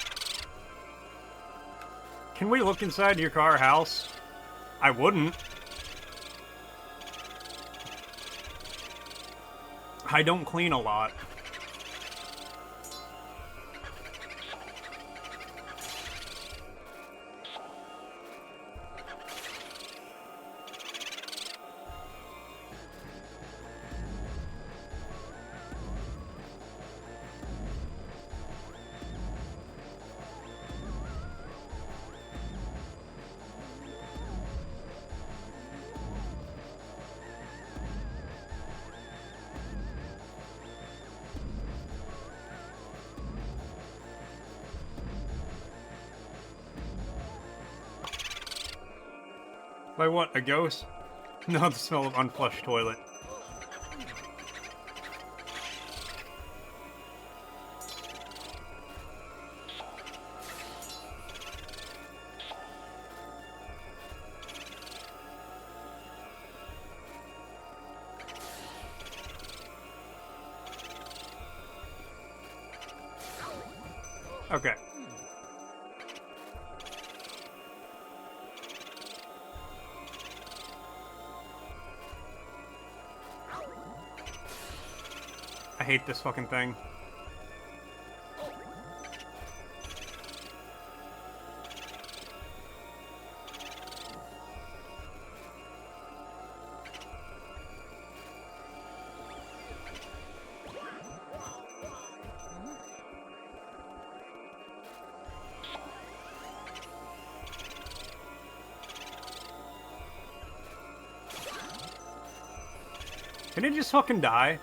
A: Can we look inside your car house? I wouldn't. I don't clean a lot. By what, a ghost? No, the smell of unflushed toilet. Okay. I hate this fucking thing. Can it just fucking die?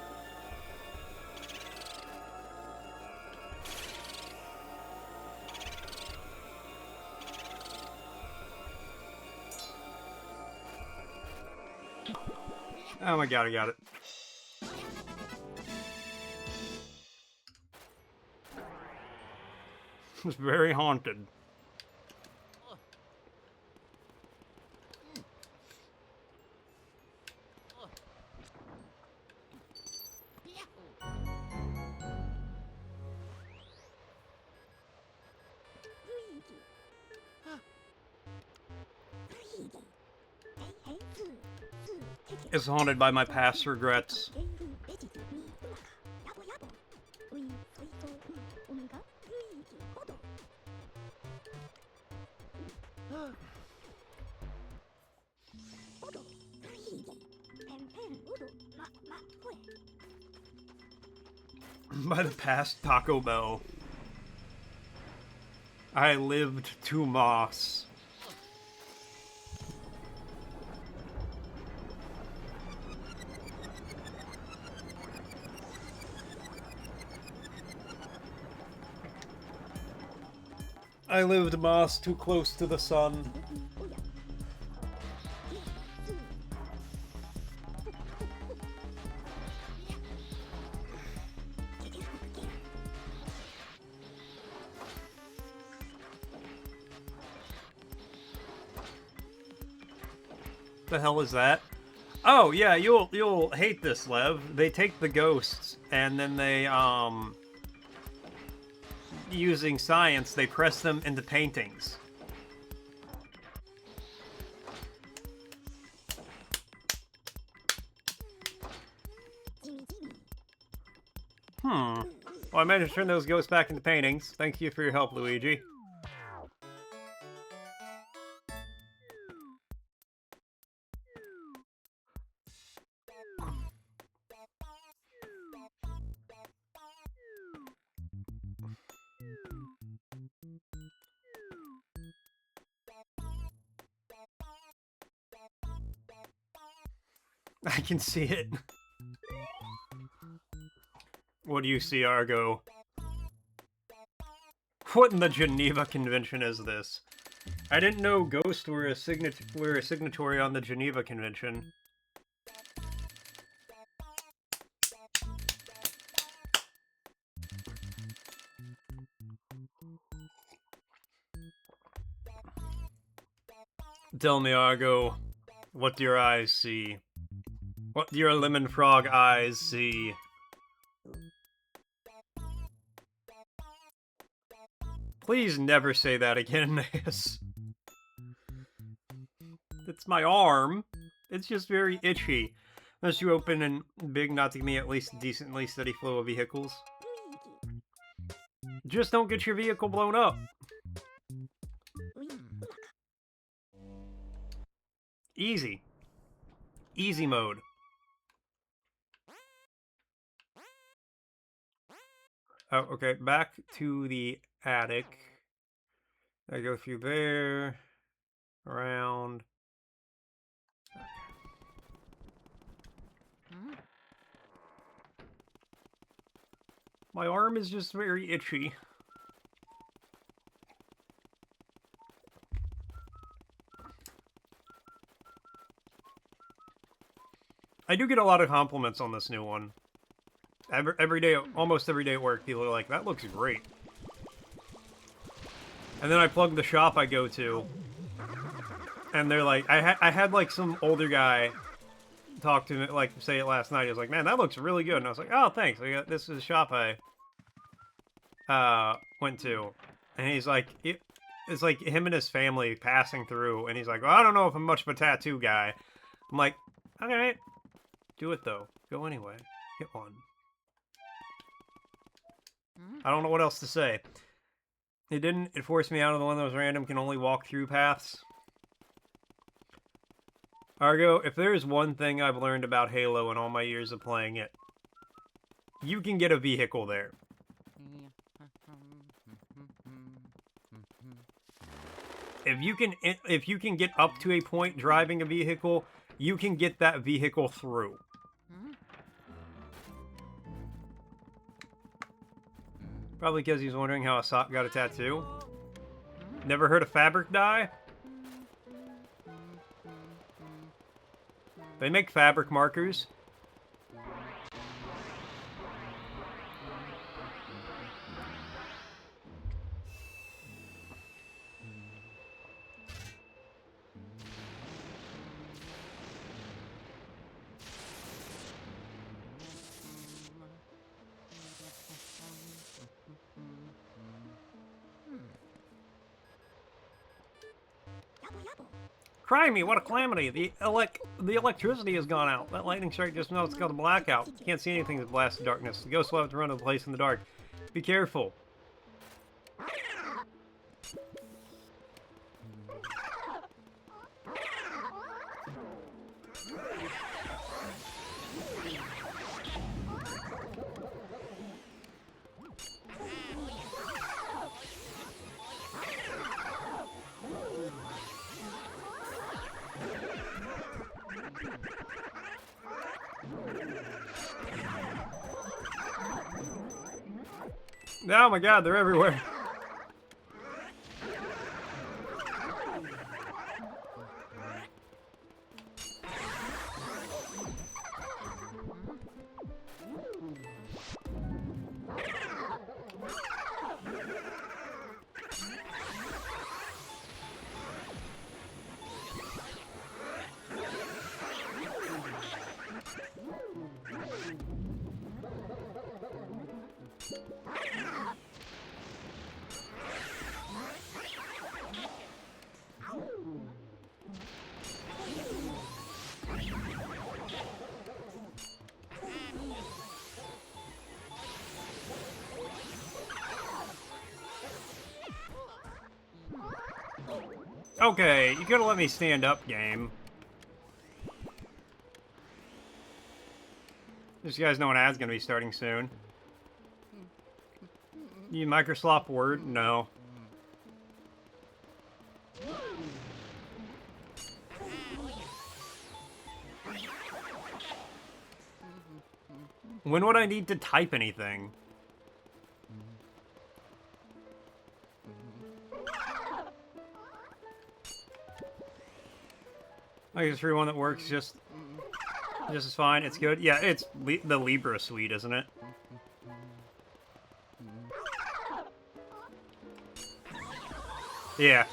A: Oh my god, I got it. It's very haunted. It's haunted by my past regrets. By the past Taco Bell. I lived to moss. I lived moss too close to the sun. The hell is that? Oh yeah, you'll hate this, Lev. They take the ghosts and then they using science, they press them into paintings. Well, I managed to turn those ghosts back into paintings. Thank you for your help, Luigi. I can see it. What do you see, Argo? What in the Geneva Convention is this? I didn't know ghosts were a signatory on the Geneva Convention. Tell me, Argo, what do your eyes see? What do your lemon frog eyes see? Please never say that again, Naeus. It's my arm. It's just very itchy. Unless you open and big not to give me at least a decently steady flow of vehicles. Just don't get your vehicle blown up. Easy. Easy mode. Oh, okay, back to the attic. I go through there, around. My arm is just very itchy. I do get a lot of compliments on this new one. Every day, almost every day at work, people are like, that looks great. And then I plug the shop I go to, and they're like, I had like some older guy talk to me, like say it last night. He was like, man, that looks really good. And I was like, oh, thanks. This is a shop I went to, and he's like, it's like him and his family passing through, and he's like, well, I don't know if I'm much of a tattoo guy. I'm like, okay, do it though. Go anyway. Get one. I don't know what else to say. It didn't. It forced me out of the one that was random, can only walk through paths. Argo, if there's one thing I've learned about Halo in all my years of playing it, you can get a vehicle there. If you can get up to a point driving a vehicle, you can get that vehicle through. Probably because he's wondering how a sock got a tattoo. Never heard of fabric dye? They make fabric markers. Crimey, what a calamity! The electricity has gone out. That lightning strike just now it's got a blackout. Can't see anything in the blasted darkness. The ghosts will have to run to the place in the dark. Be careful. Oh my god, they're everywhere. Okay, you could have let me stand up, game. This guy's know an ad's gonna be starting soon. You Microsoft Word? No. When would I need to type anything? I guess for one that works just as fine. It's good. Yeah, it's the Libra suite, isn't it? Yeah.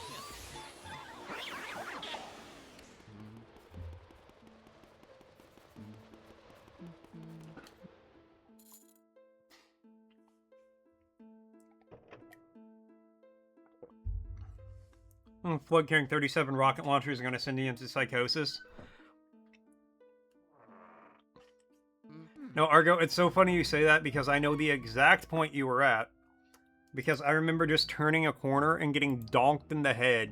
A: Flood carrying 37 rocket launchers are going to send you into psychosis. No, Argo, it's so funny you say that because I know the exact point you were at. Because I remember just turning a corner and getting donked in the head.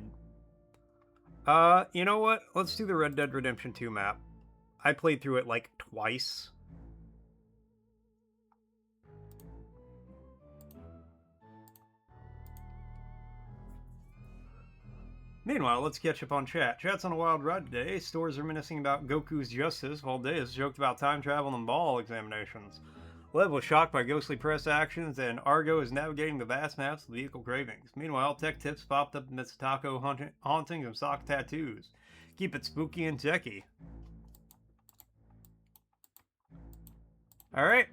A: You know what? Let's do the Red Dead Redemption 2 map. I played through it like twice. Meanwhile, let's catch up on chat. Chat's on a wild ride today. Stores are menacing about Goku's justice, while Deus joked about time travel and ball examinations. Lev was shocked by ghostly press actions, and Argo is navigating the vast maps of vehicle cravings. Meanwhile, tech tips popped up amidst taco hauntings and sock tattoos. Keep it spooky and techy. Alright.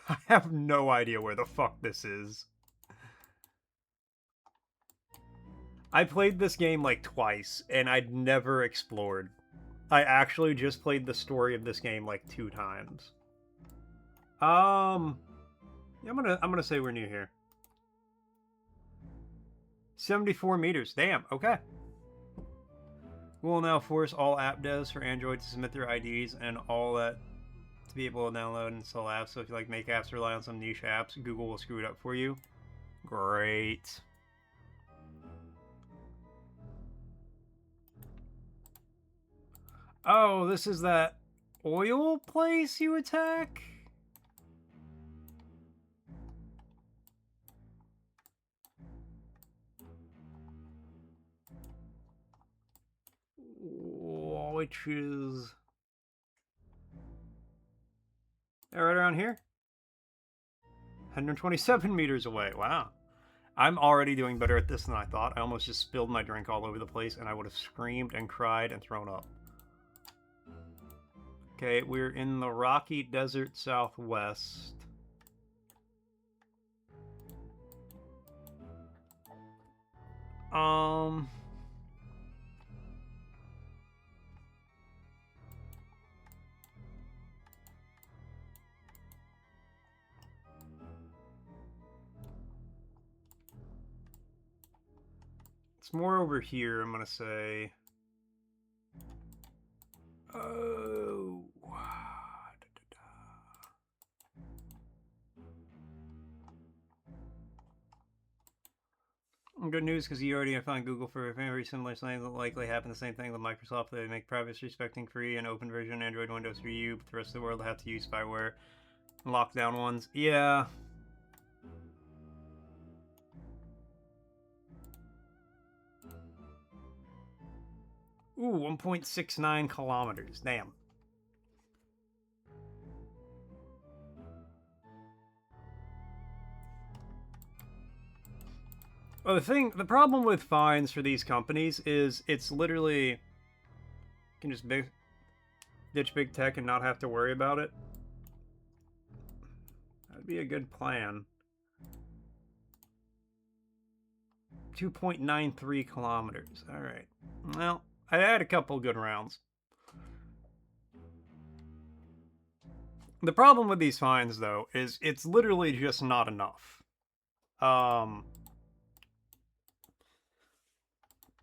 A: I have no idea where the fuck this is. I played this game like twice, and I'd never explored. I actually just played the story of this game like 2 times. Yeah, I'm gonna say we're new here. 74 meters. Damn. Okay. We'll now force all app devs for Android to submit their IDs and all that to be able to download and install apps. So if you like make apps rely on some niche apps, Google will screw it up for you. Great. Oh, this is that oil place you attack? Which is... right around here? 127 meters away. Wow. I'm already doing better at this than I thought. I almost just spilled my drink all over the place, and I would have screamed and cried and thrown up. Okay, we're in the Rocky Desert Southwest. It's more over here, I'm gonna say. Oh. Good news, because you already found Google for very similar things that likely happen the same thing with Microsoft. They make privacy respecting free and open version Android Windows for you, but the rest of the world will have to use spyware and lockdown ones. Yeah. Ooh, 1.69 kilometers. Damn. Well, the problem with fines for these companies is it's literally you can just ditch big tech and not have to worry about it. That'd be a good plan. 2.93 kilometers. All right. Well, I had a couple good rounds. The problem with these fines, though, is it's literally just not enough.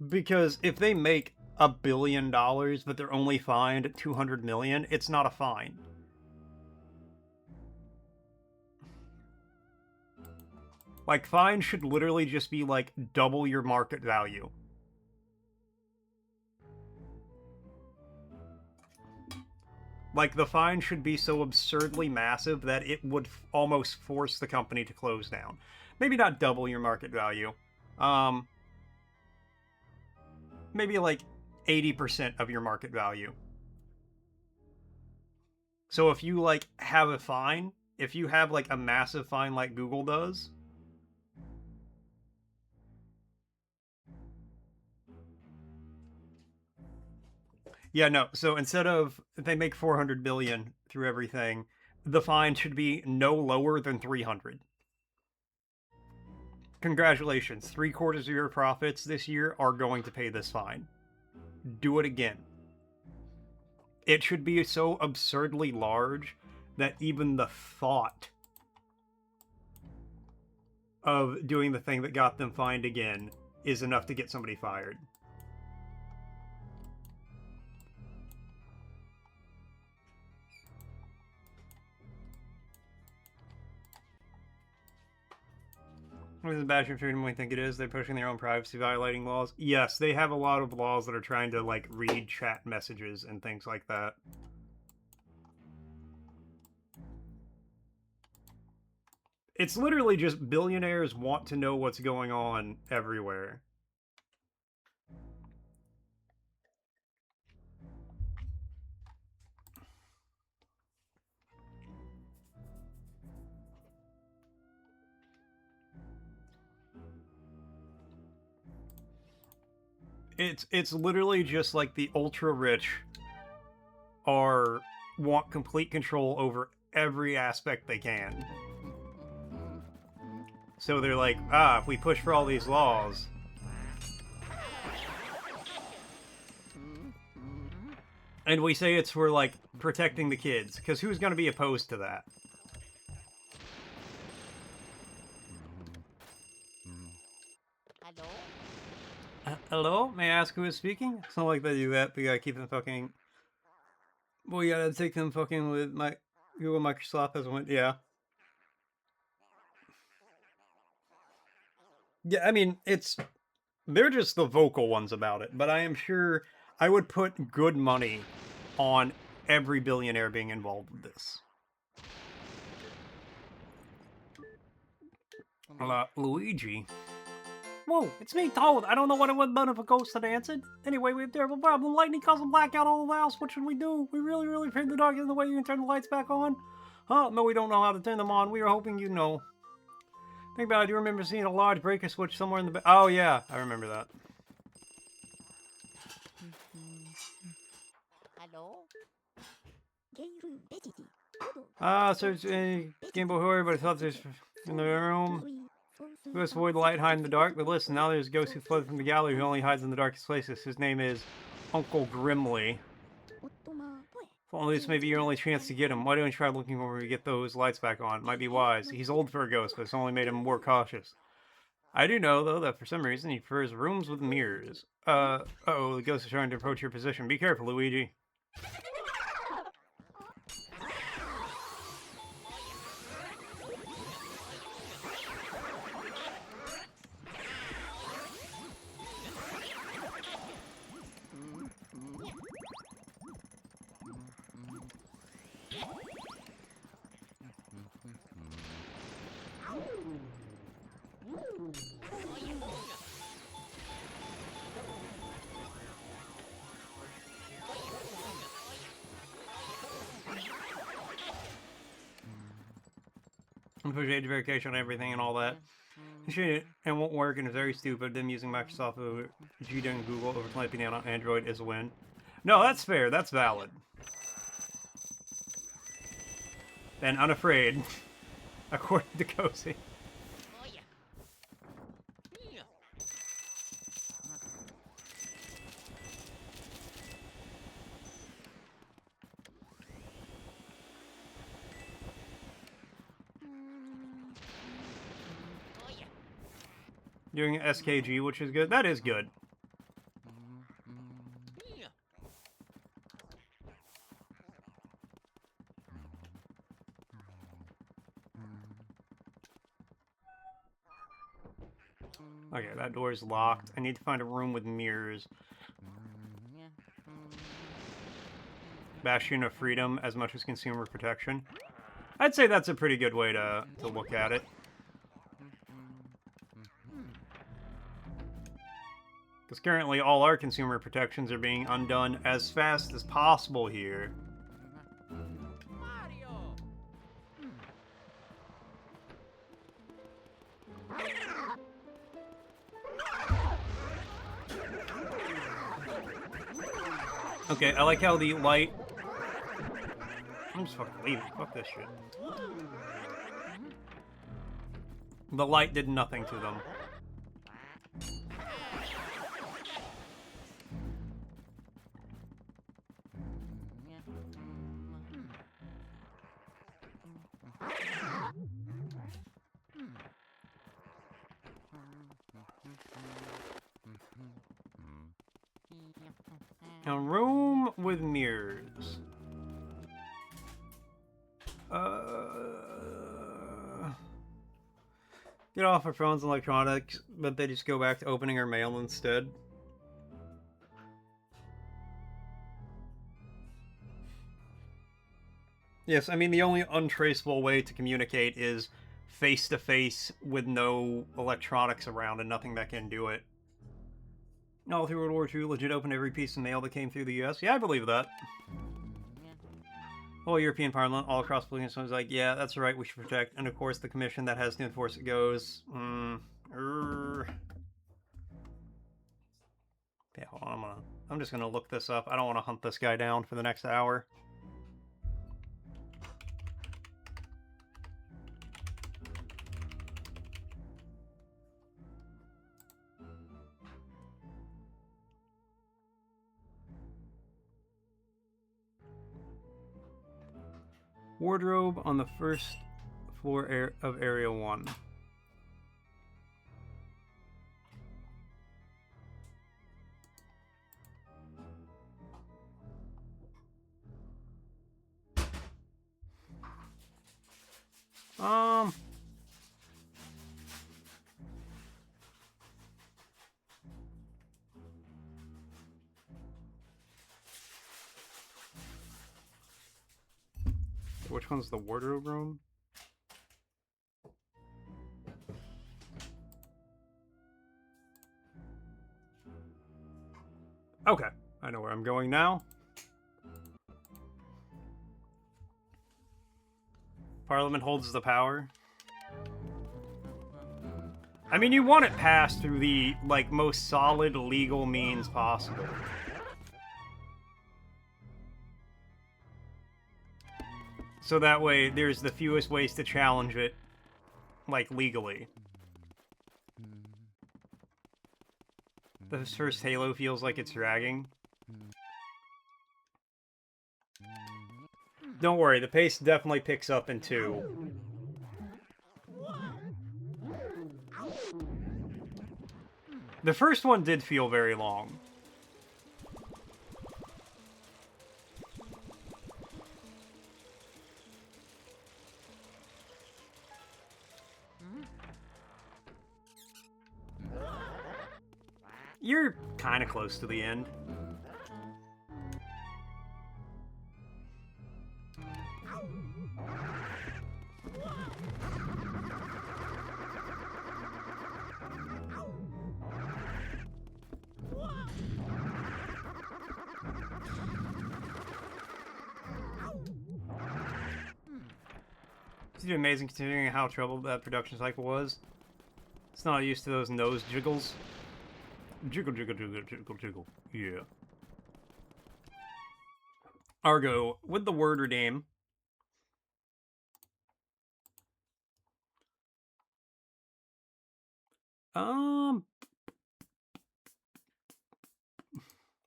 A: Because if they make $1 billion, but they're only fined 200 million, it's not a fine. Like, fines should literally just be, like, double your market value. Like, the fine should be so absurdly massive that it would almost force the company to close down. Maybe not double your market value. Maybe like 80% of your market value. So if you like have a fine, if you have like a massive fine like Google does, yeah, no. So instead of they make 400 billion through everything, the fine should be no lower than 300. Congratulations, 3/4 of your profits this year are going to pay this fine. Do it again. It should be so absurdly large that even the thought of doing the thing that got them fined again is enough to get somebody fired. What is bashing freedom we think it is? They're pushing their own privacy violating laws. Yes, they have a lot of laws that are trying to like read chat messages and things like that. It's literally just billionaires want to know what's going on everywhere. It's literally just like the ultra rich want complete control over every aspect they can. So they're like, if we push for all these laws, And we say it's for, like, protecting the kids, because who's going to be opposed to that?
C: Hello?
A: Hello? May I ask who is speaking? It's not like they do that, but you gotta keep them fucking... Well, you gotta take them fucking with my... Google Microsoft as one... Yeah. Yeah, I mean, it's... They're just the vocal ones about it, but I am sure I would put good money on every billionaire being involved with this. Luigi.
B: Whoa, it's me, Toad. I don't know what it would have done if a ghost had answered. Anyway, we have a terrible problem. Lightning caused a blackout all over the house. What should we do? We really afraid the dark is the way you can turn the lights back on. Oh, no, we don't know how to turn them on. We were hoping you know. Think about it. I do remember seeing a large breaker switch somewhere in the back.
A: Oh, yeah, I remember that.
C: Hello?
A: So it's Game Boy Horror, but I thought there's in the room. Ghosts avoid the light, hide in the dark. But listen, now there's a ghost who fled from the gallery who only hides in the darkest places. His name is Uncle Grimly. If only this may be your only chance to get him. Why don't you try looking for him to get those lights back on? Might be wise. He's old for a ghost, but it's only made him more cautious. I do know, though, that for some reason he prefers rooms with mirrors. Uh-oh, the ghost is trying to approach your position. Be careful, Luigi. Push age verification on everything and all that. Shit, and won't work and is very stupid. Them using Microsoft over G and Google over typing out on Android is a win. No, that's fair. That's valid. And unafraid, according to Cozy. Doing SKG, which is good. That is good. Okay, that door is locked. I need to find a room with mirrors. Bastion of Freedom as much as consumer protection. I'd say that's a pretty good way to look at it. Because currently all our consumer protections are being undone as fast as possible here.
C: Mario!
A: Okay, I like how the light... I'm just fucking leaving. Fuck this shit. The light did nothing to them. A room with mirrors. Get off our phones and electronics, but they just go back to opening our mail instead. Yes, I mean, the only untraceable way to communicate is face-to-face with no electronics around and nothing that can do it. All through World War II, legit opened every piece of mail that came through the US. Yeah, I believe that. Whole European Parliament, all across the political was like, yeah, that's right, we should protect. And of course, the commission that has to enforce it goes, Okay, hold on, I'm just gonna look this up. I don't want to hunt this guy down for the next hour. Wardrobe on the first floor of Area 1. Which one's the wardrobe room? Okay, I know where I'm going now. Parliament holds the power. I mean, you want it passed through the, like, most solid legal means possible. So that way, there's the fewest ways to challenge it, like, legally. The first Halo feels like it's dragging. Don't worry, the pace definitely picks up in 2. The first one did feel very long. You're kind of close to the end. It's amazing considering how troubled that production cycle was. It's not used to those nose jiggles. Jiggle, jiggle, jiggle, jiggle, jiggle. Yeah. Argo, with the word redeem. The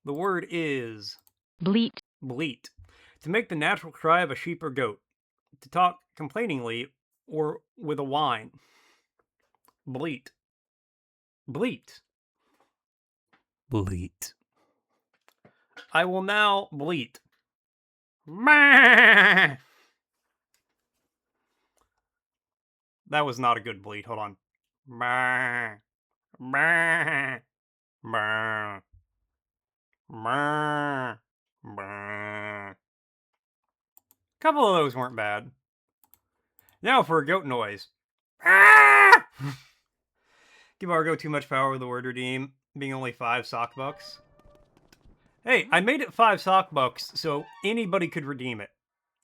A: word is...
D: Bleat.
A: Bleat. To make the natural cry of a sheep or goat. To talk complainingly or with a whine. Bleat. Bleat. Bleat. I will now bleat. That was not a good bleat. Hold on. Couple of those weren't bad. Now for a goat noise. Give Argo too much power with the word redeem, being only 5 sock bucks. Hey, I made it 5 sock bucks, so anybody could redeem it.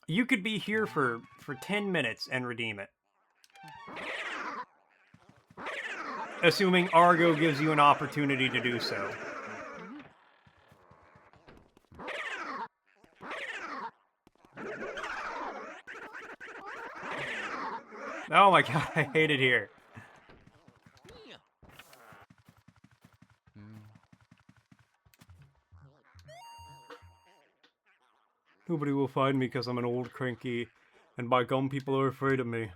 A: You could be here for 10 minutes and redeem it. Assuming Argo gives you an opportunity to do so. Oh my god, I hate it here. Nobody will find me because I'm an old cranky, and by gum, people are afraid of me.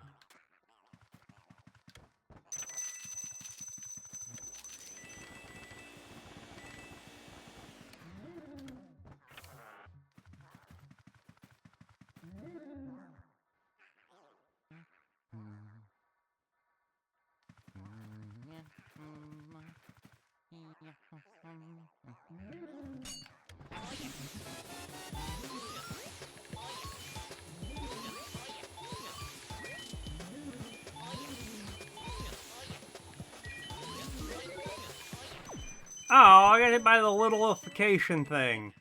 A: Oh, I got hit by the littleification thing.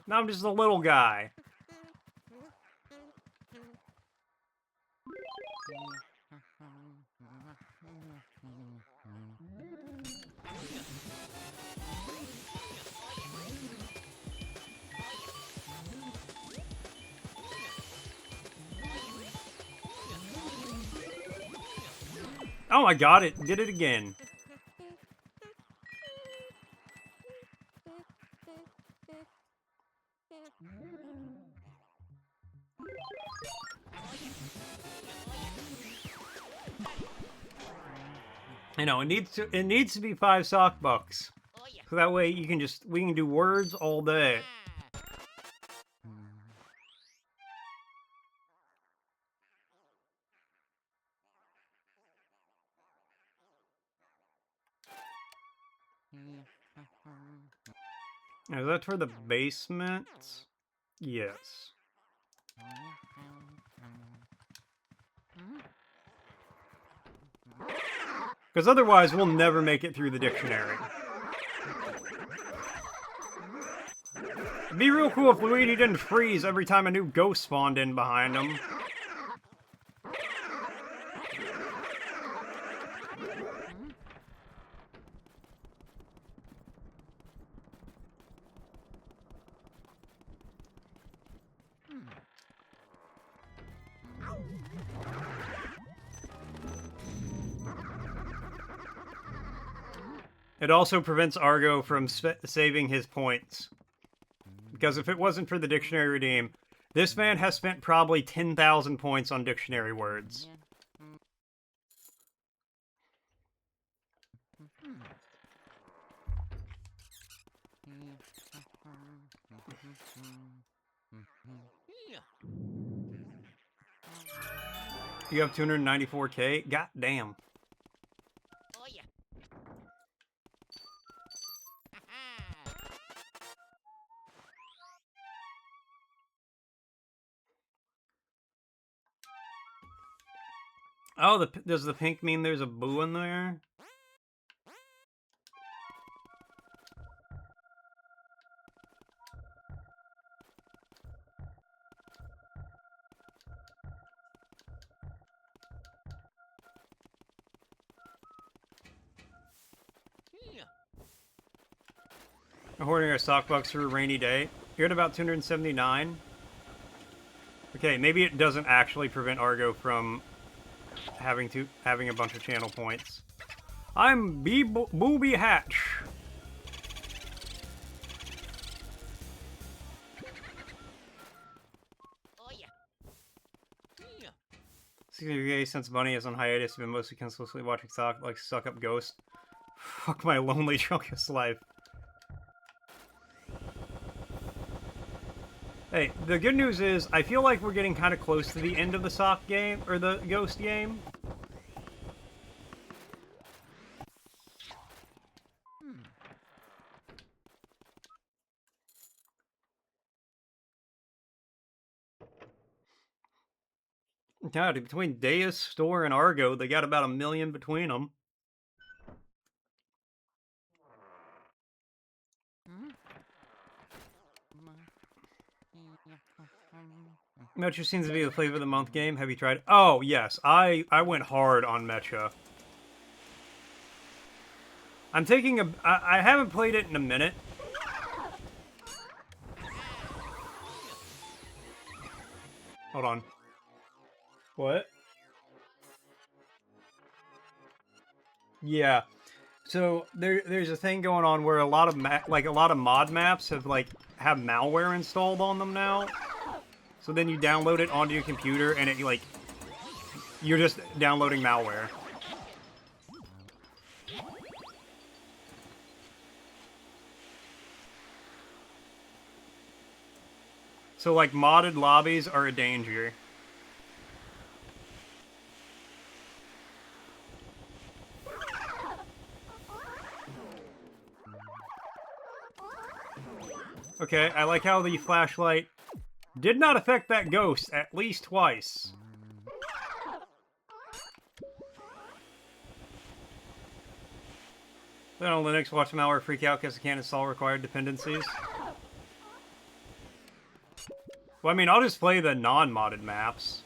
A: Now I'm just a little guy. Oh my god, it did it again. You know, it needs to be 5 sock bucks.
C: Oh yeah.
A: So that way we can do words all day. Is that for the basement? Yes. Because otherwise we'll never make it through the dictionary. It'd be real cool if Luigi didn't freeze every time a new ghost spawned in behind him. It also prevents Argo from saving his points. Because if it wasn't for the dictionary redeem, this man has spent probably 10,000 points on dictionary words. You have 294k? God damn.
C: Oh yeah.
A: Oh, does the pink mean there's a boo in there? Hoarding our sock bucks for a rainy day. You're at about 279. Okay, maybe it doesn't actually prevent Argo from having a bunch of channel points. I'm Booby Hatch.
C: Oh yeah.
A: 60 since Bunny is on hiatus, I've been mostly consistently watching Suck Up Ghost. Fuck my lonely chunkus life. Hey, the good news is, I feel like we're getting kind of close to the end of the sock game, or the ghost game. God, between Deus, Store, and Argo, they got about 1 million between them. Mecha seems to be the flavor of the month game. Have you tried? Oh, yes. I went hard on Mecha. I'm taking a... I haven't played it in a minute. Hold on. What? Yeah. So there's a thing going on where a lot of mod maps have malware installed on them now. So then you download it onto your computer and it you're just downloading malware. So modded lobbies are a danger. Okay, I like how the flashlight did not affect that ghost at least twice. Then on Linux, watch malware freak out because it can't install required dependencies. Well, I mean, I'll just play the non-modded maps.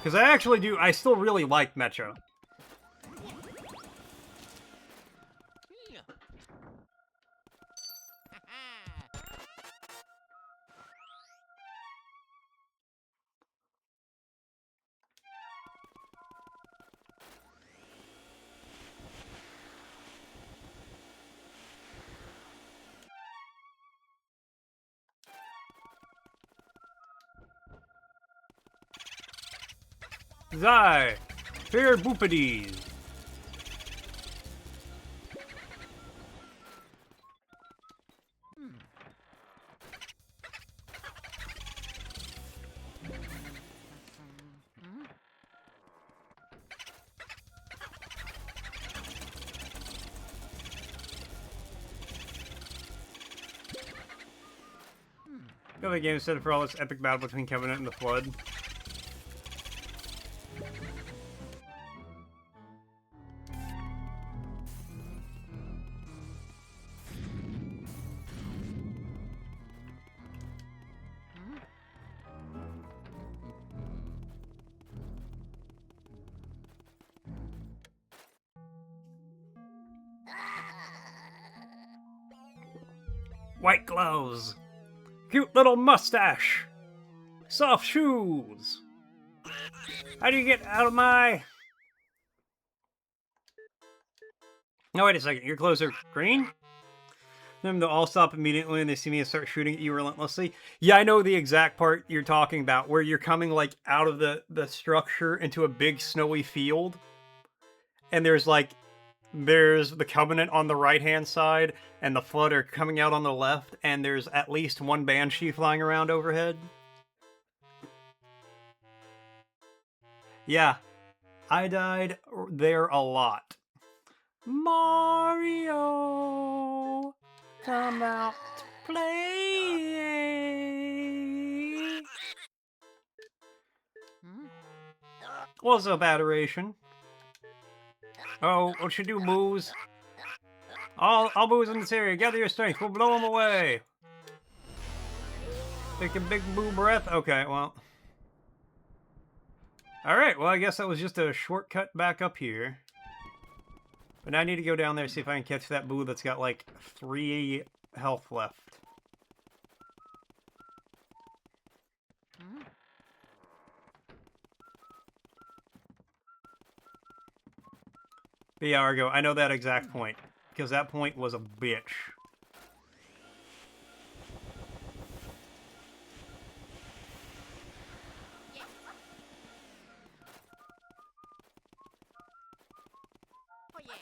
A: Because I still really like Mecha. Zai! Fair boopities! I feel the game is set for all this epic battle between Covenant and the Flood. White gloves! Cute little mustache! Soft shoes! How do you get out of my... No, wait a second. Your clothes are green? Them to all stop immediately and they see me and start shooting at you relentlessly. Yeah, I know the exact part you're talking about, where you're coming, like, out of the structure into a big snowy field. And there's the Covenant on the right-hand side, and the Flood are coming out on the left, and there's at least one Banshee flying around overhead. Yeah, I died there a lot. Mario, come out to play. What's up, Adoration? Oh, what should do, Moose? All Moose in this area, gather your strength, we'll blow them away. Take a big boo breath? Okay, well. Alright, well, I guess that was just a shortcut back up here. But now I need to go down there and see if I can catch that boo that's got, like, 3 health left. But yeah, Argo, I know that exact point. Because that point was a bitch.
C: Oh yeah.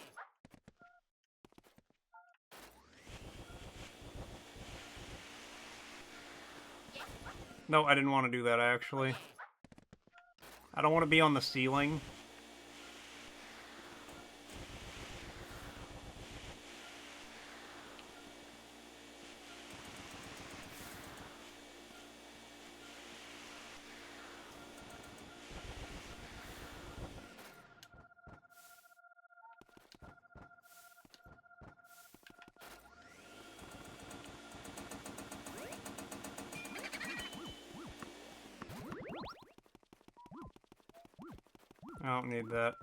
A: No, I didn't want to do that, actually. I don't want to be on the ceiling. I don't need that.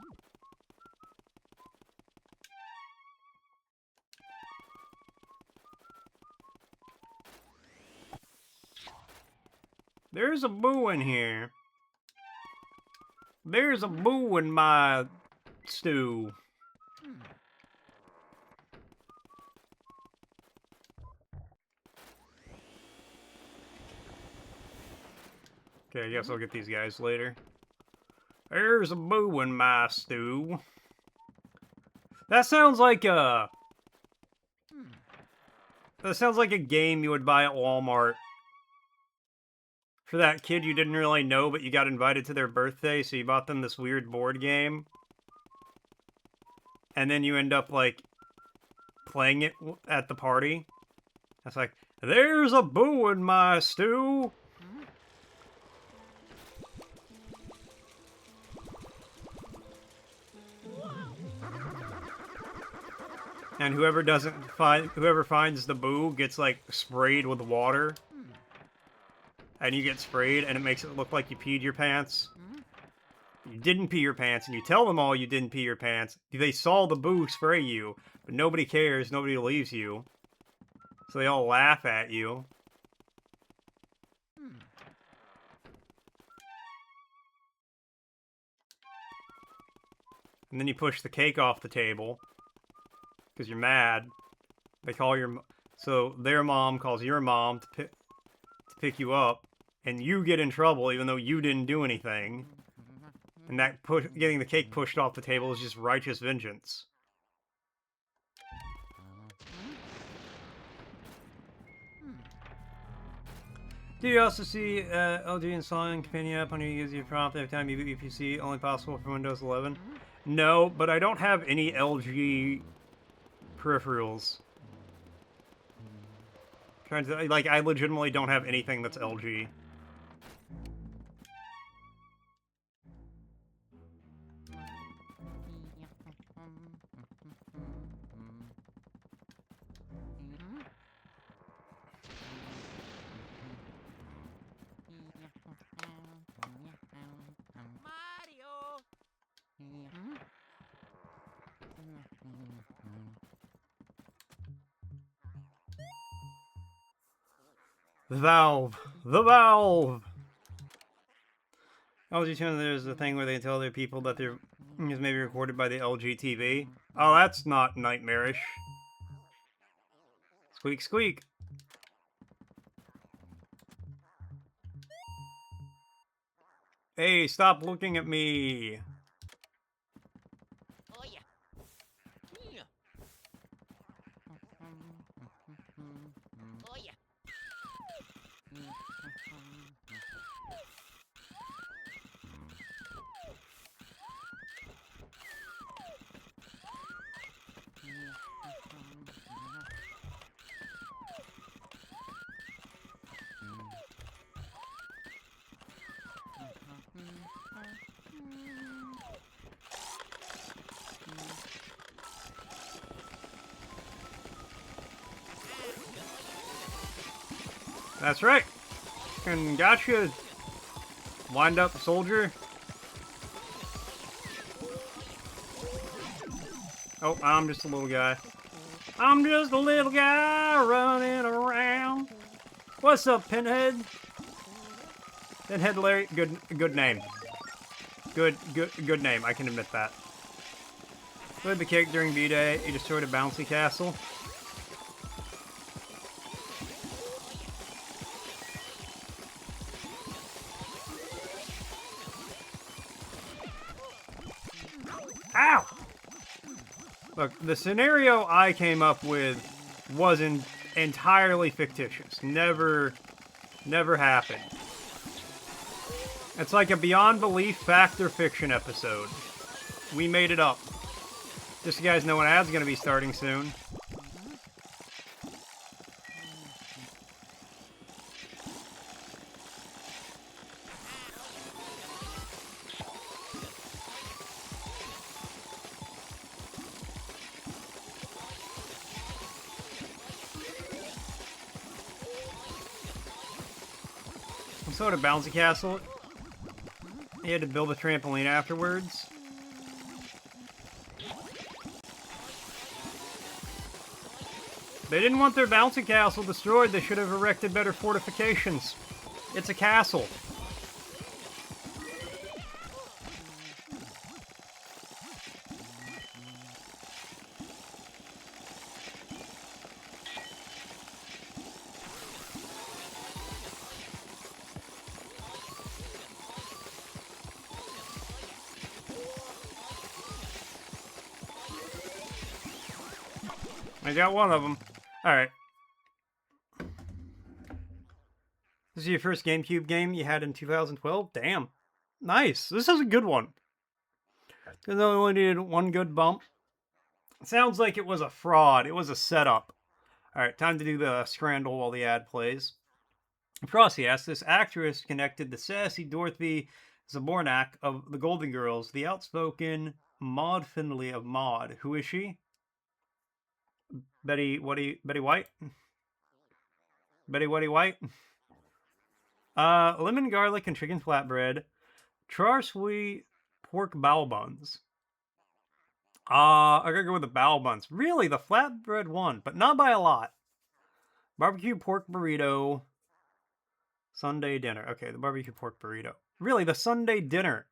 A: There's a boo in here. There's a boo in my stew. Okay, I guess I'll get these guys later. There's a boo in my stew. That sounds like a... That sounds like a game you would buy at Walmart. For that kid you didn't really know, but you got invited to their birthday, so you bought them this weird board game. And then you end up, like, playing it at the party. It's like, there's a boo in my stew! And whoever finds the boo gets, like, sprayed with water. And you get sprayed, and it makes it look like you peed your pants. You didn't pee your pants, and you tell them all you didn't pee your pants. They saw the boo spray you, but nobody cares, nobody believes you. So they all laugh at you. And then you push the cake off the table. Because you're mad. They call your... So their mom calls your mom to pick you up. And you get in trouble even though you didn't do anything. And that getting the cake pushed off the table is just righteous vengeance. Do you also see LG installing companion app on your user prompt every time you boot your PC? Only possible for Windows 11? No, but I don't have any LG peripherals. Trying to, like, I legitimately don't have anything that's LG.
C: Mario.
A: Valve. The Valve! LG channel, there's a thing where they tell their people that their is maybe recorded by the LG TV. Oh, that's not nightmarish. Squeak, squeak. Hey, stop looking at me.
C: Oh yeah. Yeah. Oh yeah.
A: That's right. And gotcha. Wind up, soldier. Oh, I'm just a little guy. I'm just a little guy running around. What's up, Pinhead? Pinhead Larry, good name. Good name. I can admit that. Played the cake during B-Day. You destroyed a bouncy castle. Ow! Look, the scenario I came up with wasn't entirely fictitious. Never happened. It's like a beyond belief fact or fiction episode. We made it up. Just so you guys know, an ad's gonna be starting soon. So at a bouncy castle, you had to build a trampoline afterwards. They didn't want their bouncy castle destroyed. They should have erected better fortifications. It's a castle. I got one of them. Alright. This is your first GameCube game you had in 2012? Damn. Nice. This is a good one. Because I only needed one good bump. Sounds like it was a fraud. It was a setup. Alright, time to do the scrandle while the ad plays. Frosty asks, this actress connected the sassy Dorothy Zabornak of the Golden Girls, the outspoken Maud Findlay of Maud. Who is she? Betty White? Betty White? Lemon garlic and chicken flatbread. Char sweet pork bao buns. I gotta go with the bao buns. Really, the flatbread won, but not by a lot. Barbecue pork burrito. Sunday dinner. Okay, the barbecue pork burrito. Really, the Sunday dinner.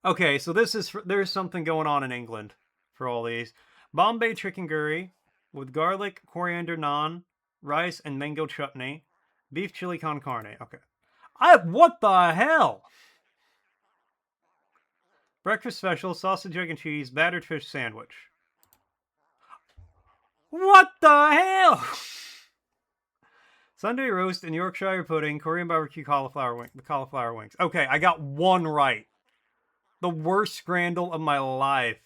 A: Okay, so there's something going on in England for all these. Bombay chicken curry with garlic, coriander naan, rice, and mango chutney. Beef chili con carne. Okay. What the hell? Breakfast special, sausage, egg, and cheese, battered fish sandwich. What the hell? Sunday roast and Yorkshire pudding, Korean barbecue cauliflower wings. Okay, I got one right. The worst scramble of my life.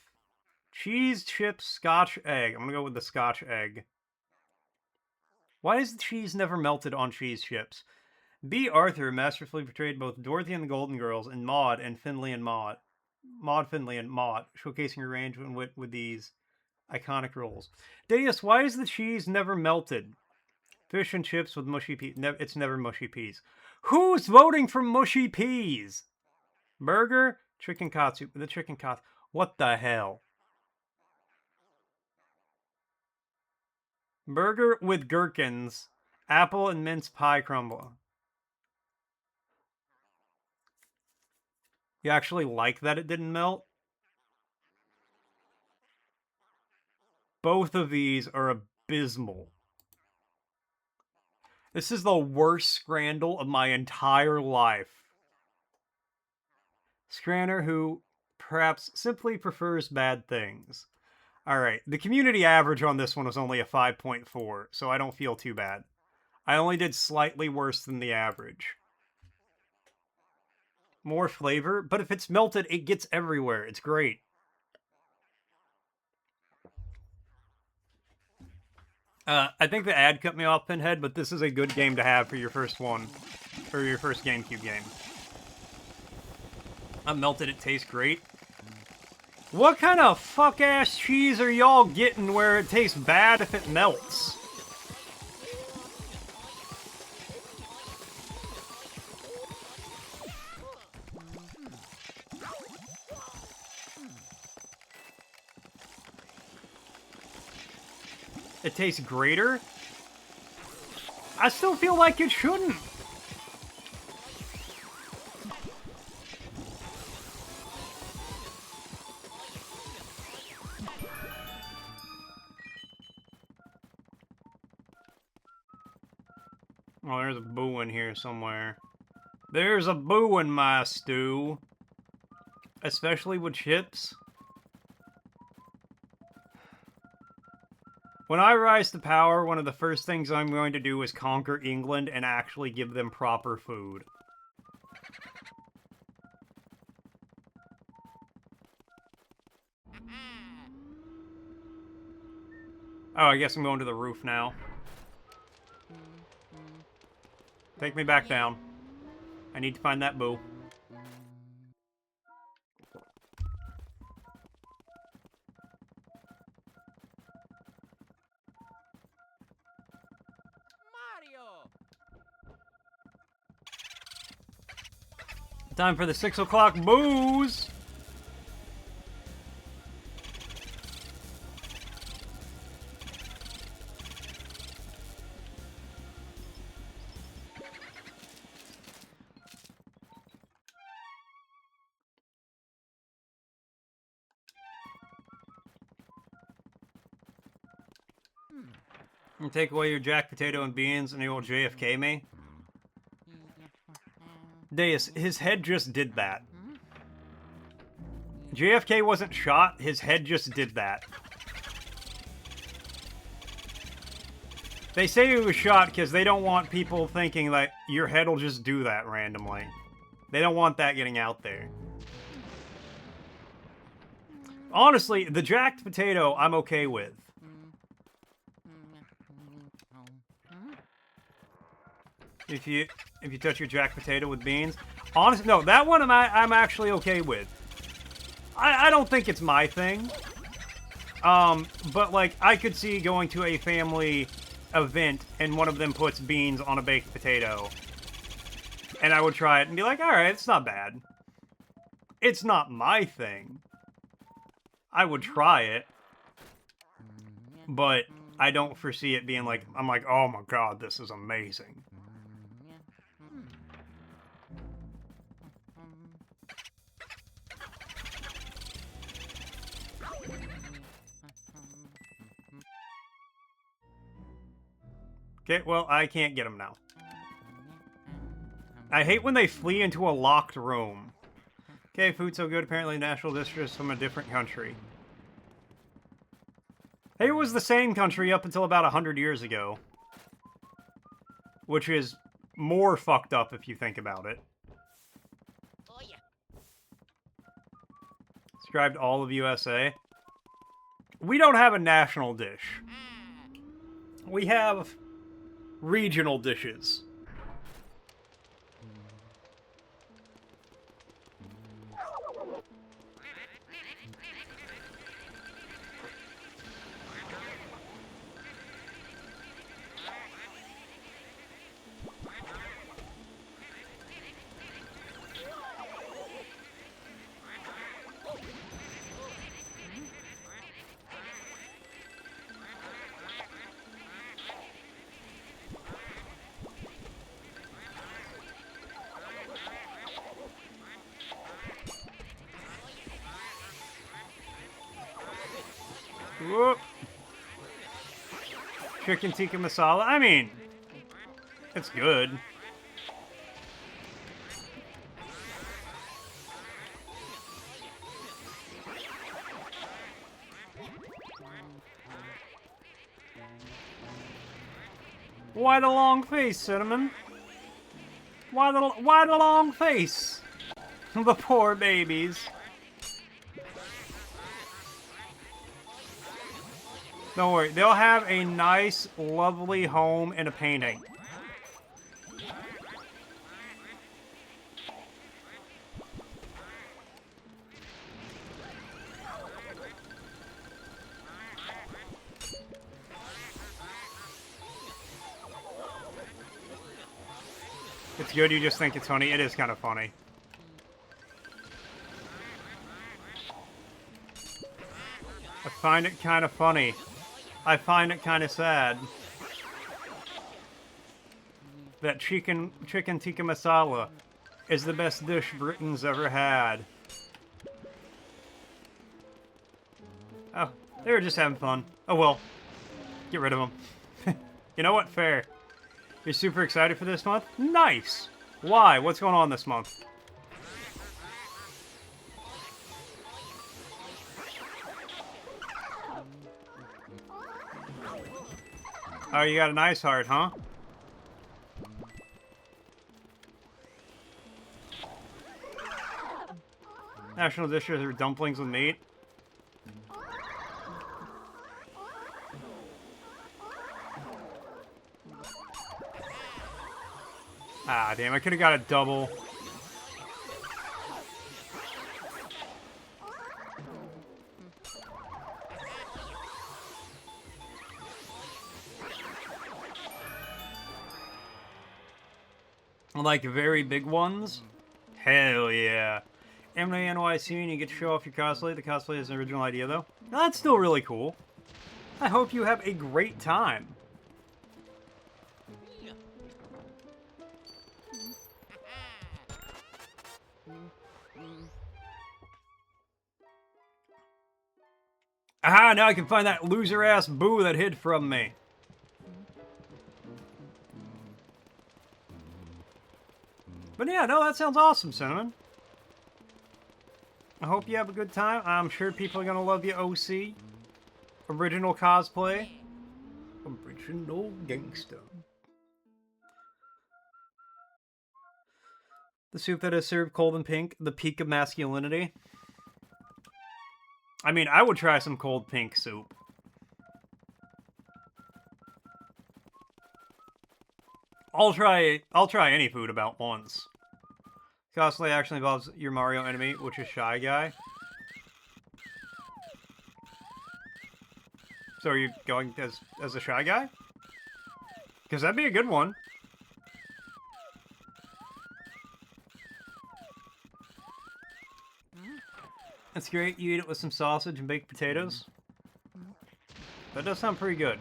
A: Cheese, chips, scotch, egg. I'm gonna go with the scotch egg. Why is the cheese never melted on cheese chips? B. Arthur masterfully portrayed both Dorothy and the Golden Girls in Maud and Finley and Maud. Finley and Maud, showcasing her range and wit with these iconic roles. Deus, why is the cheese never melted? Fish and chips with mushy peas. It's never mushy peas. Who's voting for mushy peas? Burger, chicken katsu. The chicken katsu. What the hell? Burger with gherkins, apple and mince pie crumble. You actually like that it didn't melt? Both of these are abysmal. This is the worst scrandal of my entire life. Scranner who perhaps simply prefers bad things. Alright, the community average on this one was only a 5.4, so I don't feel too bad. I only did slightly worse than the average. More flavor, but if it's melted, it gets everywhere. It's great. I think the ad cut me off, Pinhead, but this is a good game to have for your first one. For your first GameCube game. Melted, it tastes great. What kind of fuck-ass cheese are y'all getting where it tastes bad if it melts? It tastes greater? I still feel like it shouldn't. Oh, there's a boo in here somewhere. There's a boo in my stew. Especially with chips. When I rise to power, one of the first things I'm going to do is conquer England and actually give them proper food. Oh, I guess I'm going to the roof now. Take me back down. I need to find that boo.
C: Mario!
A: Time for the 6 o'clock booze! And take away your jack potato and beans and you will JFK me. Deus, his head just did that. JFK wasn't shot, his head just did that. They say he was shot because they don't want people thinking that your head will just do that randomly. They don't want that getting out there. Honestly, the jacked potato I'm okay with. If you touch your jack potato with beans. Honestly, no, that one I'm actually okay with. I don't think it's my thing. But like I could see going to a family event and one of them puts beans on a baked potato. And I would try it and be like, alright, it's not bad. It's not my thing. I would try it. But I don't foresee it being like, I'm like, oh my god, this is amazing. Okay, well, I can't get them now. I hate when they flee into a locked room. Okay, food so good. Apparently, national dish is from a different country. Hey, it was the same country up until about 100 years ago. Which is more fucked up if you think about it.
C: Oh yeah.
A: Described all of USA. We don't have a national dish. We have regional dishes. Whoop. Chicken tikka masala. I mean, it's good. Why the long face, Cinnamon? Why the long face? The poor babies. Don't worry, they'll have a nice, lovely home and a painting. It's good, you just think it's funny. It is kind of funny. I find it kind of funny. I find it kind of sad that chicken tikka masala is the best dish Britain's ever had. Oh, they were just having fun. Oh well, get rid of them. You know what? Fair. You're super excited for this month? Nice! Why? What's going on this month? Oh, you got an ice heart, huh? National dishes are dumplings with meat. Ah, damn, I could have got a double. Like very big ones? Hell yeah. NYC and you get to show off your cosplay. The cosplay is an original idea though. That's still really cool. I hope you have a great time. Aha, now I can find that loser-ass boo that hid from me. But yeah, no, that sounds awesome, Cinnamon. I hope you have a good time. I'm sure people are gonna love you, OC. Original cosplay. Original gangsta. The soup that is served cold and pink, the peak of masculinity. I mean, I would try some cold pink soup. I'll try any food about once. Cosplay actually involves your Mario enemy, which is Shy Guy. So are you going as a Shy Guy? Because that'd be a good one. That's great. You eat it with some sausage and baked potatoes. That does sound pretty good.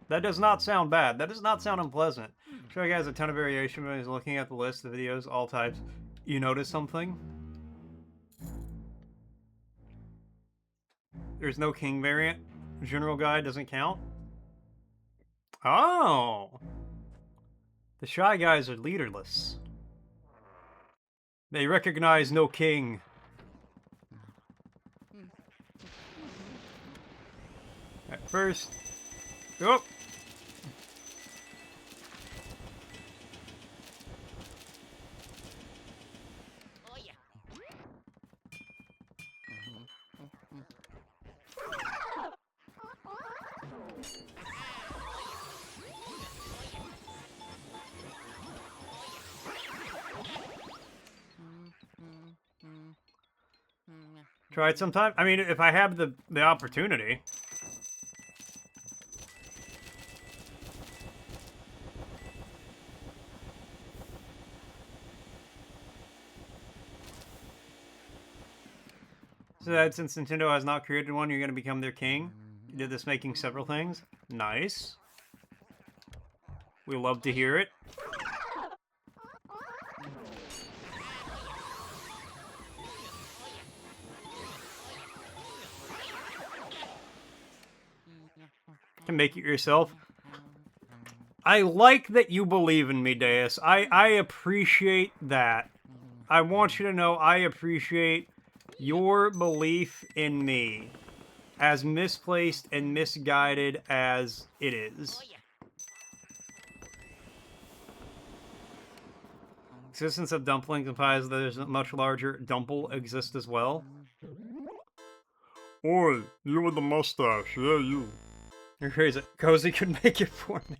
A: That does not sound bad. That does not sound unpleasant. I'm sure you guys have a ton of variation when he's looking at the list of videos, all types. You notice something? There's no king variant. General guide doesn't count. Oh! The Shy Guys are leaderless. They recognize no king. At first. Oh!
C: Oh yeah.
A: Try it sometime. I mean, if I have the opportunity. So that since Nintendo has not created one, you're going to become their king. You did this making several things. Nice. We love to hear it. To make it yourself. I like that you believe in me, Deus. I appreciate that. I want you to know I appreciate your belief in me. As misplaced and misguided as it is.
C: Oh yeah.
A: Existence of dumplings implies that there's a much larger dumple exist as well. Oi, you with the mustache, yeah, you. You're crazy. Cozy could make it for me.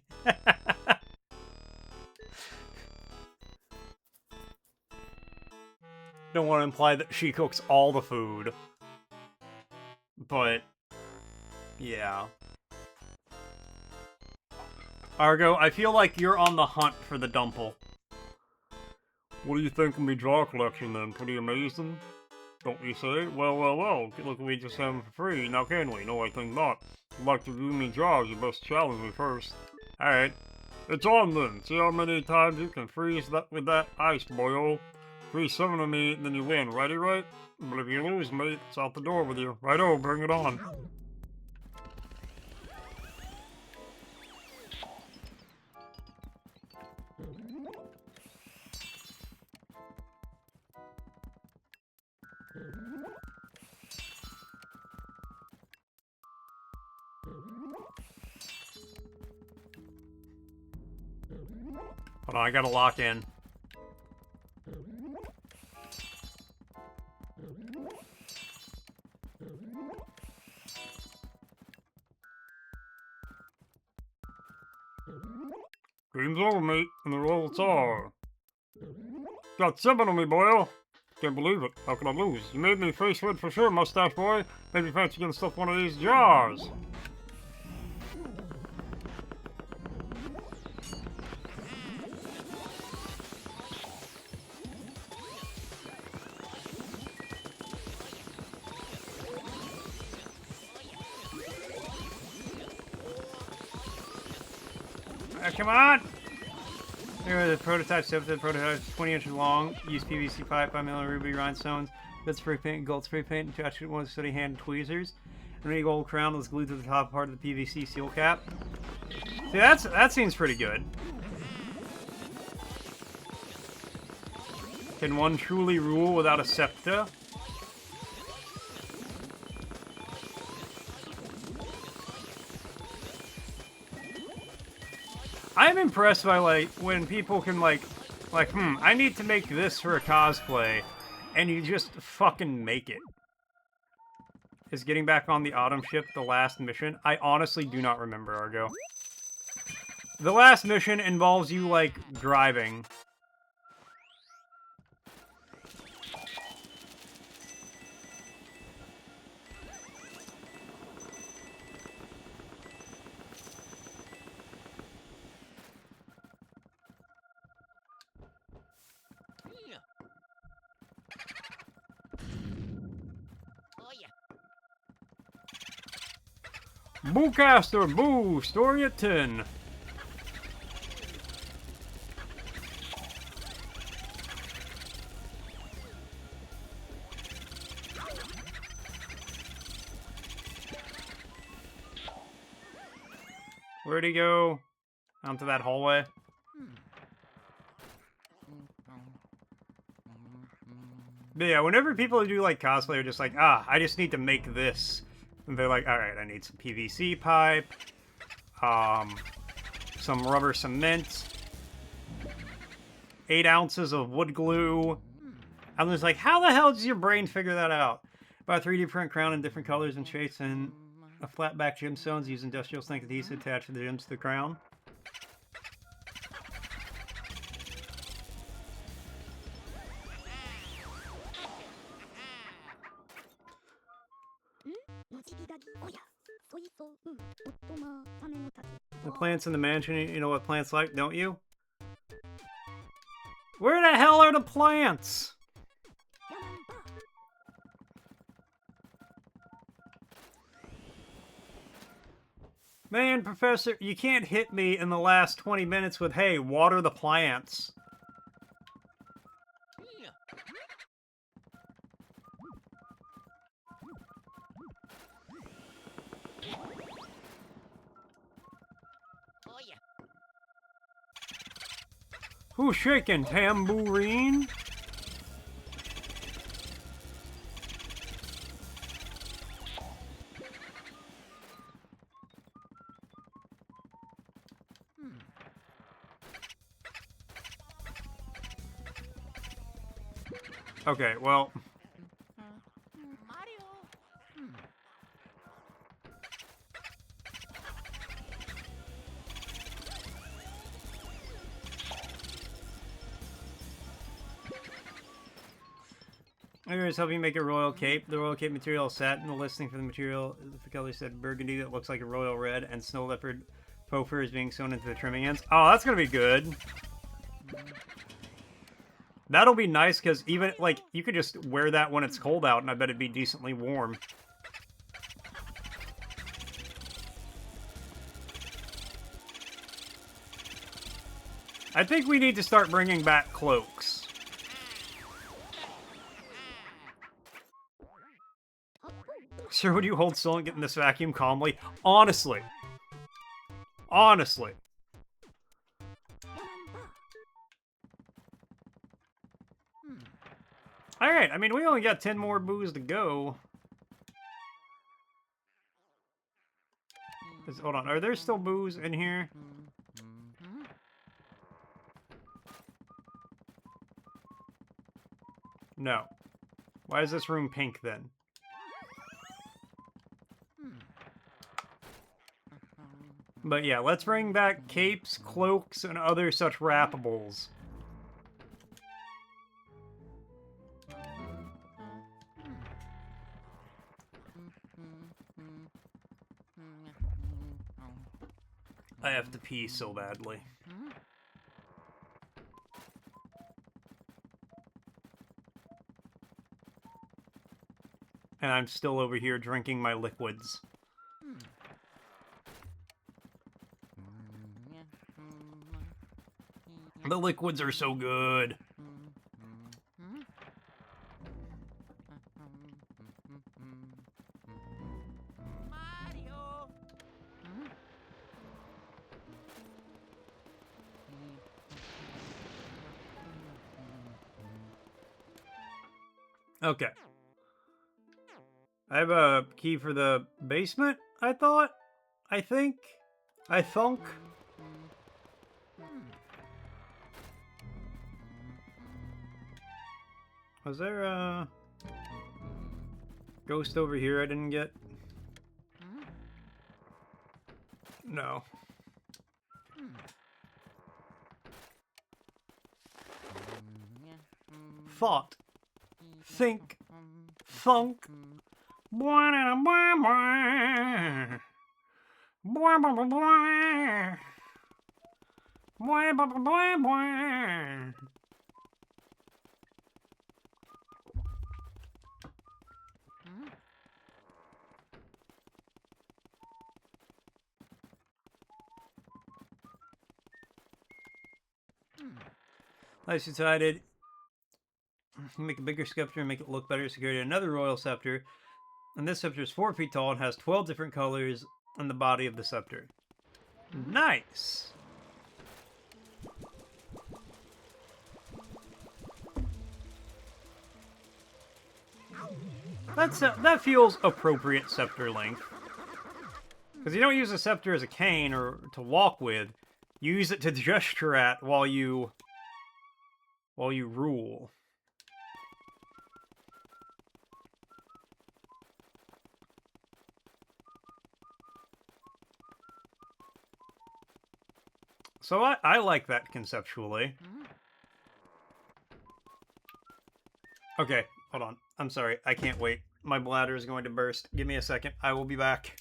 A: Don't want to imply that she cooks all the food. But, yeah. Argo, I feel like you're on the hunt for the dumple. What do you think of me jar collection then? Pretty amazing? Don't you say? Well, well, well. Look, we just have them for free, now can we? No, I think not. If you'd like to view me jars, you best challenge me first. Alright. It's on then. See how many times you can freeze that with that ice, boyo. Freeze 7 of me, then you win. Righty, right? But if you lose, mate, it's out the door with you. Righto, bring it on. Hold on, I gotta lock in. Game's over, mate, and the results are... Got 7 on me, boyo! Can't believe it. How could I lose? You made me face red for sure, mustache boy. Maybe fancy getting stuff one of these jars. Come on! Here are the prototypes of the prototypes 20 inches long, use PVC pipe, 5mm ruby rhinestones, bit spray paint, gold spray paint, and attach it with one steady hand tweezers. And a gold crown was glued to the top part of the PVC seal cap. See, that seems pretty good. Can one truly rule without a scepter? I'm impressed by, like, when people can, like, I need to make this for a cosplay, and you just fucking make it. Is getting back on the autumn ship the last mission? I honestly do not remember, Argo. The last mission involves you, like, driving.
C: Oh yeah.
A: Boocaster, boo! Story at 10. Where'd he go? Onto that hallway? But yeah, whenever people do like cosplay are just like, I just need to make this. And they're like, alright, I need some PVC pipe, some rubber cement, 8 ounces of wood glue. I'm just like, how the hell does your brain figure that out? Buy a 3D print crown in different colors and shapes and a flat back gemstones. Use industrial strength adhesive to attach the gems to the crown. The plants in the mansion, you know what plants like, don't you? Where the hell are the plants? Man, Professor, you can't hit me in the last 20 minutes with, hey, water the plants.
C: Oh yeah.
A: Who's shaking, tambourine? Okay, well...
C: Mario.
A: Anyways, help you make a royal cape. The royal cape material is satin. The listing for the material, the color said burgundy that looks like a royal red, and snow leopard faux fur is being sewn into the trimming ends. Oh, that's gonna be good. That'll be nice, because even, like, you could just wear that when it's cold out, and I bet it'd be decently warm. I think we need to start bringing back cloaks. Sir, would you hold still and get in this vacuum calmly? Honestly. Honestly. Alright, I mean, we only got 10 more boos to go. Hold on, are there still boos in here? No. Why is this room pink, then? But yeah, let's bring back capes, cloaks, and other such wrappables. I have to pee so badly. And I'm still over here drinking my liquids. The liquids are so good.
C: Mario.
A: Okay. I have a key for the basement, I thought? I think? I thunk? Was there a ghost over here I didn't get? No. Thought. Think. Thunk. I decided make a bigger scepter and make it look better. Secured another royal scepter. And this scepter is 4 feet tall and has 12 different colors on the body of the scepter. Nice! That feels appropriate scepter length. Because you don't use a scepter as a cane or to walk with. You use it to gesture at while you rule. So I like that conceptually. Okay, hold on. I'm sorry. I can't wait. My bladder is going to burst. Give me a second. I will be back.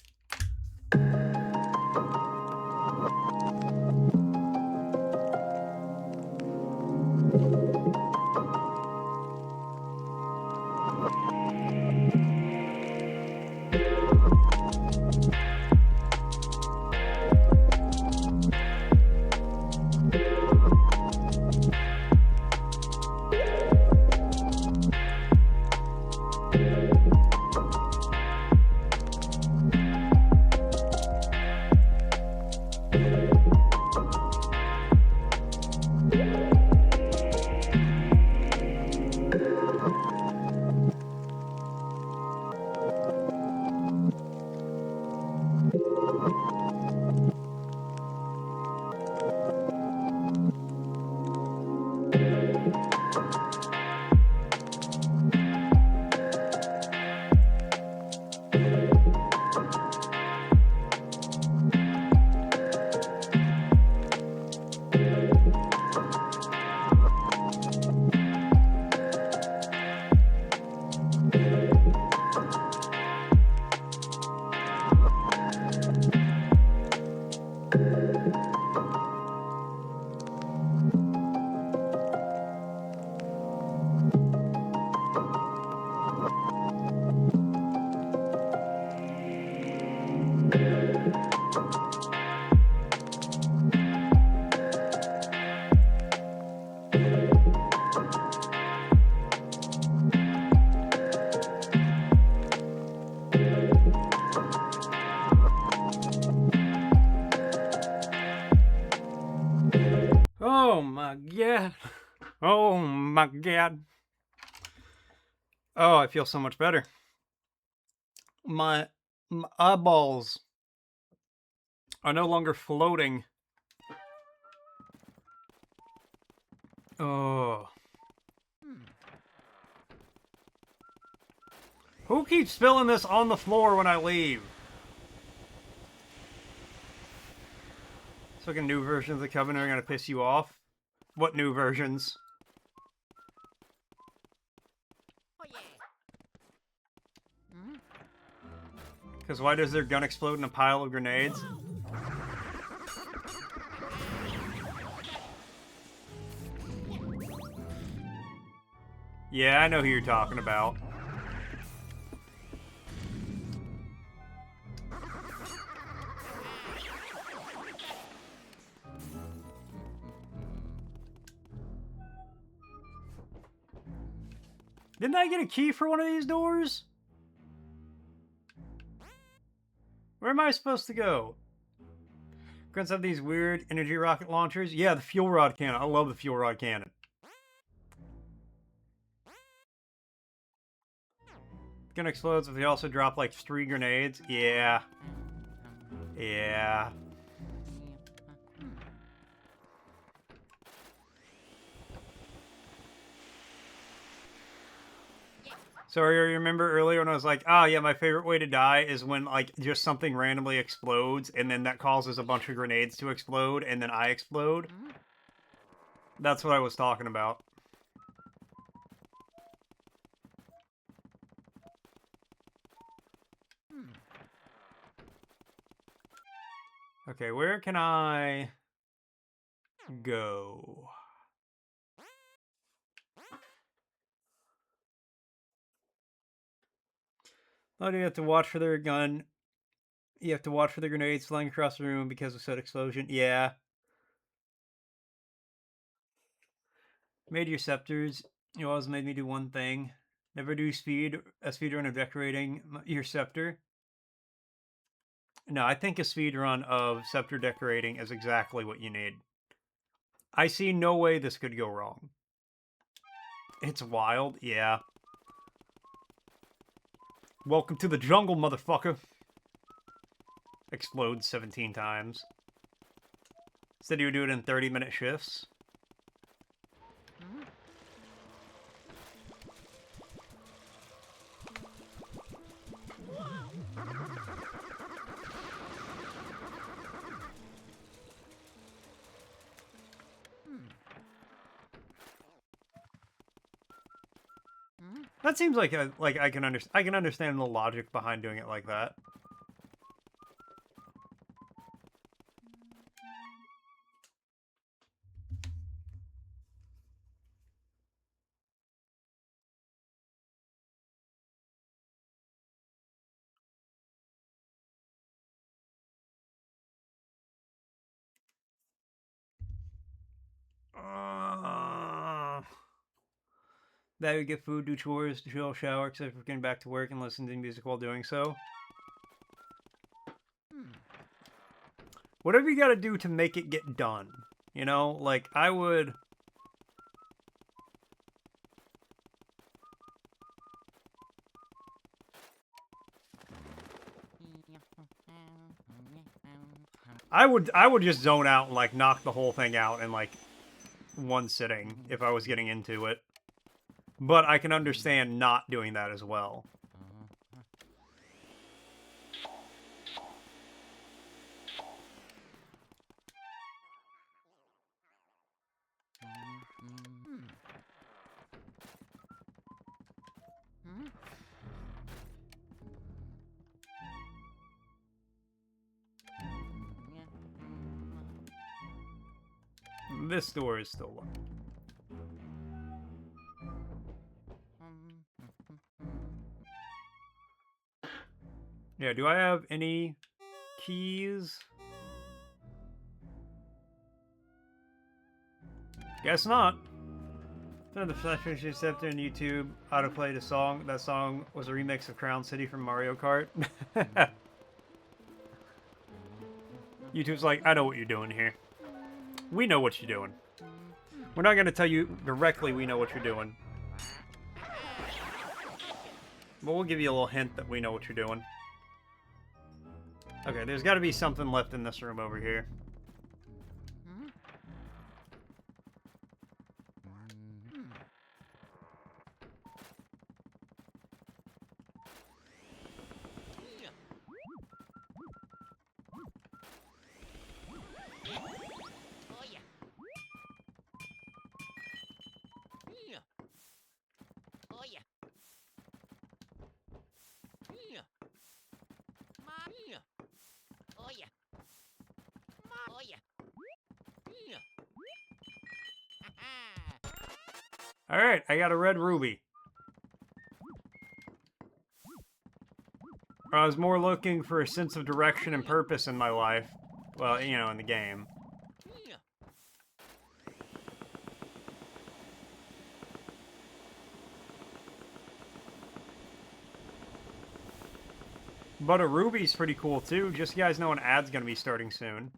A: Oh my god. Oh my god. Oh, I feel so much better. My eyeballs are no longer floating. Oh. Who keeps spilling this on the floor when I leave? So, like, new versions of the Covenant are gonna piss you off? What new versions?
C: Oh yeah.
A: Because why does their gun explode in a pile of grenades? Yeah, I know who you're talking about. Didn't I get a key for one of these doors? Where am I supposed to go? Grunts have these weird energy rocket launchers. Yeah, the fuel rod cannon. I love the fuel rod cannon. Gun explodes if they also drop like 3 grenades. Yeah. Yeah. So you remember earlier when I was like, oh yeah, my favorite way to die is when like just something randomly explodes and then that causes a bunch of grenades to explode and then I explode? That's what I was talking about. Okay, where can I go? Oh, do you have to watch for their gun? You have to watch for the grenades flying across the room because of said explosion? Yeah. Made your scepters. You always made me do one thing. Never do a speedrun of decorating your scepter. No, I think a speedrun of scepter decorating is exactly what you need. I see no way this could go wrong. It's wild, yeah. Welcome to the jungle, motherfucker. Explodes 17 times. Said you would do it in 30-minute shifts. That seems like I can understand the logic behind doing it like that. That would get food, do chores, chill, shower, except for getting back to work and listen to music while doing so. Whatever you gotta do to make it get done. You know, like, I would... I would just zone out and, like, knock the whole thing out in, like, one sitting if I was getting into it. But I can understand not doing that as well. This door is still locked. Yeah, do I have any keys? Guess not. So the Flash Receptor on YouTube autoplayed a song. That song was a remix of Crown City from Mario Kart. YouTube's like, I know what you're doing here. We know what you're doing. We're not going to tell you directly we know what you're doing. But we'll give you a little hint that we know what you're doing. Okay, there's got to be something left in this room over here. Alright, I got a red ruby. I was more looking for a sense of direction and purpose in my life. Well, you know, in the game. But a ruby's pretty cool too. Just so you guys know an ad's gonna be starting soon.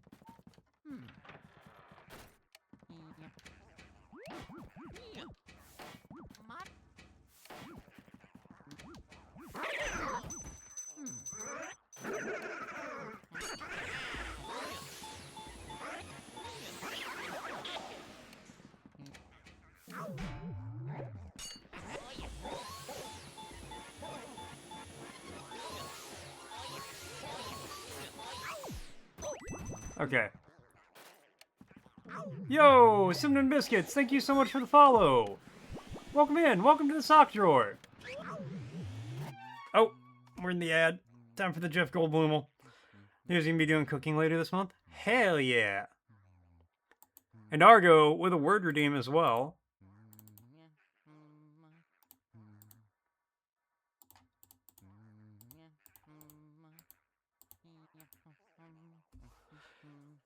A: Okay. Yo, Cinnamon Biscuits, thank you so much for the follow. Welcome in. Welcome to the sock drawer. Oh, we're in the ad. Time for the Jeff Goldblumel. He's going to be doing cooking later this month. Hell yeah. And Argo with a word redeem as well.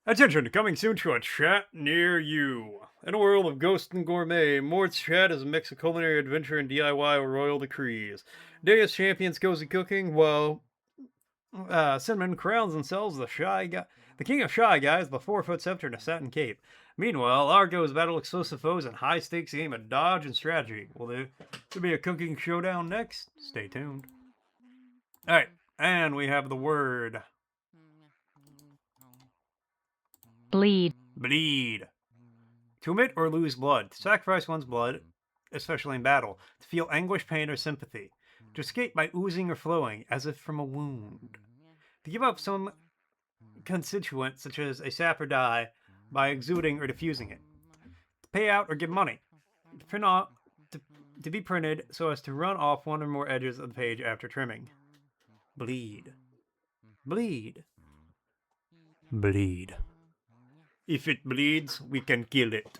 A: Attention, coming soon to a chat near you. In a world of ghost and gourmet, Mort's chat is a mix of culinary adventure and DIY royal decrees. Deus champions cozy cooking, while Cinnamon crowns and sells the king of shy guys, the 4-foot scepter and a satin cape. Meanwhile, Argo's battle explosive foes in high-stakes game of dodge and strategy. Will there be a cooking showdown next? Stay tuned. Alright, and we have the word.
D: Bleed.
A: Bleed. To omit or lose blood. To sacrifice one's blood, especially in battle. To feel anguish, pain, or sympathy. To escape by oozing or flowing, as if from a wound. To give up some constituent, such as a sap or dye, by exuding or diffusing it. To pay out or give money. To print off, to be printed so as to run off one or more edges of the page after trimming. Bleed. Bleed. Bleed. If it bleeds, we can kill it.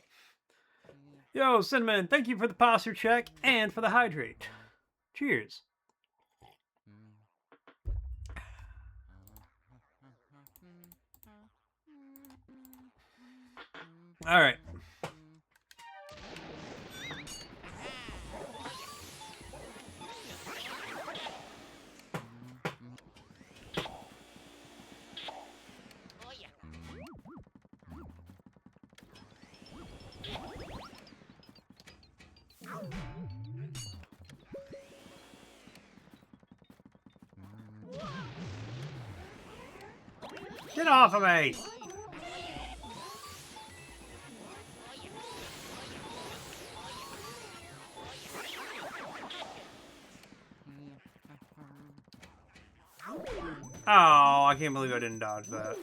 A: Yo, Cinnamon, thank you for the posture check and for the hydrate. Cheers. Alright.
C: Oh yeah.
A: Get off of me! Oh, I can't believe I didn't dodge that.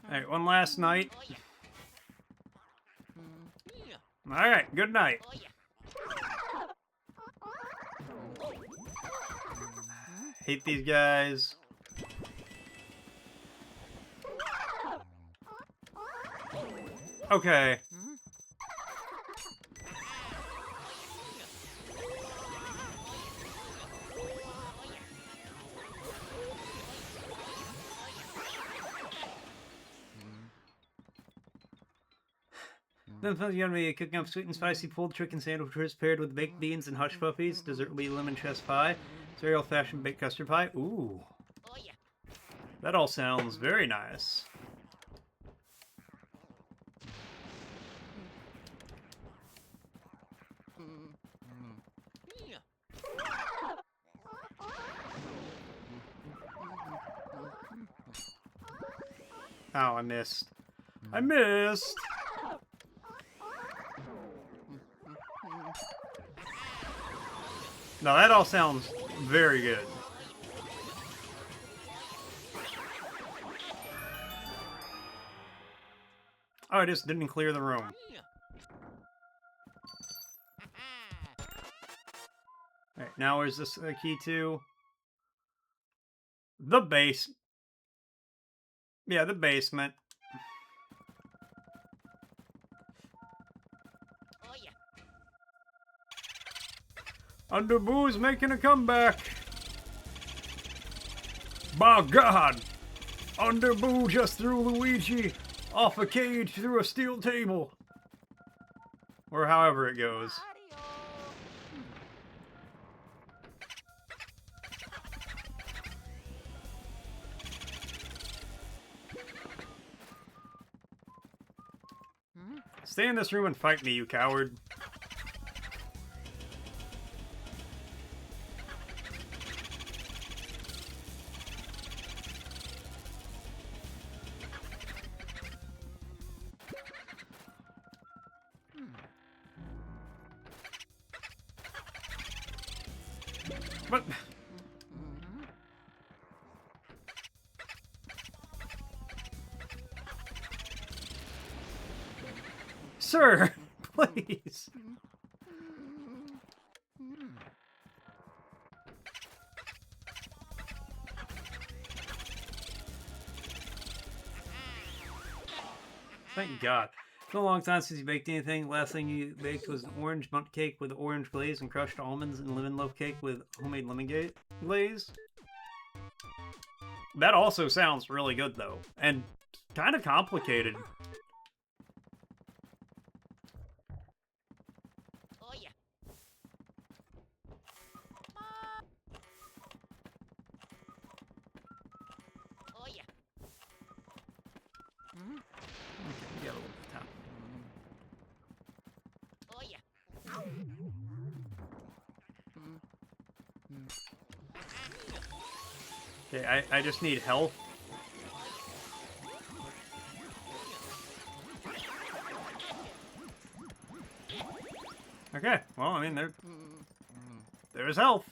A: Alright, one last night. Alright, good night.
C: Oh yeah.
A: Hate these guys. Okay. Then you're gonna be cooking up sweet and spicy pulled chicken sandwiches paired with baked beans and hush puppies. Dessert will be lemon chest pie. Very old-fashioned baked custard pie. Ooh.
C: Oh yeah.
A: That all sounds very nice. Oh, I missed. I missed! No, that all sounds very good. Oh, I just didn't clear the room. Alright, now where's this key to? The base. Yeah, the basement.
C: Oh yeah.
A: Underboo's making a comeback. By God! Underboo just threw Luigi off a cage through a steel table. Or however it goes. Stay in this room and fight me, you coward. What? Sir, please. Thank God. It's been a long time since you baked anything. Last thing you baked was an orange bundt cake with orange glaze and crushed almonds and lemon loaf cake with homemade lemon glaze. That also sounds really good, though. And kind of complicated.
C: Oh yeah.
A: Okay, get a little bit top.
C: Oh yeah.
A: Okay, I just need health. Okay, well, I mean, there's health.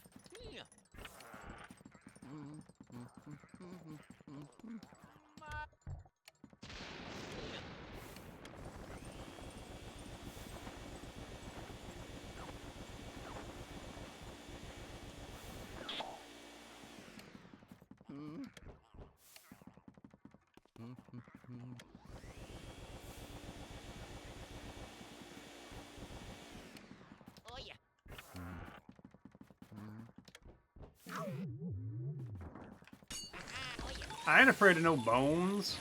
C: Oh yeah.
A: I ain't afraid of no bones.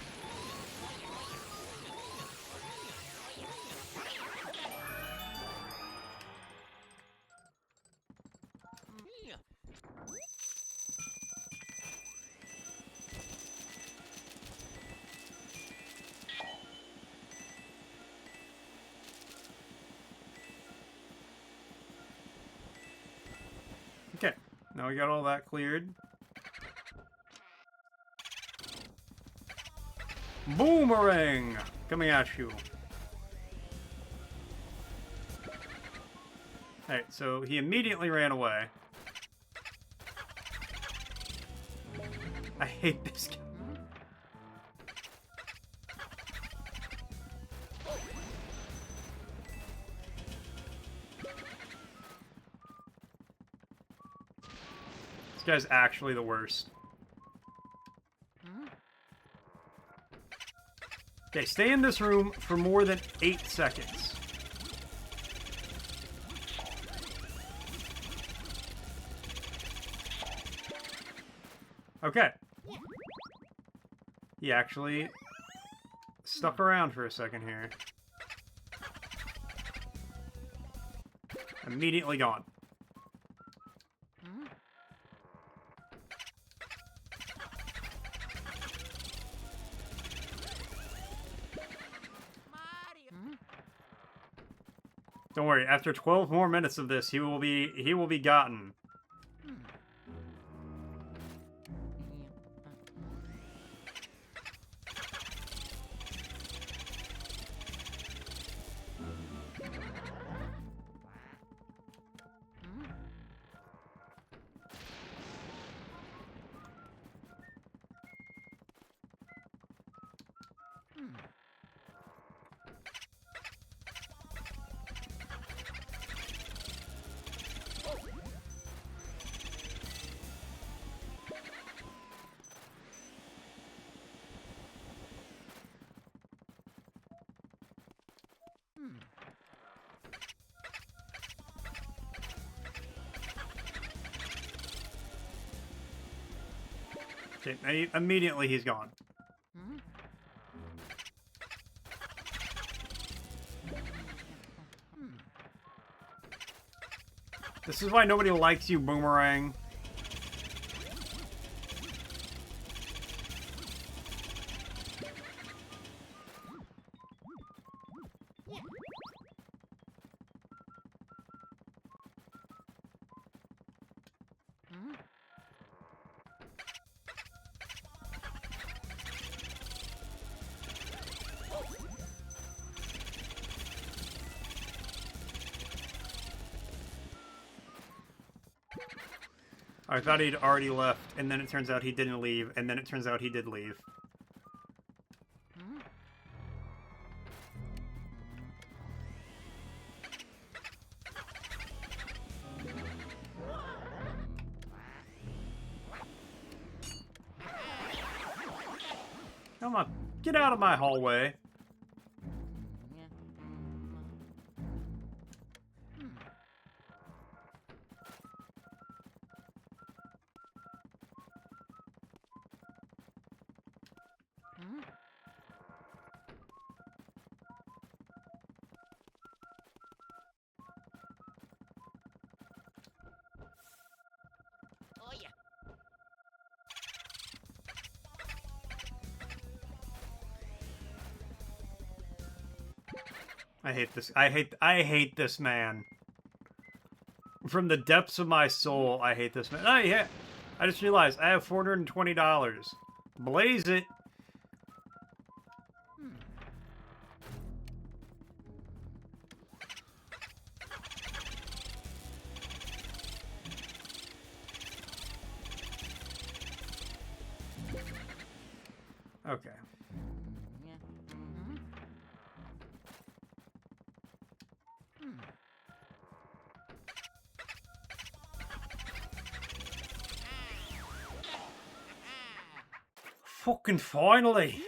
A: Okay, now we got all that cleared. Boomerang! Coming at you. Alright, so he immediately ran away. I hate this guy. This guy's actually the worst. Okay, stay in this room for more than 8 seconds. Okay. He actually stuck around for a second here. Immediately gone. Don't worry, after 12 more minutes of this, he will be gotten. Okay, immediately he's gone. This is why nobody likes you, Boomerang. I thought he'd already left, and then it turns out he didn't leave, and then it turns out he did leave. Come on, get out of my hallway.
C: Oh yeah.
A: I hate this. I hate this man. From the depths of my soul, I hate this man. Oh yeah, I just realized I have $420. Blaze it. Okay. Fucking finally.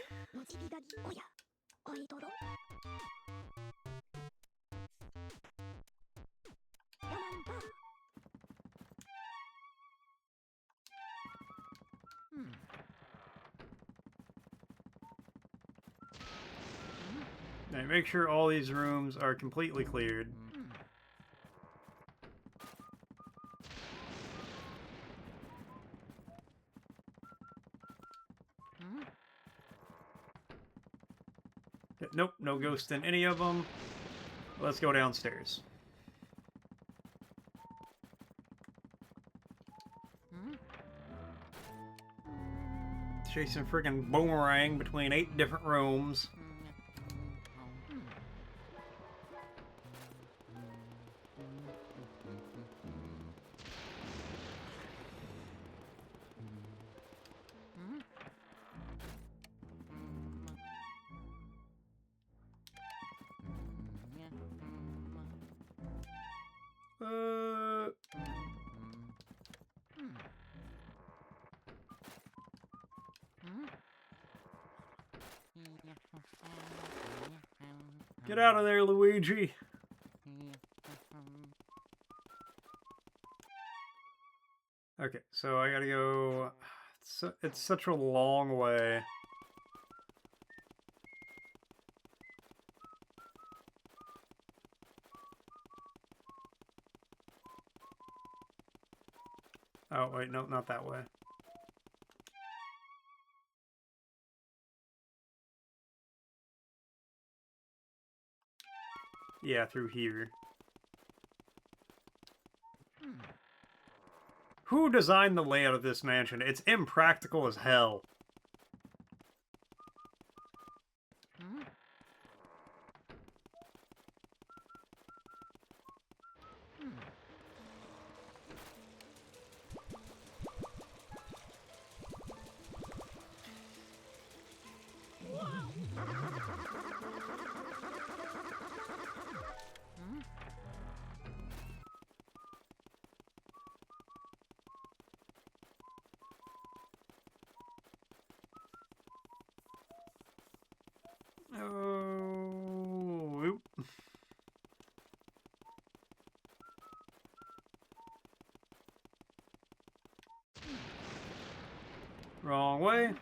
A: Now make sure all these rooms are completely cleared. Nope, no ghost in any of them. Let's go downstairs. Chasing friggin' boomerang between 8 different rooms. Get out of there, Luigi. Okay, so I gotta go... It's such a long way. Oh, wait, no, not that way. Yeah, through here. Who designed the layout of this mansion? It's impractical as hell. Oh, oop. Wrong way.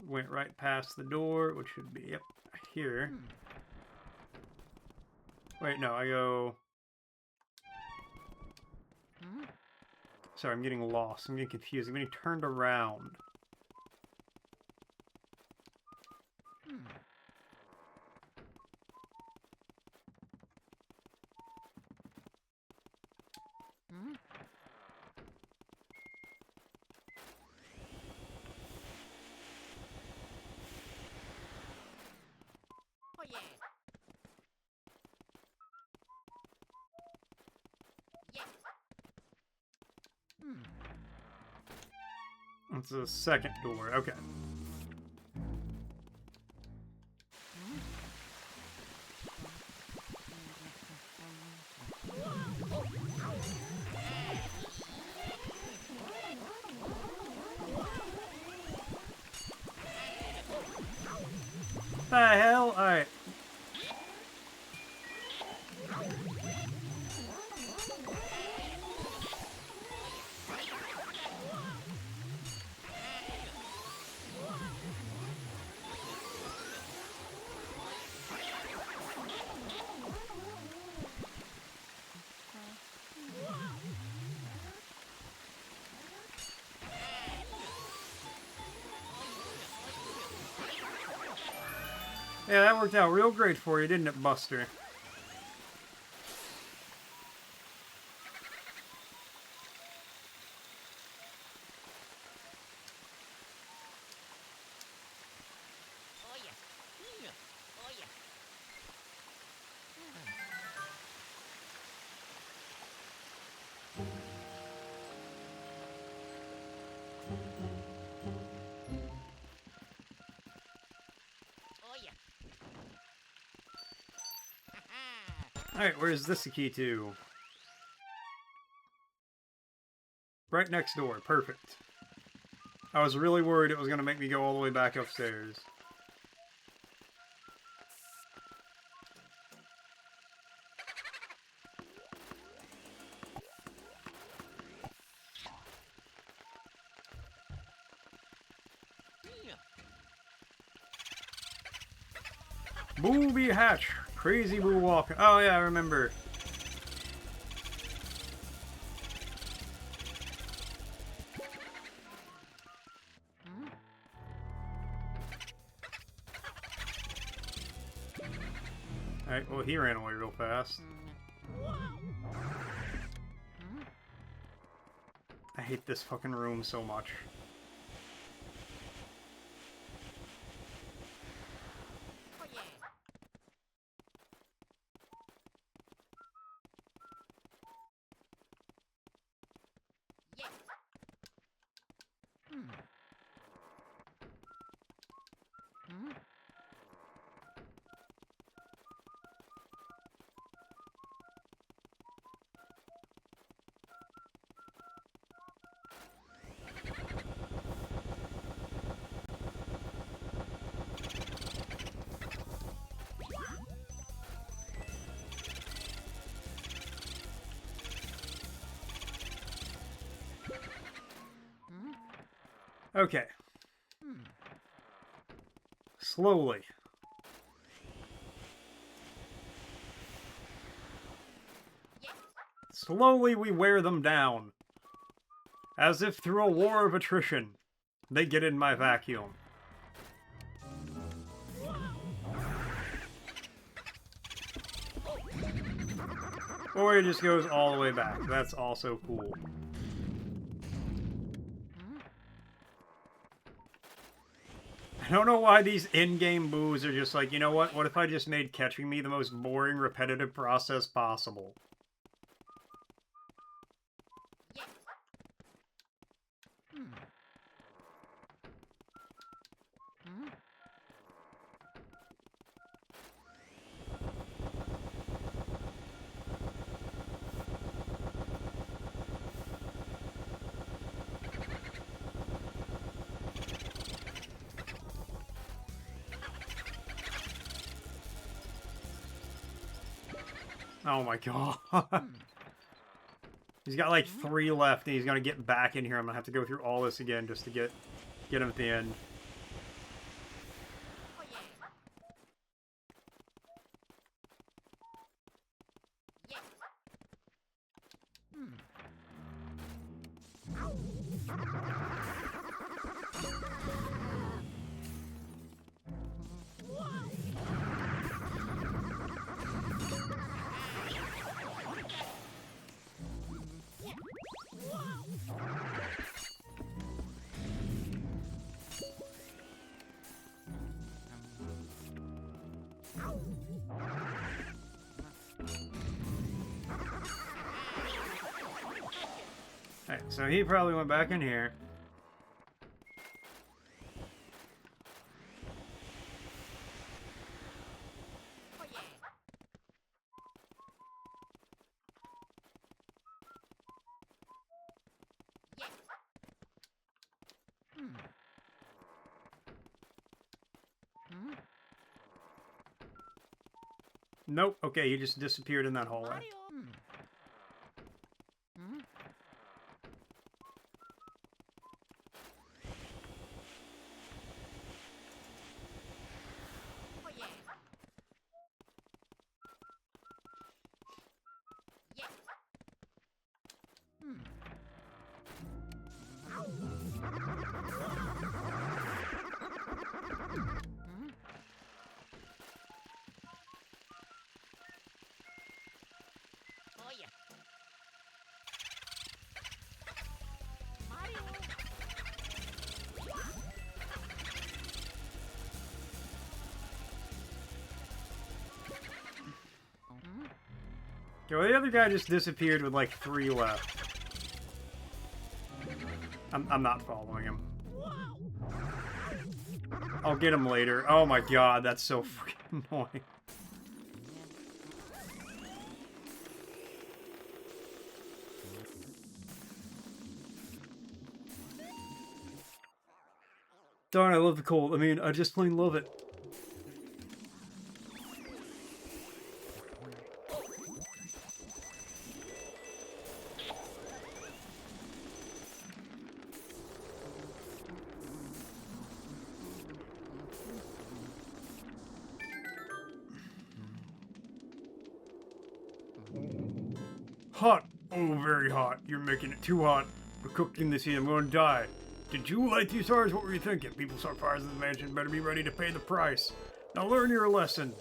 A: Went right past the door, which should be, yep, here. Wait, no, I go... Sorry, I'm getting lost. I'm getting confused. I'm getting turned around.
C: Oh yeah. Yes.
A: It's the second door. Okay. The hell? Alright. Yeah, that worked out real great for you, didn't it, Buster?
C: Oh yeah. Yeah. Oh yeah. Oh yeah.
A: Alright, where's this the key to? Right next door. Perfect. I was really worried it was going to make me go all the way back upstairs.
C: Yeah.
A: Booby hatch. Crazy boo walk. Oh yeah, I remember. Alright, well he ran away real fast. I hate this fucking room so much.
C: Oh yeah. Yeah.
A: Okay. Slowly. Slowly we wear them down. As if through a war of attrition, they get in my vacuum. Or it just goes all the way back. That's also cool. I don't know why these in-game boos are just like, you know what? What if I just made catching me the most boring, repetitive process possible?
C: Yeah.
A: Oh my god. He's got like 3 left and he's gonna get back in here. I'm gonna have to go through all this again just to get him at the end.
C: Oh yeah. Yeah.
A: Alright, so he probably went back in here.
C: Oh yeah. Yeah.
A: Nope. Okay, he just disappeared in that hallway.
C: Mario. Oh yeah. Yeah.
A: Okay, well, the other guy just disappeared with like 3 left. I'm not following him. I'll get him later. Oh my god, that's so freaking annoying. Darn, I love the cold. I mean, I just plain love it. Hot. Oh, very hot. You're making it too hot. We're cooking this heat. I'm going to die. Did you light these fires? What were you thinking? People start fires in the mansion. Better be ready to pay the price. Now learn your lesson.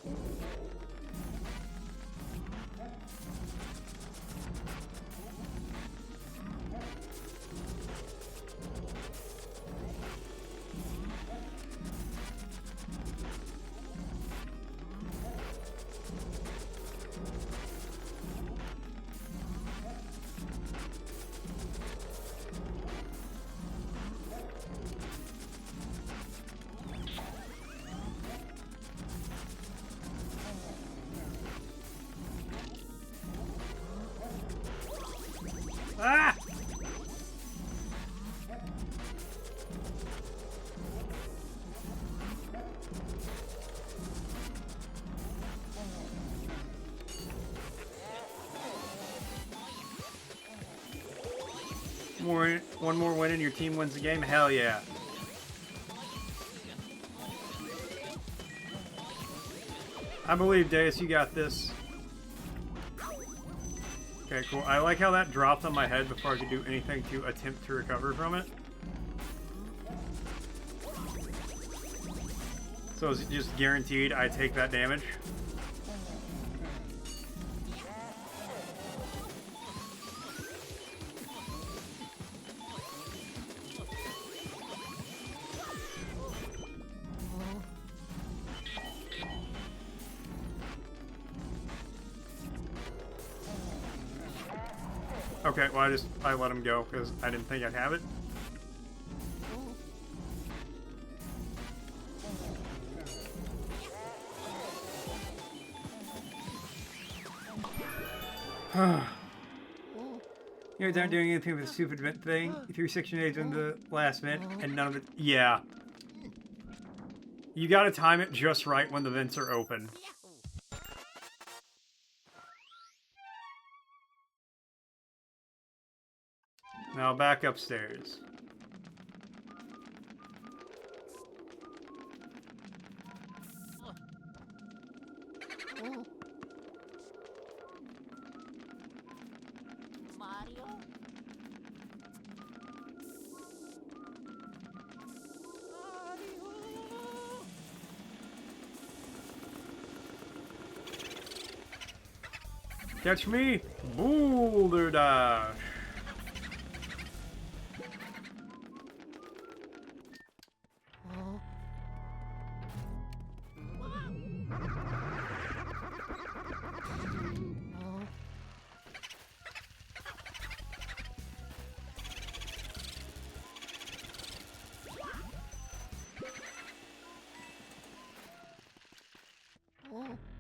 A: Ah! One more win and your team wins the game? Hell yeah. I believe, Deus, you got this. Okay, cool. I like how that dropped on my head before I could do anything to attempt to recover from it. So is it just guaranteed I take that damage? Okay, well I let him go because I didn't think I'd have it. You guys aren't doing anything with the stupid vent thing. You threw 6 grenades in the last vent and none of it. Yeah. You gotta time it just right when the vents are open. Now back upstairs.
C: Mario?
A: Catch me! Boulder Dash!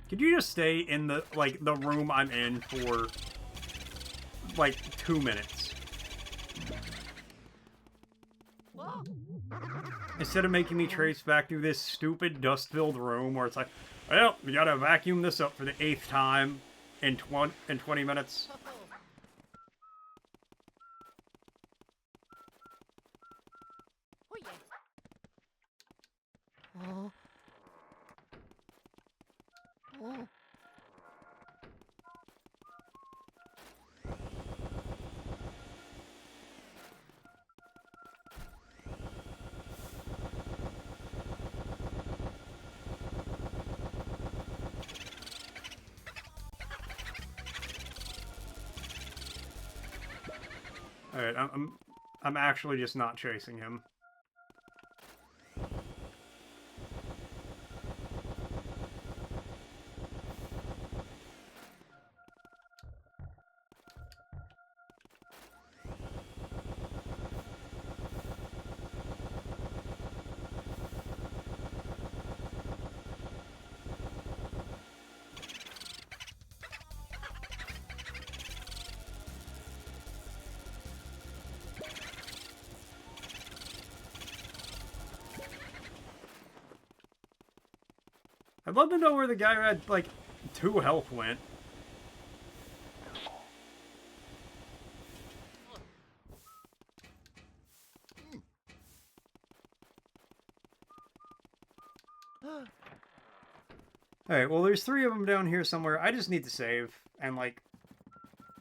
A: Could you just stay in the, like, the room I'm in for, like, 2 minutes? Instead of making me trace back through this stupid dust-filled room where it's like, well, we gotta vacuum this up for the 8th time in 20 minutes.
C: Oh yeah.
A: Alright, I'm actually just not chasing him. I'd love to know where the guy who had, like, 2 health went. Alright, well, there's 3 of them down here somewhere. I just need to save and, like,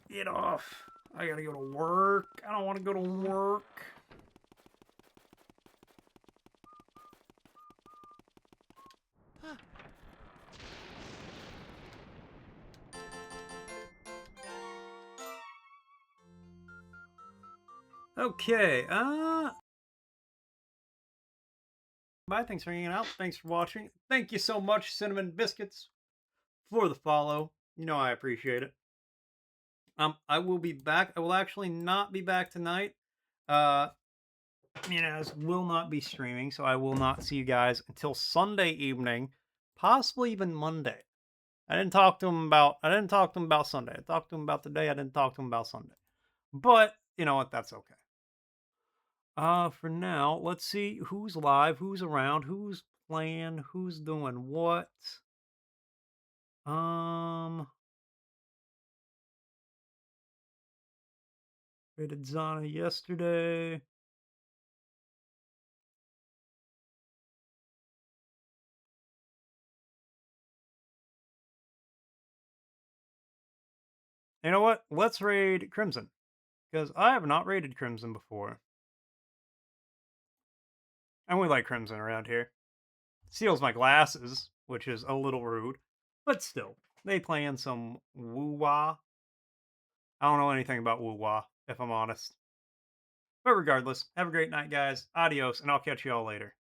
A: get off. I gotta go to work. I don't want to go to work. Okay, bye, thanks for hanging out. Thanks for watching. Thank you so much, Cinnamon Biscuits, for the follow. You know I appreciate it. I will be back. I will actually not be back tonight. Will not be streaming, so I will not see you guys until Sunday evening, possibly even Monday. I didn't talk to him about Sunday. I talked to him about today. I didn't talk to him about Sunday. But you know what? That's okay. For now, let's see who's live, who's around, who's playing, who's doing what. Rated Zana yesterday. You know what? Let's raid Crimson, because I have not raided Crimson before. And we like Crimson around here. Steals my glasses, which is a little rude, but still, they playing some woo-wah. I don't know anything about woo-wah, if I'm honest. But regardless, have a great night, guys. Adios, and I'll catch you all later.